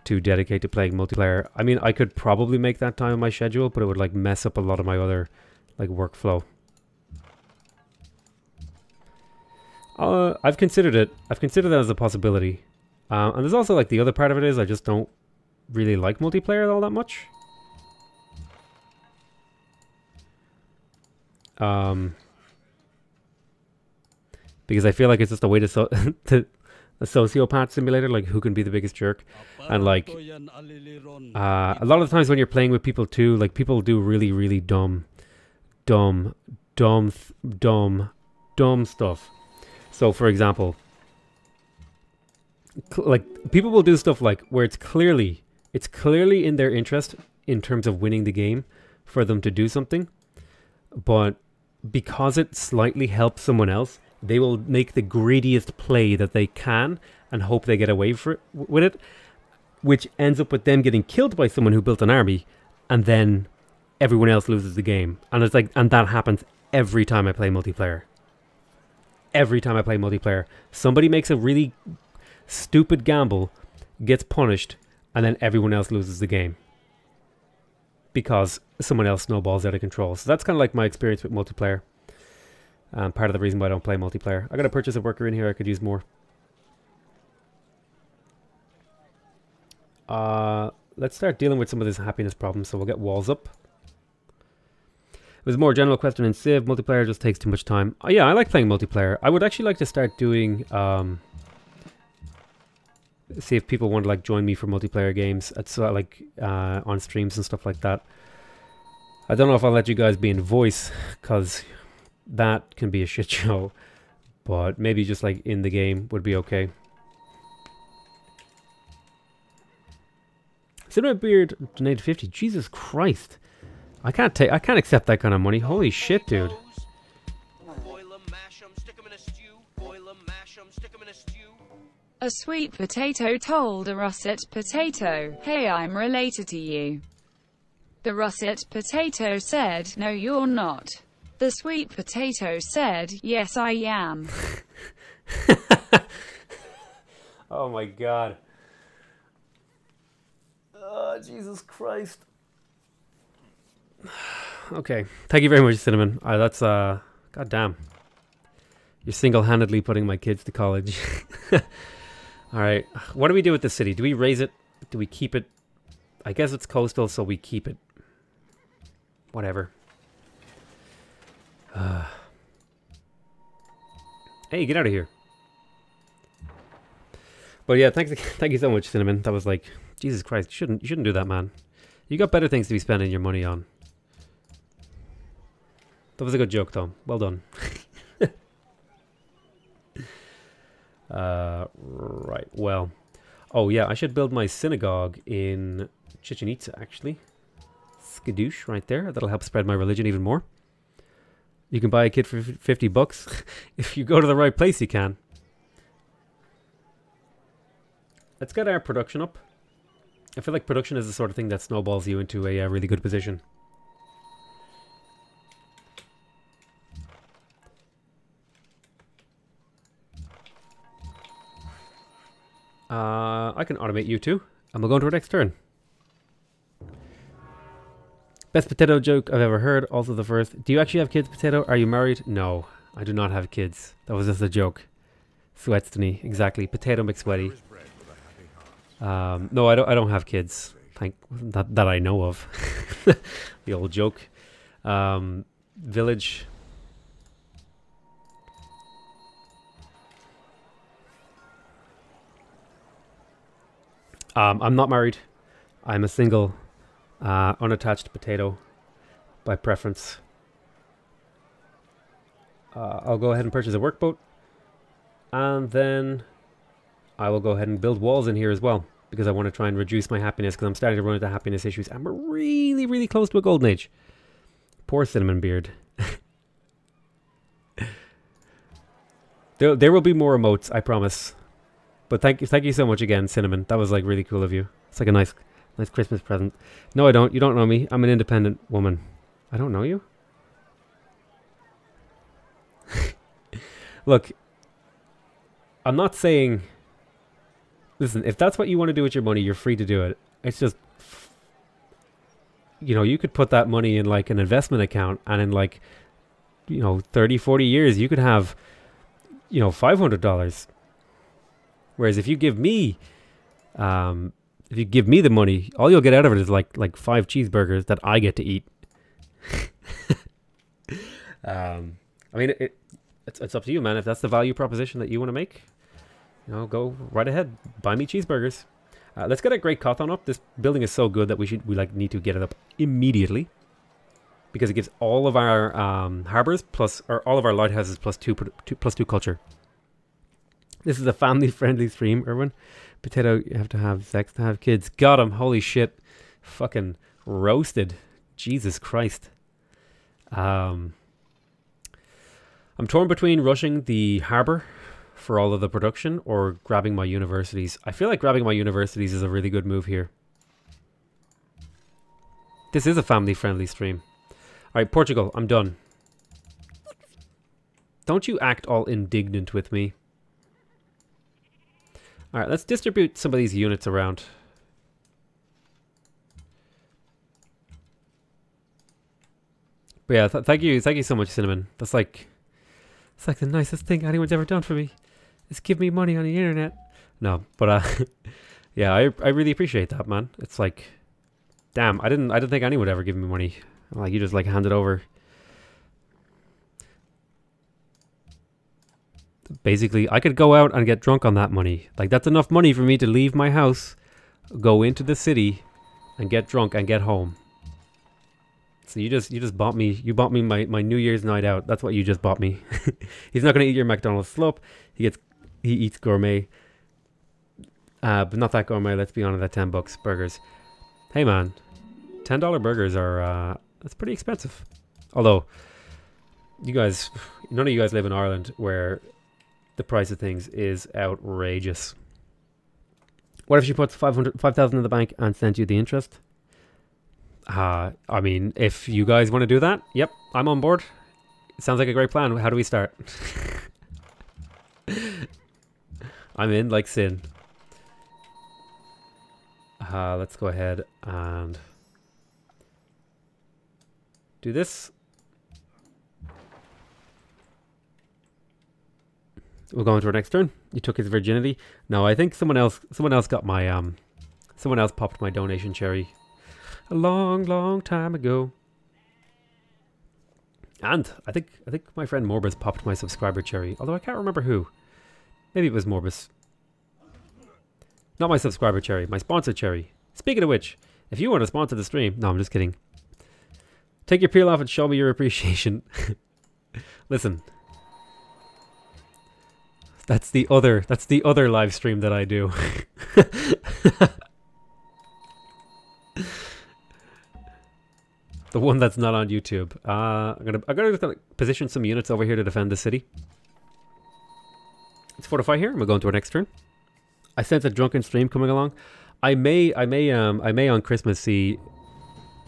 Speaker 1: to dedicate to playing multiplayer. I mean, I could probably make that time in my schedule, but it would like mess up a lot of my other like workflow. I've considered it. I've considered that as a possibility. And there's also like the other part of it is I just don't really like multiplayer all that much. Because I feel like it's just a way to to a sociopath simulator, like who can be the biggest jerk. And like a lot of the times when you're playing with people too, like people do really, really dumb stuff. So for example, like people will do stuff like where it's clearly in their interest in terms of winning the game for them to do something, but because it slightly helps someone else, they will make the greediest play that they can and hope they get away with it, which ends up with them getting killed by someone who built an army, and then everyone else loses the game. And it's like, and that happens every time I play multiplayer. Every time I play multiplayer, somebody makes a really stupid gamble, gets punished, and then everyone else loses the game because someone else snowballs out of control. So that's kind of like my experience with multiplayer. Part of the reason why I don't play multiplayer. I gotta purchase a worker in here. I could use more. Let's start dealing with some of this happiness problem. So we'll get walls up. It was a more general question in Civ. Multiplayer just takes too much time. Oh yeah, I like playing multiplayer. I would actually like to start doing see if people want to like join me for multiplayer games at like on streams and stuff like that. I don't know if I'll let you guys be in voice because that can be a shit show, but maybe just like in the game would be okay. Cinema Beard donated 50. Jesus Christ. I can't accept that kind of money. Holy shit, dude.
Speaker 3: A sweet potato told a russet potato, "Hey, I'm related to you." The russet potato said, "No, you're not." The sweet potato said, "Yes, I am."
Speaker 1: Oh my god. Oh, Jesus Christ. Okay. Thank you very much, Cinnamon. That's, god damn. You're single-handedly putting my kids to college. Alright. What do we do with the city? Do we raise it? Do we keep it? I guess it's coastal, so we keep it. Whatever. Hey, get out of here. But yeah, thank you so much, Cinnamon. That was like, Jesus Christ, you shouldn't do that, man. You got better things to be spending your money on. That was a good joke, though. Well done. Right, well. Oh yeah, I should build my synagogue in Chichen Itza, actually. Skadoosh, right there. That'll help spread my religion even more. You can buy a kid for 50 bucks. If you go to the right place, you can. Let's get our production up. I feel like production is the sort of thing that snowballs you into a really good position. I can automate you too, and we'll go into our next turn. Best potato joke I've ever heard, also the first. Do you actually have kids, Potato? Are you married? No, I do not have kids. That was just a joke. Sweatstony, exactly. PotatoMcWhiskey. No, I don't have kids. That I know of. The old joke. Village. I'm not married. I'm a single, unattached potato by preference. I'll go ahead and purchase a workboat. And then I will go ahead and build walls in here as well, because I want to try and reduce my happiness, because I'm starting to run into happiness issues, and we're really, really close to a golden age. Poor Cinnamon Beard. There will be more emotes, I promise. But thank you so much again, Cinnamon. That was like really cool of you. It's like a nice Christmas present. No, I don't. You don't know me. I'm an independent woman. I don't know you. Look, I'm not saying... Listen, if that's what you want to do with your money, you're free to do it. It's just... You know, you could put that money in like an investment account, and in like, you know, 30, 40 years, you could have, you know, $500. Whereas if you give me... if you give me the money, all you'll get out of it is like 5 cheeseburgers that I get to eat. I mean, it's up to you, man. If that's the value proposition that you want to make, you know, go right ahead. Buy me cheeseburgers. Let's get a Great Cothon up. This building is so good that we need to get it up immediately, because it gives all of our harbors or all of our lighthouses plus two culture. This is a family-friendly stream, Erwin. Potato, you have to have sex to have kids. Got him. Holy shit. Fucking roasted. Jesus Christ. I'm torn between rushing the harbor for all of the production or grabbing my universities. I feel like grabbing my universities is a really good move here. This is a family-friendly stream. Alright, Portugal, I'm done. Don't you act all indignant with me. Alright, let's distribute some of these units around. But yeah, thank you so much, Cinnamon. It's like the nicest thing anyone's ever done for me. Is give me money on the internet. No, but yeah, I really appreciate that, man. It's like, damn, I didn't think anyone would ever give me money. Like, you just like hand it over. Basically, I could go out and get drunk on that money. Like, that's enough money for me to leave my house, go into the city, and get drunk and get home. So you just bought me. You bought me my New Year's night out. That's what you just bought me. He's not gonna eat your McDonald's slope. He eats gourmet, but not that gourmet. Let's be honest. At $10 burgers. Hey man, $10 burgers are that's pretty expensive. Although you guys, none of you guys live in Ireland where the price of things is outrageous. What if she puts 5,000 in the bank and sends you the interest? I mean, if you guys want to do that, yep, I'm on board. It sounds like a great plan. How do we start? I'm in like sin. Let's go ahead and do this. We'll go into our next turn. You took his virginity. No, I think someone else got my someone else popped my donation cherry a long time ago. And I think my friend Morbus popped my subscriber cherry, although I can't remember who. Maybe it was Morbus. Not my subscriber cherry, my sponsor cherry. Speaking of which, if you want to sponsor the stream, no, I'm just kidding. Take your peel off and show me your appreciation. Listen. That's the other live stream that I do. The one that's not on YouTube. I'm gonna position some units over here to defend the city. Let's fortify here, and we'll go into our next turn. I sense a drunken stream coming along. I may on Christmas see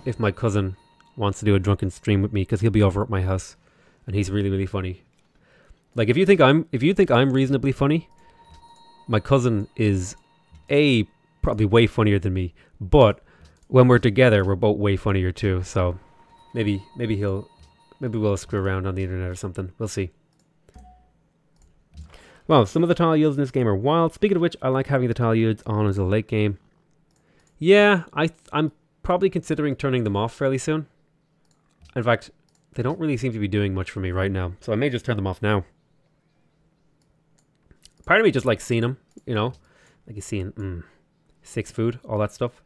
Speaker 1: if my cousin wants to do a drunken stream with me, because he'll be over at my house, and he's really funny. Like, if you think I'm reasonably funny, my cousin is probably way funnier than me, but when we're together, we're both way funnier too. So maybe we'll screw around on the internet or something. We'll see. Well, some of the tile yields in this game are wild. Speaking of which, I like having the tile yields on as a late game. Yeah, I'm probably considering turning them off fairly soon. In fact, they don't really seem to be doing much for me right now, so I may just turn them off now. Part of me just likes seeing them, you know, like you seeing 6 food, all that stuff.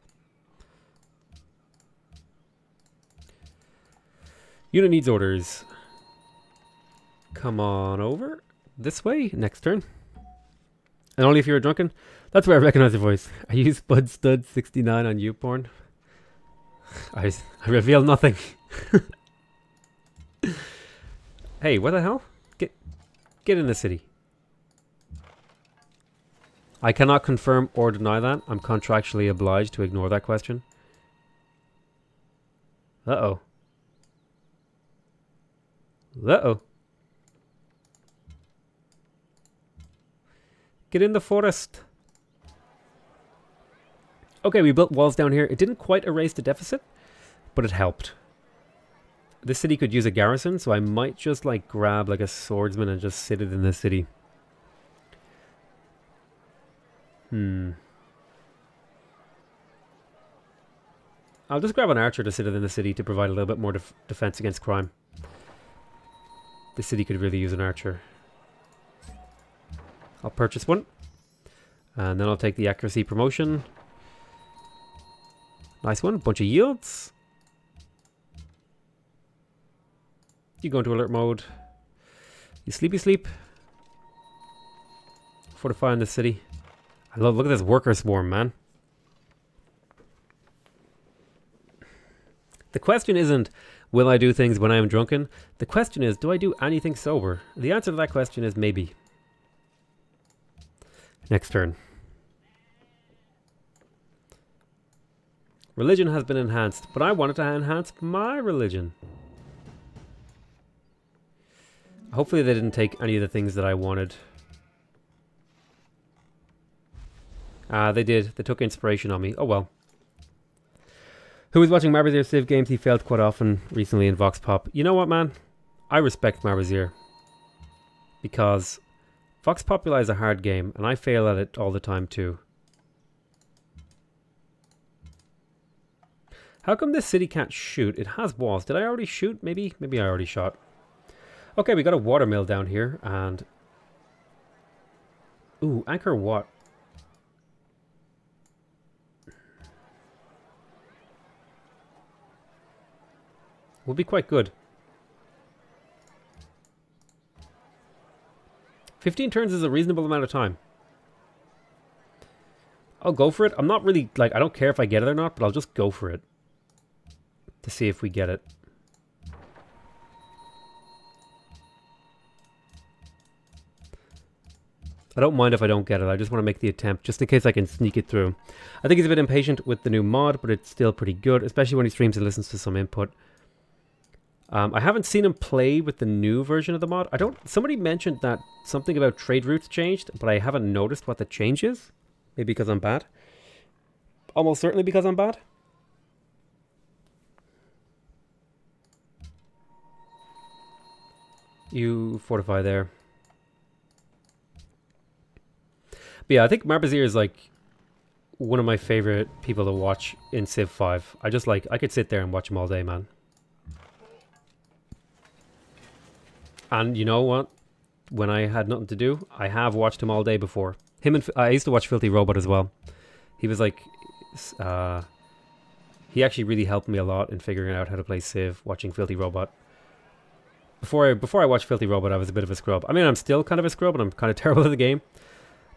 Speaker 1: Unit needs orders. Come on over this way. Next turn. And only if you're drunken. That's where I recognize your voice. I use Bud Stud 69 on YouPorn. I reveal nothing. Hey, what the hell? Get in the city. I cannot confirm or deny that. I'm contractually obliged to ignore that question. Uh-oh. Uh-oh. Get in the forest. Okay, we built walls down here. It didn't quite erase the deficit, but it helped. This city could use a garrison, so I might just like grab like a swordsman and just sit it in the city. I'll just grab an archer to sit it in the city to provide a little bit more defense against crime. This city could really use an archer. I'll purchase one. And then I'll take the accuracy promotion. Nice one. Bunch of yields. You go into alert mode. You sleepy sleep. Fortify in the city. I love, look at this worker swarm, man. The question isn't, will I do things when I am drunken? The question is, do I do anything sober? The answer to that question is maybe. Next turn. Religion has been enhanced, but I wanted to enhance my religion. Hopefully they didn't take any of the things that I wanted. They did. They took inspiration on me. Oh well. Who was watching Marbazier Civ games? He failed quite often recently in Vox Pop. You know what, man? I respect Marbazier. Because Vox Populi is a hard game, and I fail at it all the time too. How come this city can't shoot? It has walls. Did I already shoot? Maybe I already shot. Okay, we got a watermill down here, and... Ooh, Anchor what? Will be quite good. 15 turns is a reasonable amount of time. I'll go for it. I'm not really, like, I don't care if I get it or not, but I'll just go for it. To see if we get it. I don't mind if I don't get it. I just want to make the attempt, just in case I can sneak it through. I think he's a bit impatient with the new mod, but it's still pretty good, especially when he streams and listens to some input. I haven't seen him play with the new version of the mod. Somebody mentioned that something about trade routes changed, but I haven't noticed what the change is. Maybe because I'm bad. Almost certainly because I'm bad. You fortify there. But yeah, I think Marbazier is like one of my favorite people to watch in Civ 5. I could sit there and watch him all day, man. And you know what? When I had nothing to do, I have watched him all day before. I used to watch Filthy Robot as well. He was like, he actually really helped me a lot in figuring out how to play Civ, watching Filthy Robot. Before I watched Filthy Robot, I was a bit of a scrub. I mean, I'm still kind of a scrub, and I'm kind of terrible at the game.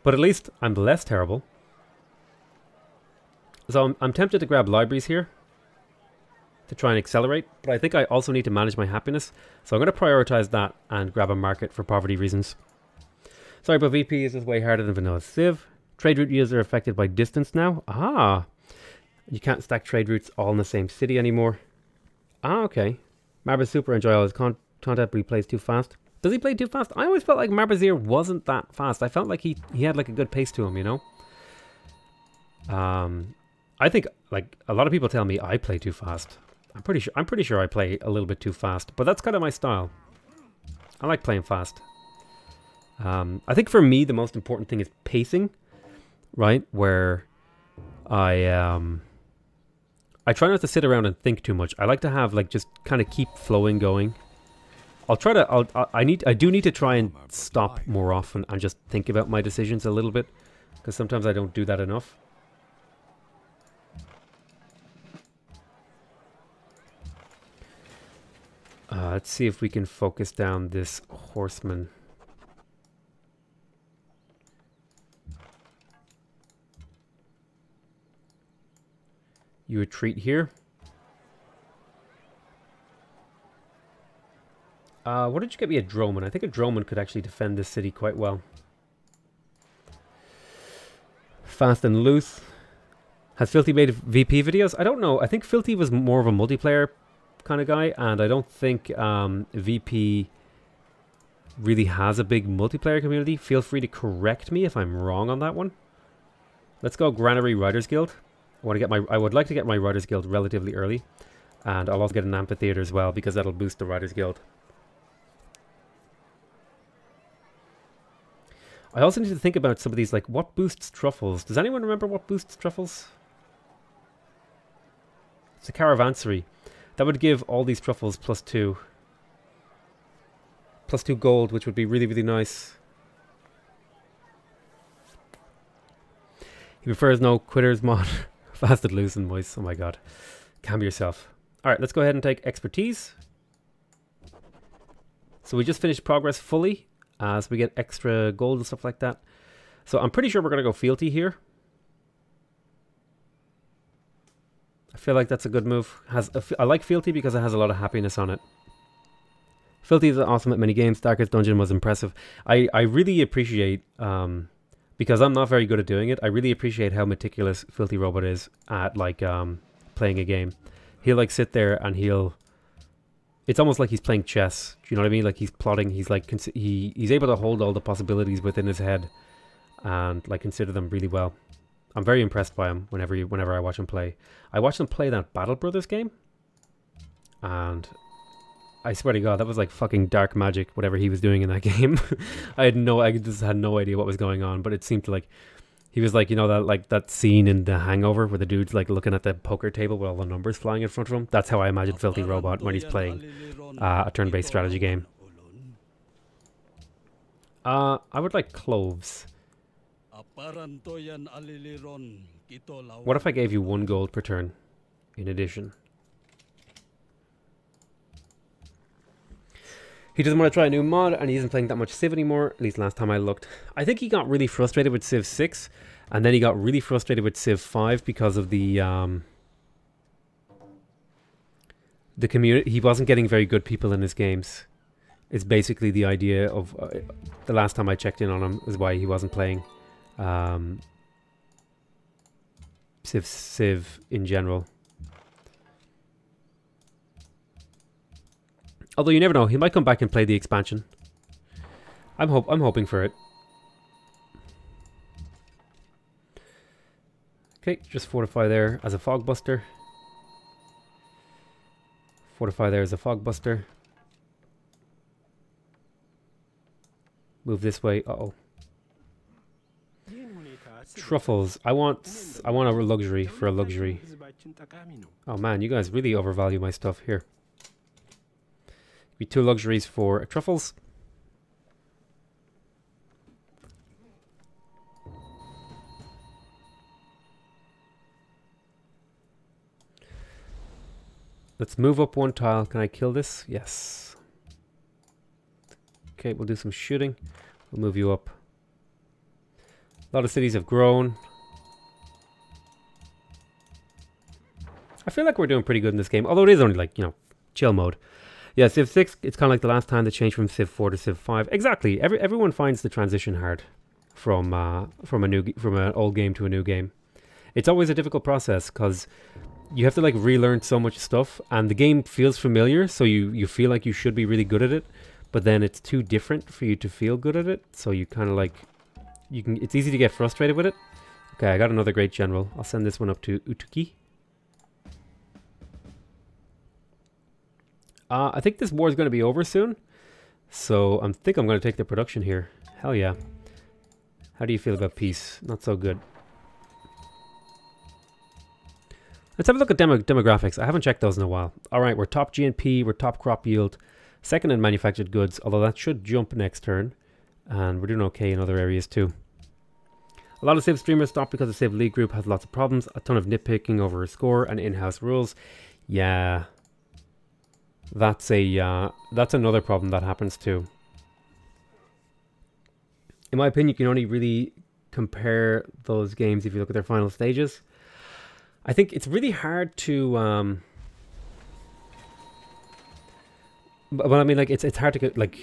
Speaker 1: But at least I'm less terrible. So I'm tempted to grab libraries here to try and accelerate, but I think I also need to manage my happiness. So I'm going to prioritize that and grab a market for poverty reasons. Sorry, but VP is just way harder than vanilla Civ. Trade route yields are affected by distance now. Ah, you can't stack trade routes all in the same city anymore. Ah, okay. Marba's super enjoyable. His content, but he plays too fast. Does he play too fast? I always felt like Marbazier wasn't that fast. I felt like he had like a good pace to him, you know? I think like a lot of people tell me I play too fast. I'm pretty sure I play a little bit too fast, but that's kind of my style. I like playing fast. I think for me the most important thing is pacing, right? Where I try not to sit around and think too much. I like to have like just kind of keep flowing going. I do need to try and stop more often and just think about my decisions a little bit, because sometimes I don't do that enough. Let's see if we can focus down this horseman. You retreat here. What did you get me? A droneman. I think a droneman could actually defend this city quite well. Fast and Loose. Has Filthy made VP videos? I don't know. I think Filthy was more of a multiplayer kind of guy, and I don't think VP really has a big multiplayer community. Feel free to correct me if I'm wrong on that one. Let's go Granary Writers Guild. I would like to get my Writers Guild relatively early, and I'll also get an amphitheater as well because that'll boost the Writers Guild. I also need to think about some of these, like what boosts truffles. Does anyone remember what boosts truffles? It's a caravansary. That would give all these truffles +2. +2 gold, which would be really, really nice. He prefers no quitters mod. Fast and Loose and Moist. Oh my god. Calm yourself. Alright, let's go ahead and take expertise. So we just finished progress fully. So we get extra gold and stuff like that. So I'm pretty sure we're going to go fealty here. I feel like that's a good move. I like fealty because it has a lot of happiness on it. Filthy is awesome at many games. Darkest Dungeon was impressive. I really appreciate, because I'm not very good at doing it, I really appreciate how meticulous Filthy Robot is at like playing a game. He'll like sit there and it's almost like he's playing chess. Do you know what I mean? Like he's plotting. He's like he's able to hold all the possibilities within his head and like consider them really well. I'm very impressed by him whenever I watch him play. I watched him play that Battle Brothers game, and I swear to God, that was like fucking dark magic, whatever he was doing in that game. I just had no idea what was going on, but it seemed to like, he was like, you know, that scene in The Hangover where the dude's like looking at the poker table with all the numbers flying in front of him. That's how I imagine Filthy Robot when he's playing a turn-based strategy game. I would like cloves. What if I gave you 1 gold per turn in addition? He doesn't want to try a new mod, and he isn't playing that much Civ anymore, at least last time I looked. I think he got really frustrated with Civ 6, and then he got really frustrated with Civ 5 because of the community. He wasn't getting very good people in his games. It's basically the idea of... the last time I checked in on him is why he wasn't playing Civ in general. Although you never know, he might come back and play the expansion. I'm hoping for it. Okay, just fortify there as a fog buster. Fortify there as a fog buster. Move this way. Uh-oh. Truffles. I want a luxury for a luxury. Oh man, you guys really overvalue my stuff here. Be 2 luxuries for truffles. Let's move up 1 tile. Can I kill this? Yes. Okay, we'll do some shooting. We'll move you up. A lot of cities have grown. I feel like we're doing pretty good in this game, although it is only like, you know, chill mode. Yeah, Civ 6, it's kind of like the last time they changed from Civ 4 to Civ 5. Exactly. Everyone finds the transition hard from an old game to a new game. It's always a difficult process because you have to like relearn so much stuff, and the game feels familiar, so you feel like you should be really good at it, but then it's too different for you to feel good at it, so you kind of like it's easy to get frustrated with it. Okay, I got another great general. I'll send this one up to Utuki. I think this war is going to be over soon, so I think I'm going to take the production here. Hell yeah. How do you feel about peace? Not so good. Let's have a look at demographics. I haven't checked those in a while. Alright, we're top GNP, we're top crop yield, second in manufactured goods, although that should jump next turn, and we're doing okay in other areas too. A lot of Civ streamers stop because the Civ League group has lots of problems, a ton of nitpicking over a score and in-house rules. Yeah. That's another problem that happens too. In my opinion, you can only really compare those games if you look at their final stages. I think it's really hard to but I mean, like it's hard to get, like,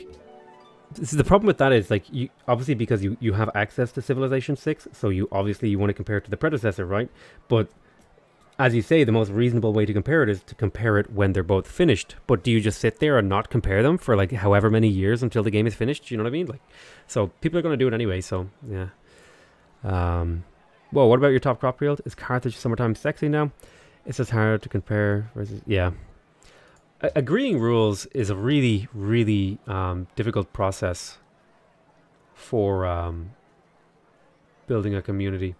Speaker 1: this is the problem with that is like you obviously because you have access to Civilization 6, so you obviously want to compare it to the predecessor, right? But as you say, the most reasonable way to compare it is to compare it when they're both finished. But do you just sit there and not compare them for like however many years until the game is finished? You know what I mean? Like, so people are going to do it anyway. So yeah. Well, what about your top crop field? Is Carthage summertime sexy now? It's just hard to compare. Yeah. Agreeing rules is a really, really difficult process for building a community.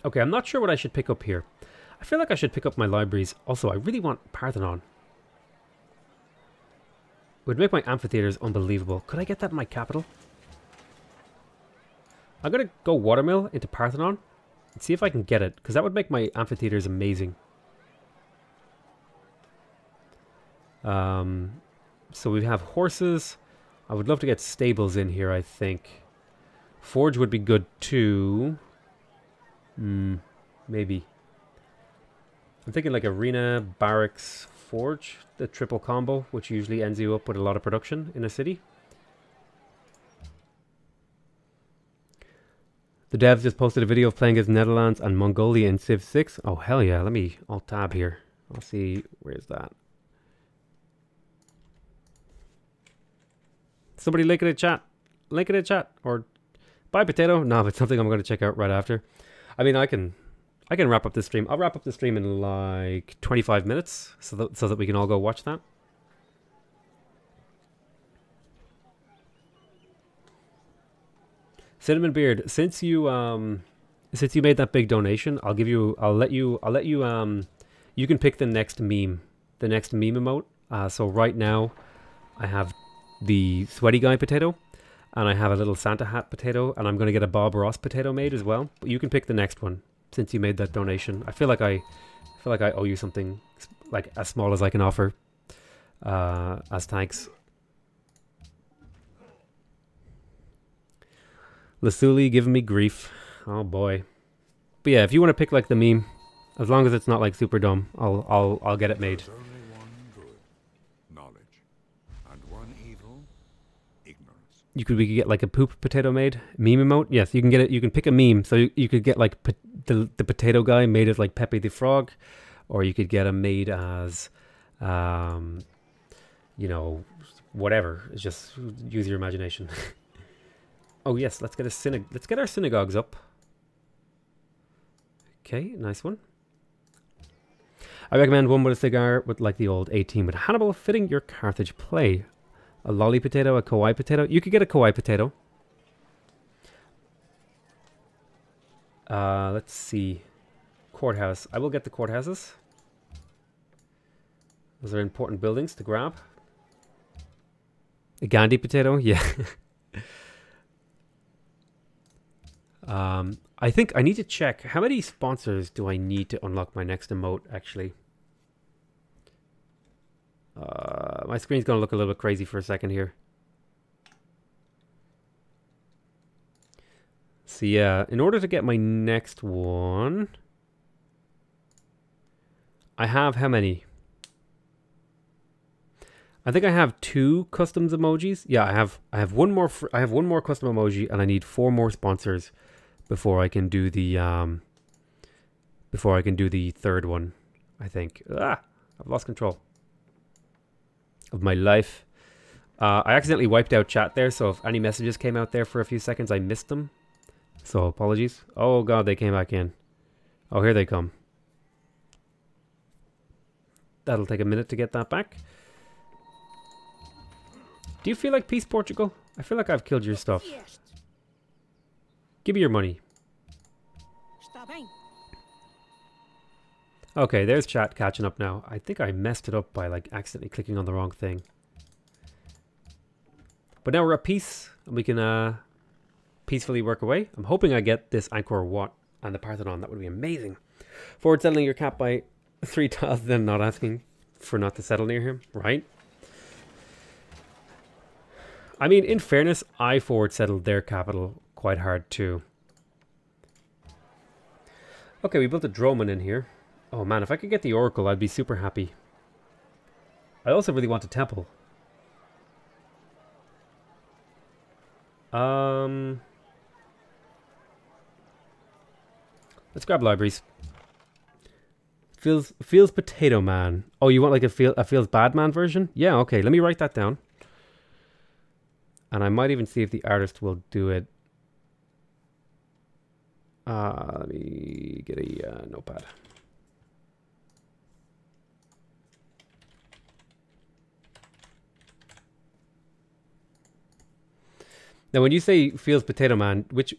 Speaker 1: Okay, I'm not sure what I should pick up here. I feel like I should pick up my libraries. Also, I really want Pantheon. It would make my amphitheaters unbelievable. Could I get that in my capital? I'm going to go watermill into Pantheon and see if I can get it, because that would make my amphitheaters amazing. So we have horses. I would love to get stables in here, I think. Forge would be good too. Maybe. I'm thinking like arena, barracks, forge, the triple combo, which usually ends you up with a lot of production in a city. The devs just posted a video of playing as Netherlands and Mongolia in Civ 6. Oh, hell yeah. Let me alt tab here. I'll see. Where's that? Somebody link it in chat. Link it in chat. Or buy potato. No, it's something I'm going to check out right after. I mean, I can wrap up this stream. I'll wrap up the stream in like 25 minutes so that we can all go watch that. Cinnamon Beard, since you made that big donation, I'll let you you can pick the next meme emote. So right now I have the sweaty guy potato, and I have a little Santa hat potato, and I'm going to get a Bob Ross potato made as well. But you can pick the next one since you made that donation. I feel like I owe you something, like as small as I can offer, as thanks. Lasuli giving me grief. Oh boy. But yeah, if you want to pick like the meme, as long as it's not like super dumb, I'll get it made.
Speaker 2: There's only one good, knowledge, and one evil, ignorance.
Speaker 1: We could get like a poop potato made meme emote. Yes, you can get it. You can pick a meme, so you could get like the potato guy made as like Pepe the Frog, or you could get him made as, you know, whatever. It's just use your imagination. Oh yes, let's get our synagogues up. Okay, nice one. I recommend one with a cigar with like the old 18 with Hannibal fitting your Carthage play. A lolly potato, a kawaii potato. You could get a kawaii potato. Let's see. Courthouse. I will get the courthouses. Those are important buildings to grab. A Gandhi potato, yeah. I think I need to check how many sponsors do I need to unlock my next emote actually. My screen's gonna look a little bit crazy for a second here. So yeah, in order to get my next one, I have how many? I think I have 2 customs emojis. Yeah, I have one more. I have one more custom emoji, and I need 4 more sponsors before I can do the third one. I think. I've lost control of my life. I accidentally wiped out chat there, so if any messages came out there for a few seconds, I missed them. So apologies. Oh god, they came back in. Oh, here they come. That'll take a minute to get that back. Do you feel like peace, Portugal? I feel like I've killed your stuff. Give me your money. Okay, there's chat catching up now. I think I messed it up by like accidentally clicking on the wrong thing. But now we're at peace, and we can peacefully work away. I'm hoping I get this Angkor Wat and the Parthenon. That would be amazing. Forward settling your cap by 3 tiles, then not asking for not to settle near him, right? I mean, in fairness, I forward settled their capital quite hard too. Okay, we built a Droman in here. Oh man, if I could get the Oracle, I'd be super happy. I also really want a temple. Let's grab libraries. Feels Potato Man. Oh, you want like a feels Bad Man version? Yeah, okay. Let me write that down. And I might even see if the artist will do it. Let me get a notepad. Now, when you say feels Potato Man, which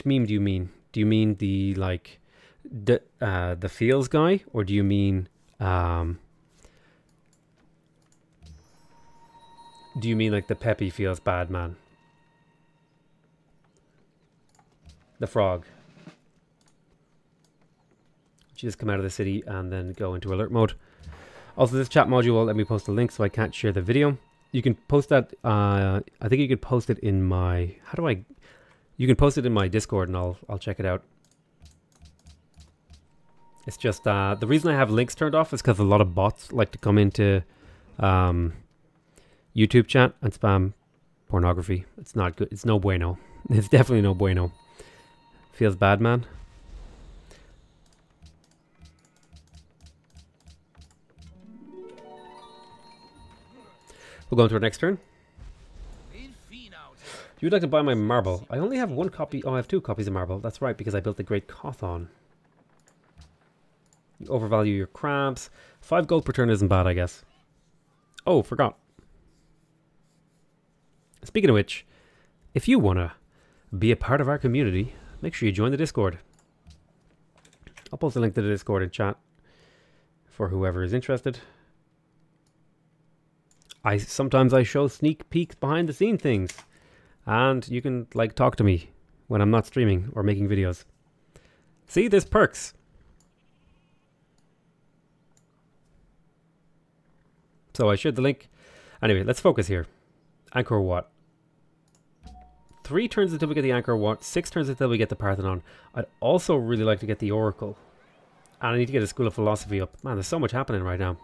Speaker 1: meme do you mean? Do you mean the like the feels guy, or do you mean like the Peppy feels bad man? The frog. Just come out of the city and then go into alert mode. Also, this chat module won't let me post a link, so I can't share the video. You can post that. I think you could post it in my. How do I? You can post it in my Discord, and I'll check it out. It's just the reason I have links turned off is because a lot of bots like to come into YouTube chat and spam pornography. It's not good. It's no bueno. It's definitely no bueno. Feels bad, man. We'll go into our next turn. If you'd like to buy my marble, I only have one copy. Oh, I have 2 copies of marble. That's right, because I built the Great Cothon. You overvalue your crabs. 5 gold per turn isn't bad, I guess. Oh, forgot. Speaking of which, if you want to be a part of our community, make sure you join the Discord. I'll post a link to the Discord in chat for whoever is interested. Sometimes I show sneak peeks behind the scene things, and you can like talk to me when I'm not streaming or making videos. See, there's perks. So I shared the link. Anyway, let's focus here. Angkor Wat. 3 turns until we get the Angkor Wat. 6 turns until we get the Parthenon. I'd also really like to get the Oracle, and I need to get a School of Philosophy up. Man, there's so much happening right now.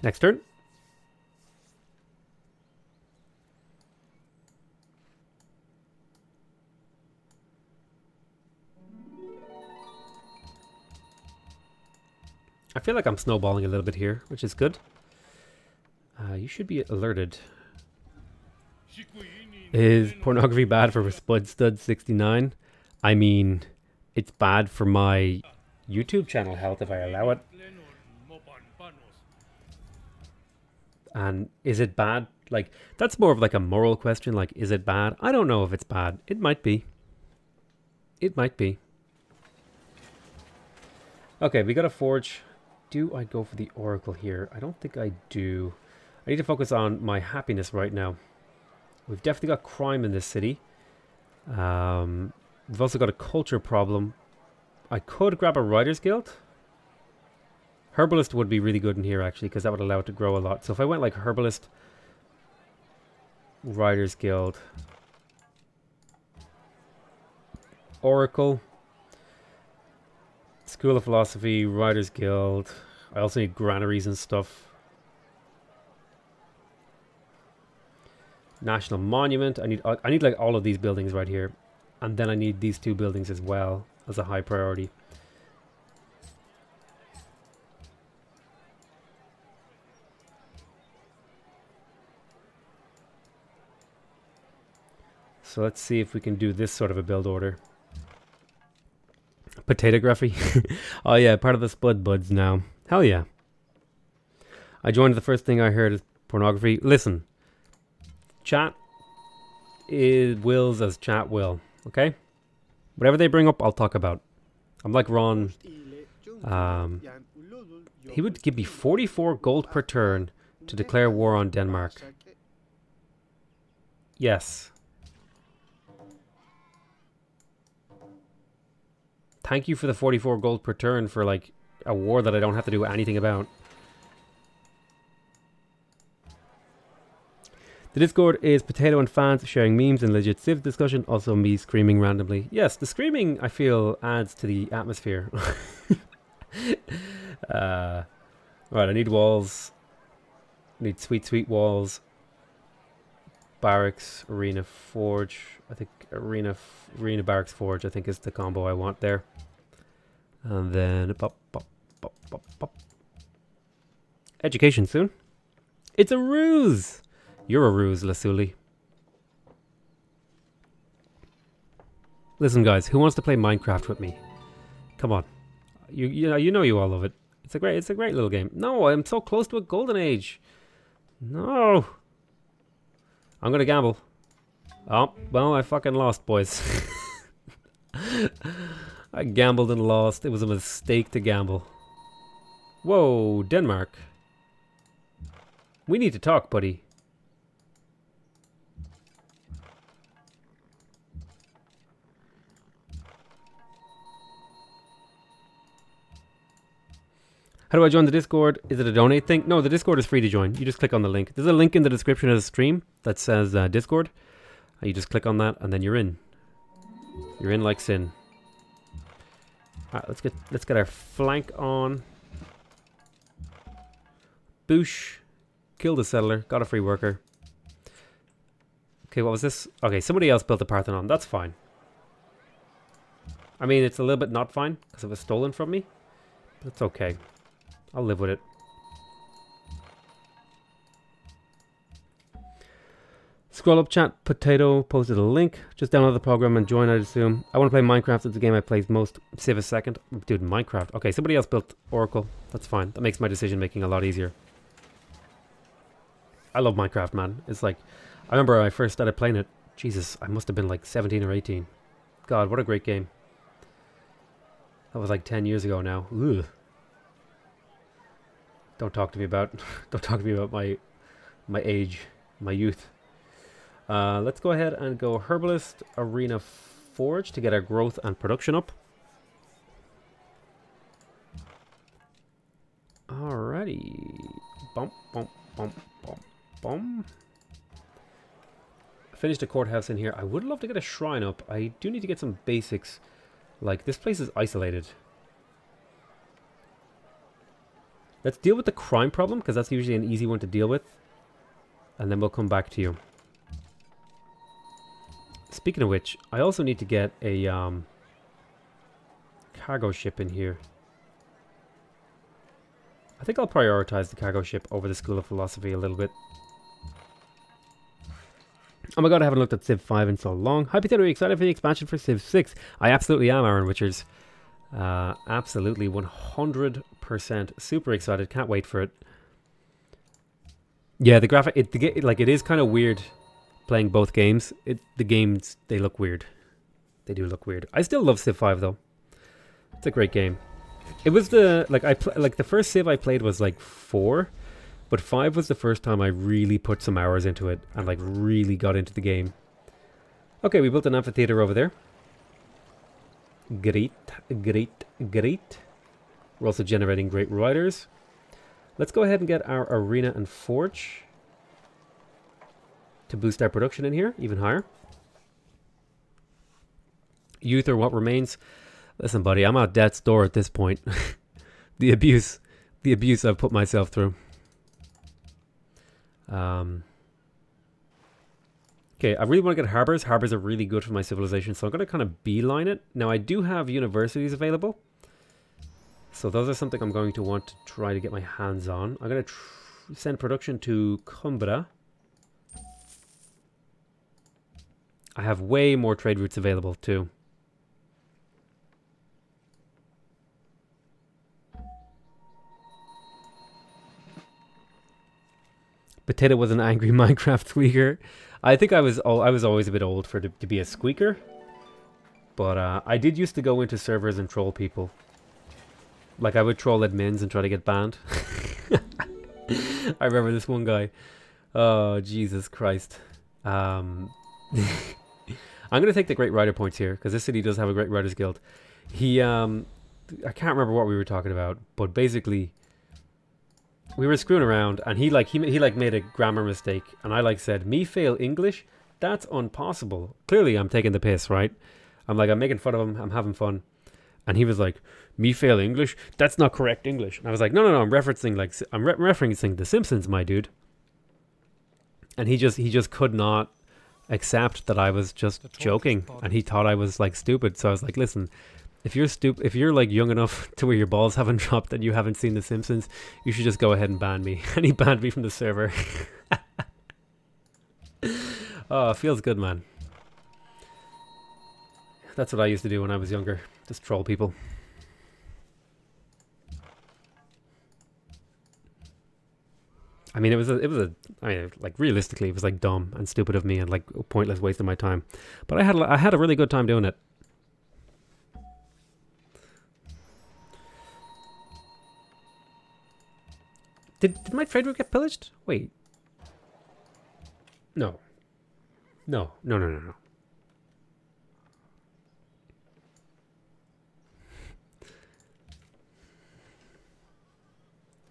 Speaker 1: Next turn. I feel like I'm snowballing a little bit here, which is good. You should be alerted. Is pornography bad for Spud Stud 69? I mean, it's bad for my YouTube channel health if I allow it. And is it bad? Like, that's more of like a moral question. Like, is it bad? I don't know if it's bad. It might be. It might be. Okay, we got a forge. Do I go for the Oracle here? I don't think I do. I need to focus on my happiness right now. We've definitely got crime in this city. We've also got a culture problem. I could grab a Writers Guild. Herbalist would be really good in here, actually, because that would allow it to grow a lot. So if I went like Herbalist, Writers Guild, Oracle, School of Philosophy, Writers Guild. I also need granaries and stuff. National Monument. I need like all of these buildings right here. And then I need these 2 buildings as well as a high priority. So let's see if we can do this sort of a build order. Potatography. Oh yeah, part of the Spud Buds now. Hell yeah. I joined, the first thing I heard is pornography. Listen. Chat wills as chat will. Okay? Whatever they bring up, I'll talk about. I'm like Ron. He would give me 44 gold per turn to declare war on Denmark. Yes. Thank you for the 44 gold per turn for like a war that I don't have to do anything about. The Discord is Potato and fans sharing memes and legit Civ discussion. Also me screaming randomly. Yes, the screaming I feel adds to the atmosphere. Right, I need walls. I need sweet walls. Barracks, arena, forge. I think arena, barracks, forge. I think is the combo I want there. And then pop. Education soon. It's a ruse. You're a ruse, Lasuli. Listen, guys, who wants to play Minecraft with me? Come on, you know you all love it. It's a great little game. No, I'm so close to a golden age. No, I'm gonna gamble. Oh well, I fucking lost, boys. I gambled and lost. It was a mistake to gamble. Whoa, Denmark. We need to talk, buddy. How do I join the Discord? Is it a donate thing? No, the Discord is free to join. You just click on the link. There's a link in the description of the stream that says Discord. You just click on that and then you're in. You're in like sin. Alright, let's get our flank on. Boosh. Kill the settler. Got a free worker. Okay, what was this? Okay, somebody else built the Parthenon. That's fine. I mean, it's a little bit not fine because it was stolen from me. But it's okay. I'll live with it. Scroll up, chat. Potato posted a link. Just download the program and join, I'd assume. I want to play Minecraft. It's the game I play most. Civ a second. Dude, Minecraft. Okay, somebody else built Oracle. That's fine. That makes my decision making a lot easier. I love Minecraft, man. It's like, I remember when I first started playing it. Jesus, I must have been like 17 or 18. God, what a great game. That was like 10 years ago now. Ugh. Don't talk to me about my age, my youth. Let's go ahead and go Herbalist, Arena, Forge to get our growth and production up. Alrighty. Bump. Finished a courthouse in here. I would love to get a shrine up. I do need to get some basics. Like, this place is isolated. Let's deal with the crime problem, because that's usually an easy one to deal with. And then we'll come back to you. Speaking of which, I also need to get a cargo ship in here. I think I'll prioritize the cargo ship over the School of Philosophy a little bit. Oh my god, I haven't looked at Civ 5 in so long. Hi Potato, are you excited for the expansion for Civ 6? I absolutely am, Aaron Witchers. Absolutely 100% super excited. Can't wait for it. Yeah, the graphic, it is kind of weird playing both games. The games, they look weird. They do look weird. I still love Civ 5 though. It's a great game. It was the the first Civ I played was like 4, but 5 was the first time I really put some hours into it and like really got into the game. Okay, we built an amphitheater over there. Great. We're also generating great riders. Let's go ahead and get our arena and forge to boost our production in here even higher. Youth are what remains. Listen, buddy, I'm at death's door at this point. the abuse I've put myself through. Okay, I really want to get harbors. Harbors are really good for my civilization, so I'm going to kind of beeline it. Now, I do have universities available, so those are something I'm going to want to try to get my hands on. I'm going to send production to Cumbra. I have way more trade routes available, too. Potato was an angry Minecraft squeaker. I think I was always a bit old to be a squeaker, but I did used to go into servers and troll people. Like I would troll admins and try to get banned. I remember this one guy. Oh Jesus Christ! I'm gonna take the Great Rider points here because this city does have a Great Riders Guild. He I can't remember what we were talking about, but basically we were screwing around, and he made a grammar mistake, and I said, "Me fail English? That's impossible." Clearly, I'm taking the piss, right? I'm making fun of him. I'm having fun, And he was like, me fail English? That's not correct English. And I was like, no, I'm referencing like I'm referencing The Simpsons, my dude. And he just could not accept that I was just joking, and he thought I was like stupid. So I was like, listen, if you're like young enough to where your balls haven't dropped and you haven't seen The Simpsons, you should just go ahead and ban me. And he banned me from the server. Oh, it feels good, man. That's what I used to do when I was younger. Just troll people. I mean, I mean, like realistically, it was like dumb and stupid of me and like a pointless waste of my time. But I had a really good time doing it. Did my trade route get pillaged? Wait. No. No.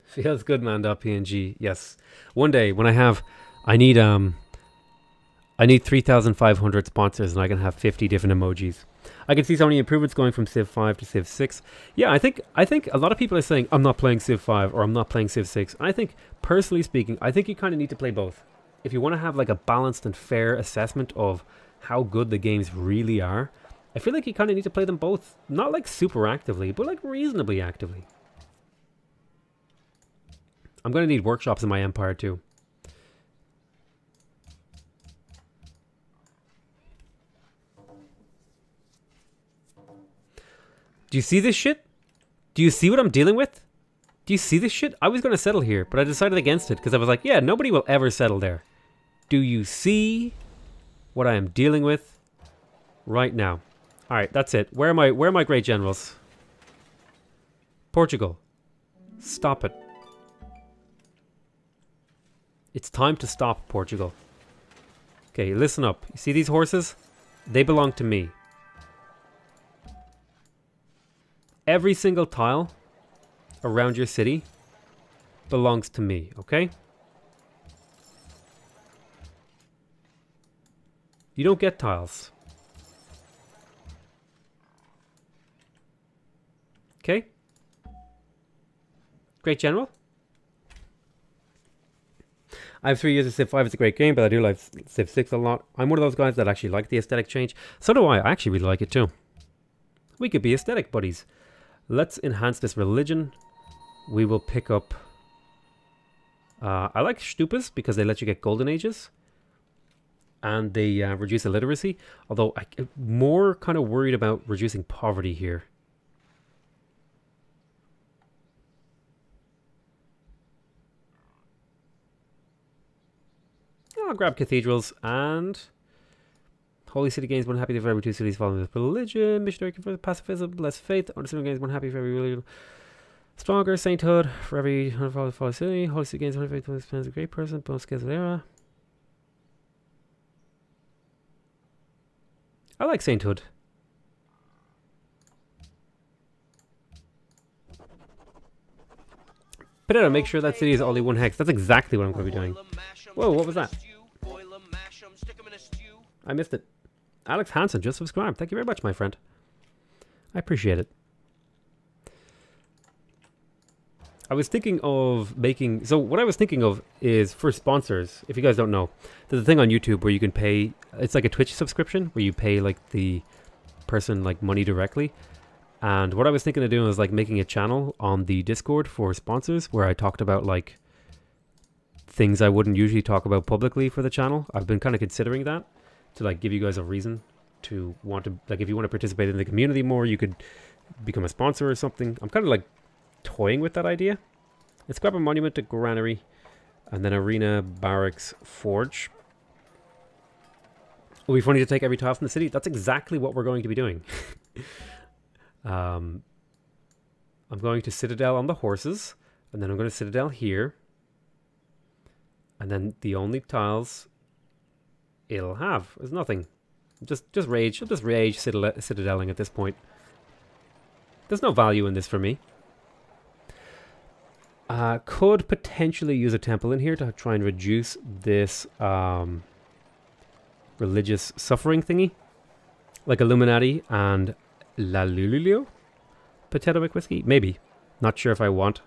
Speaker 1: Feels good, man. .png. Yes. One day when I need 3,500 sponsors and I can have 50 different emojis. I can see so many improvements going from Civ 5 to Civ 6. Yeah, I think a lot of people are saying I'm not playing Civ 5 or I'm not playing Civ 6. And I think, personally speaking, I think you kind of need to play both. If you want to have like a balanced and fair assessment of how good the games really are, I feel like you kind of need to play them both. Not like super actively, but like reasonably actively. I'm going to need workshops in my empire too. Do you see this shit? Do you see what I'm dealing with? Do you see this shit? I was going to settle here, but I decided against it because I was like, yeah, nobody will ever settle there. Do you see what I am dealing with right now? All right, that's it. Where are my great generals? Portugal. Stop it. It's time to stop, Portugal. Okay, listen up. You see these horses? They belong to me. Every single tile around your city belongs to me, okay? You don't get tiles. Okay? Great General? I have 3 years of Civ 5. It's a great game, but I do like Civ 6 a lot. I'm one of those guys that actually like the aesthetic change. So do I. I actually really like it too. We could be aesthetic buddies. Let's enhance this religion. We will pick up... I like stupas because they let you get golden ages. And they reduce illiteracy. Although I'm more kind of worried about reducing poverty here. I'll grab cathedrals and... Holy City gains one happy for every 2 cities following this religion. Missionary confers pacifism, less faith. Understanding gains one happy for every religion. Stronger sainthood for every 100 follow city. Holy City gains one faith depends a great person. Bonus scales of era. I like sainthood. Potato, make sure that city is only 1 hex. That's exactly what I'm going to be doing. Whoa, what was that? I missed it. Alex Hansen just subscribed. Thank you very much, my friend. I appreciate it. I was thinking of making... So what I was thinking of is for sponsors, if you guys don't know, there's a thing on YouTube where you can pay... It's like a Twitch subscription where you pay like the person like money directly. And what I was thinking of doing was like making a channel on the Discord for sponsors where I talked about like things I wouldn't usually talk about publicly for the channel. I've been kind of considering that to like give you guys a reason to want to, like if you want to participate in the community more, you could become a sponsor or something. I'm kind of like toying with that idea. Let's grab a monument to Granary and then Arena, Barracks, Forge. It'll be funny to take every tile from the city. That's exactly what we're going to be doing. I'm going to Citadel on the horses, and then I'm going to Citadel here. And then the only tiles it'll have is nothing. Just rage. I'll just rage citadeling at this point. There's no value in this for me. Could potentially use a temple in here to try and reduce this religious suffering thingy. Like Illuminati and La Lululio. PotatoMcWhiskey? Maybe. Not sure if I want.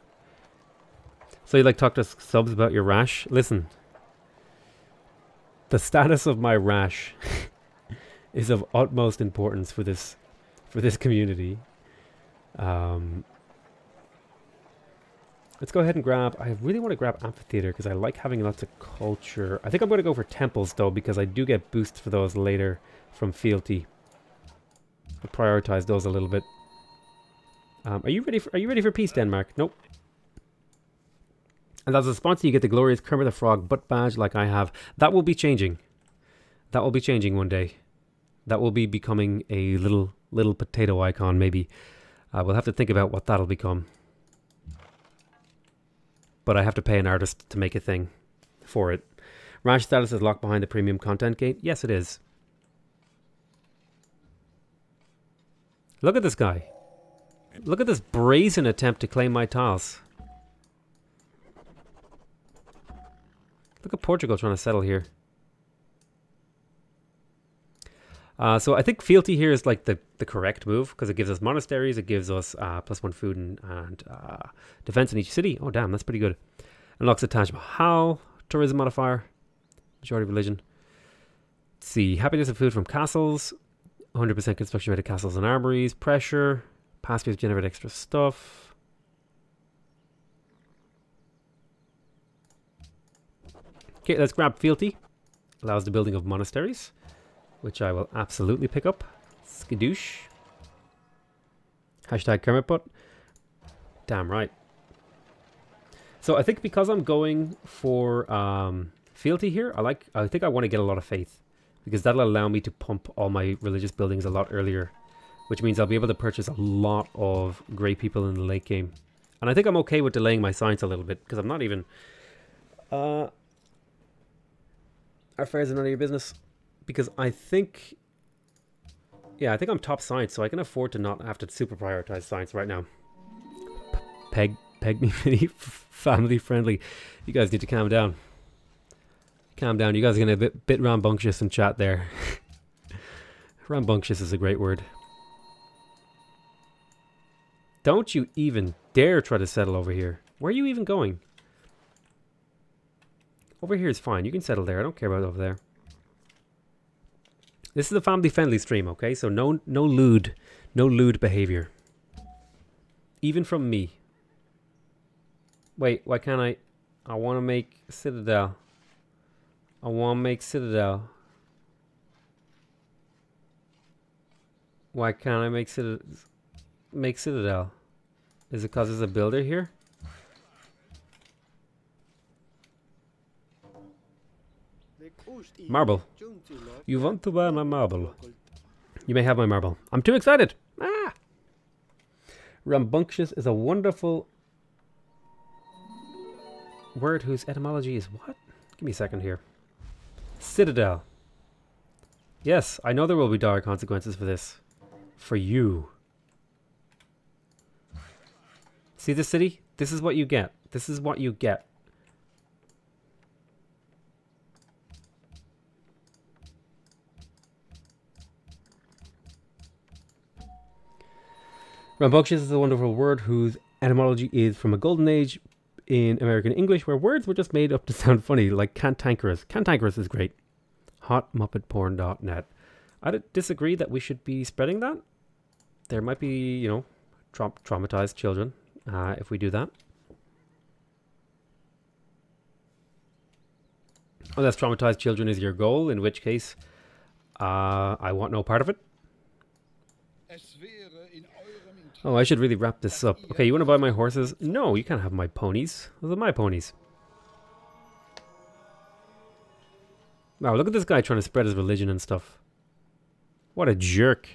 Speaker 1: So you like talk to subs about your rash? Listen. The status of my rash is of utmost importance for this community. Let's go ahead and grab... I really want to grab Amphitheater because I like having lots of culture. I think I'm going to go for Temples though because I do get boosts for those later from Fealty. I'll prioritize those a little bit. Are you ready for peace, Denmark? Nope. And as a sponsor, you get the glorious Kermit the Frog butt badge like I have. That will be changing. That will be changing one day. That will be becoming a little potato icon, maybe. We'll have to think about what that'll become. But I have to pay an artist to make a thing for it. Rash status is locked behind the premium content gate. Yes, it is. Look at this guy. Look at this brazen attempt to claim my tiles. Look at Portugal trying to settle here. So I think fealty here is like the correct move because it gives us monasteries, it gives us +1 food and defense in each city. Oh damn, that's pretty good. Unlocks a Taj Mahal, tourism modifier, majority religion. Let's see, happiness and food from castles, 100% construction rate of castles and armories, pressure, pastures generate extra stuff. Okay, let's grab fealty. Allows the building of monasteries, which I will absolutely pick up. Skadoosh. Hashtag KermitButt. Damn right. So I think because I'm going for fealty here, I think I want to get a lot of faith. Because that'll allow me to pump all my religious buildings a lot earlier. Which means I'll be able to purchase a lot of great people in the late game. And I think I'm okay with delaying my science a little bit. Because I'm not even... our affairs are none of your business. Because I think... Yeah, I think I'm top science. So I can afford to not have to super prioritize science right now. Peg me mini family friendly. You guys need to calm down. Calm down. You guys are going to bit rambunctious in chat there. Rambunctious is a great word. Don't you even dare try to settle over here. Where are you even going? Over here is fine. You can settle there. I don't care about over there. This is a family-friendly stream, okay? So no lewd behavior. Even from me. Wait, why can't I? I want to make Citadel. I want to make Citadel. Why can't I make Citadel? Is it because there's a builder here? Marble. You want to buy my marble? You may have my marble. I'm too excited. Ah! Rambunctious is a wonderful word whose etymology is what? Give me a second here. Citadel. Yes, I know there will be dire consequences for this. For you. See this city? This is what you get. This is what you get. Rambunctious is a wonderful word whose etymology is from a golden age in American English where words were just made up to sound funny, like cantankerous. Cantankerous is great. Hotmuppetporn.net. I disagree that we should be spreading that. There might be, you know, traumatized children if we do that. Unless traumatized children is your goal, in which case I want no part of it. Oh, I should really wrap this up. Okay, you want to buy my horses? No, you can't have my ponies. Those are my ponies. Wow, look at this guy trying to spread his religion and stuff. What a jerk.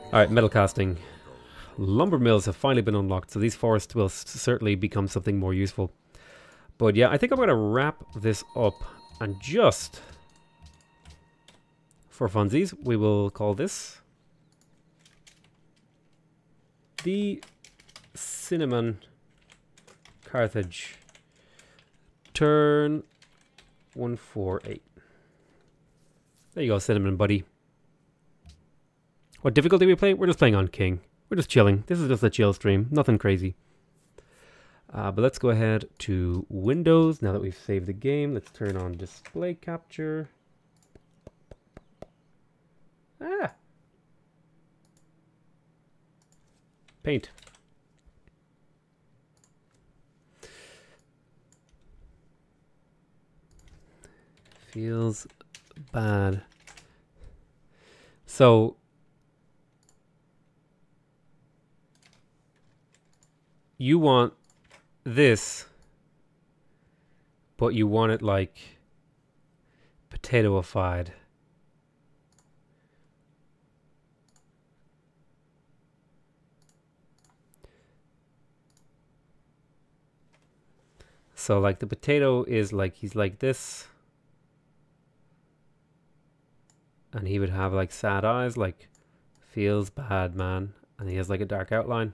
Speaker 1: Alright, metal casting. Lumber mills have finally been unlocked, so these forests will certainly become something more useful. But yeah, I think I'm going to wrap this up. And just for funsies, we will call this the Cinnamon Carthage. Turn 148. There you go, Cinnamon buddy. What difficulty are we playing? We're just playing on King. We're just chilling. This is just a chill stream. Nothing crazy. But let's go ahead to Windows. Now that we've saved the game, let's turn on display capture. Ah! Paint. Feels bad. So you want this, but you want it like potato-ified. So like the potato is like, he's like this. And he would have like sad eyes, like feels bad, man. And he has like a dark outline.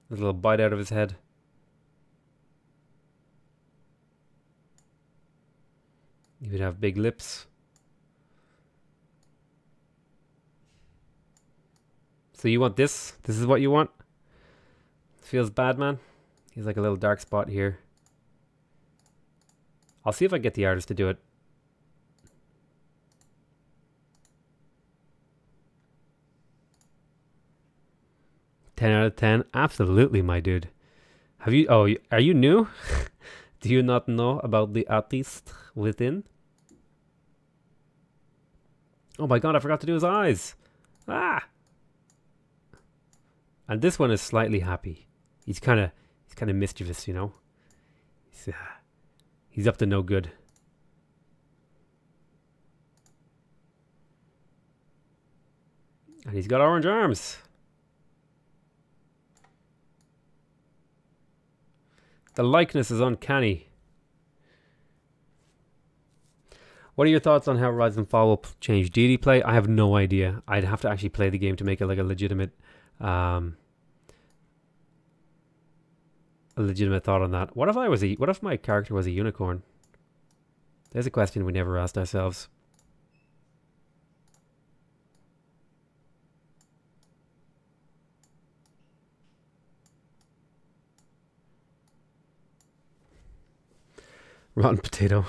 Speaker 1: There's a little bite out of his head. He would have big lips. So you want this? This is what you want? Feels bad, man. He's like a little dark spot here. I'll see if I get the artist to do it. 10 out of 10. Absolutely, my dude. Have you... Oh, are you new? Do you not know about the artist within? Oh my god, I forgot to do his eyes. Ah! And this one is slightly happy. He's kind of mischievous, you know? He's up to no good. And he's got orange arms. The likeness is uncanny. What are your thoughts on how Rise and Fall will change deity play? I have no idea. I'd have to actually play the game to make it like a legitimate thought on that. What if my character was a unicorn? There's a question we never asked ourselves. Rotten potato.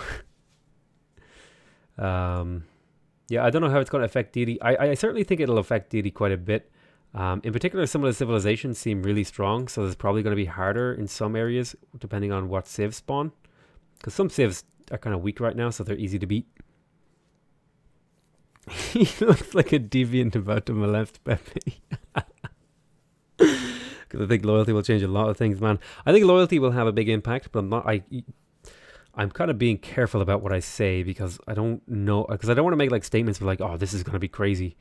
Speaker 1: Yeah, I don't know how it's going to affect deity. I certainly think it'll affect deity quite a bit. In particular, some of the civilizations seem really strong, so it's probably going to be harder in some areas, depending on what civs spawn. Because some civs are kind of weak right now, so they're easy to beat. He looks like a deviant about to molest Pepe. Because I think loyalty will change a lot of things, man. I think loyalty will have a big impact, but I'm kind of being careful about what I say, because I don't know, because I don't want to make like statements like, oh, this is going to be crazy,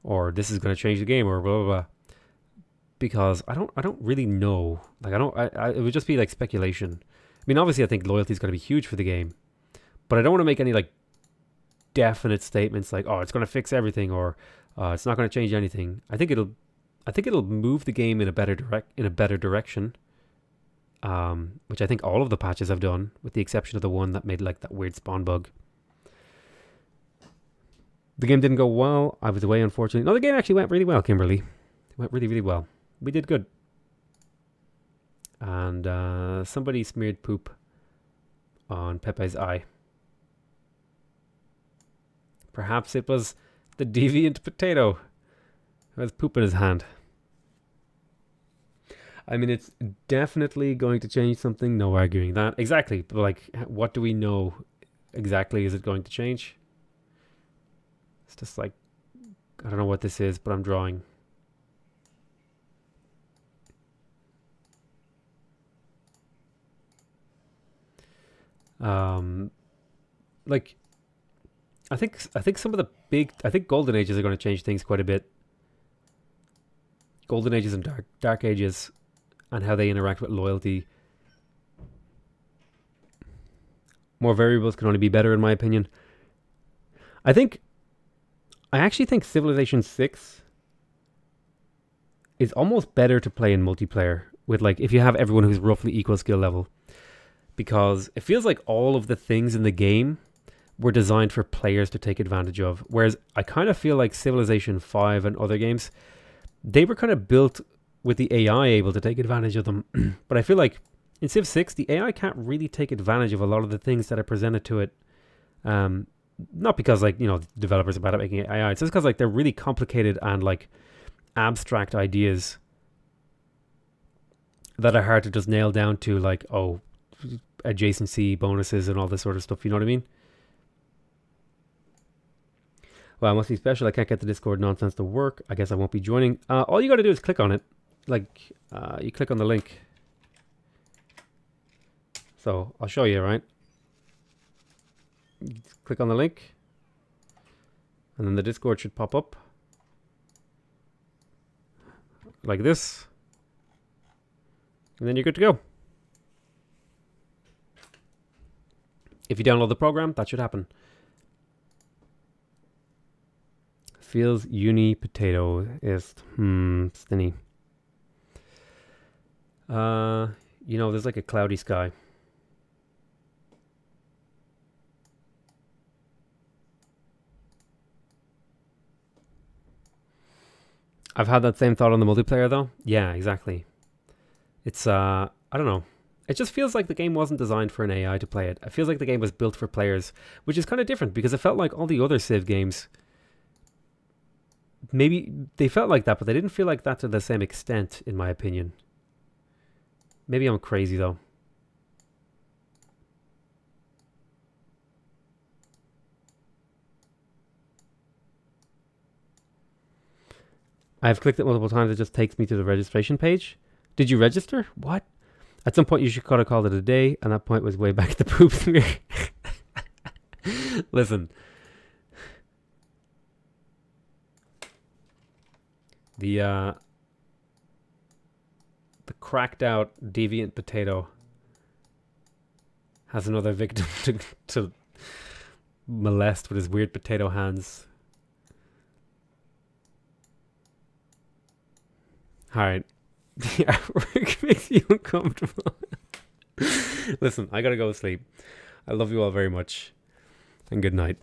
Speaker 1: or this is going to change the game, or blah blah blah, because I don't really know. Like it would just be like speculation. I mean, obviously I think loyalty is going to be huge for the game, but I don't want to make any like definite statements like, oh, it's going to fix everything, or it's not going to change anything. I think it'll move the game in a better direction. Which I think all of the patches have done, with the exception of the one that made like that weird spawn bug. The game didn't go well. I was away, unfortunately. No, the game actually went really well, Kimberly. It went really, really well. We did good. And somebody smeared poop on Pepe's eye. Perhaps it was the deviant potato who has poop in his hand. I mean, it's definitely going to change something. No arguing that. Exactly. But like, what do we know exactly is it going to change? It's just like, I don't know what this is, but I'm drawing. Like, I think some of the I think Golden Ages are going to change things quite a bit. Golden Ages and Dark Ages, and how they interact with loyalty. More variables can only be better, in my opinion. I actually think Civilization 6 is almost better to play in multiplayer, with like, if you have everyone who's roughly equal skill level, because it feels like all of the things in the game were designed for players to take advantage of. Whereas I kind of feel like Civilization 5 and other games, they were kind of built with the AI able to take advantage of them. But I feel like in Civ 6, the AI can't really take advantage of a lot of the things that are presented to it. Not because, like, you know, developers are bad at making AI. It's just because, like, they're really complicated and, like, abstract ideas that are hard to just nail down to, like, oh, adjacency bonuses and all this sort of stuff. You know what I mean? Well, it must be special. I can't get the Discord nonsense to work. I guess I won't be joining. All you got to do is click on it. Like, you click on the link. So, I'll show you, right? Click on the link. And then the Discord should pop up. Like this. And then you're good to go. If you download the program, that should happen. Feels uni potato ist. Stinny. You know, there's like a cloudy sky. I've had that same thought on the multiplayer though. Yeah, exactly. It's I don't know. It just feels like the game wasn't designed for an AI to play it. It feels like the game was built for players, which is kind of different because it felt like all the other Civ games, maybe they felt like that, but they didn't feel like that to the same extent, in my opinion. Maybe I'm crazy though. I've clicked it multiple times. It just takes me to the registration page. Did you register? What? At some point, you should have called it a day, and that point was way back at the poop smear. Listen. The cracked out deviant potato has another victim to molest with his weird potato hands. Alright. The artwork makes you uncomfortable. Listen, I gotta go to sleep. I love you all very much. And good night.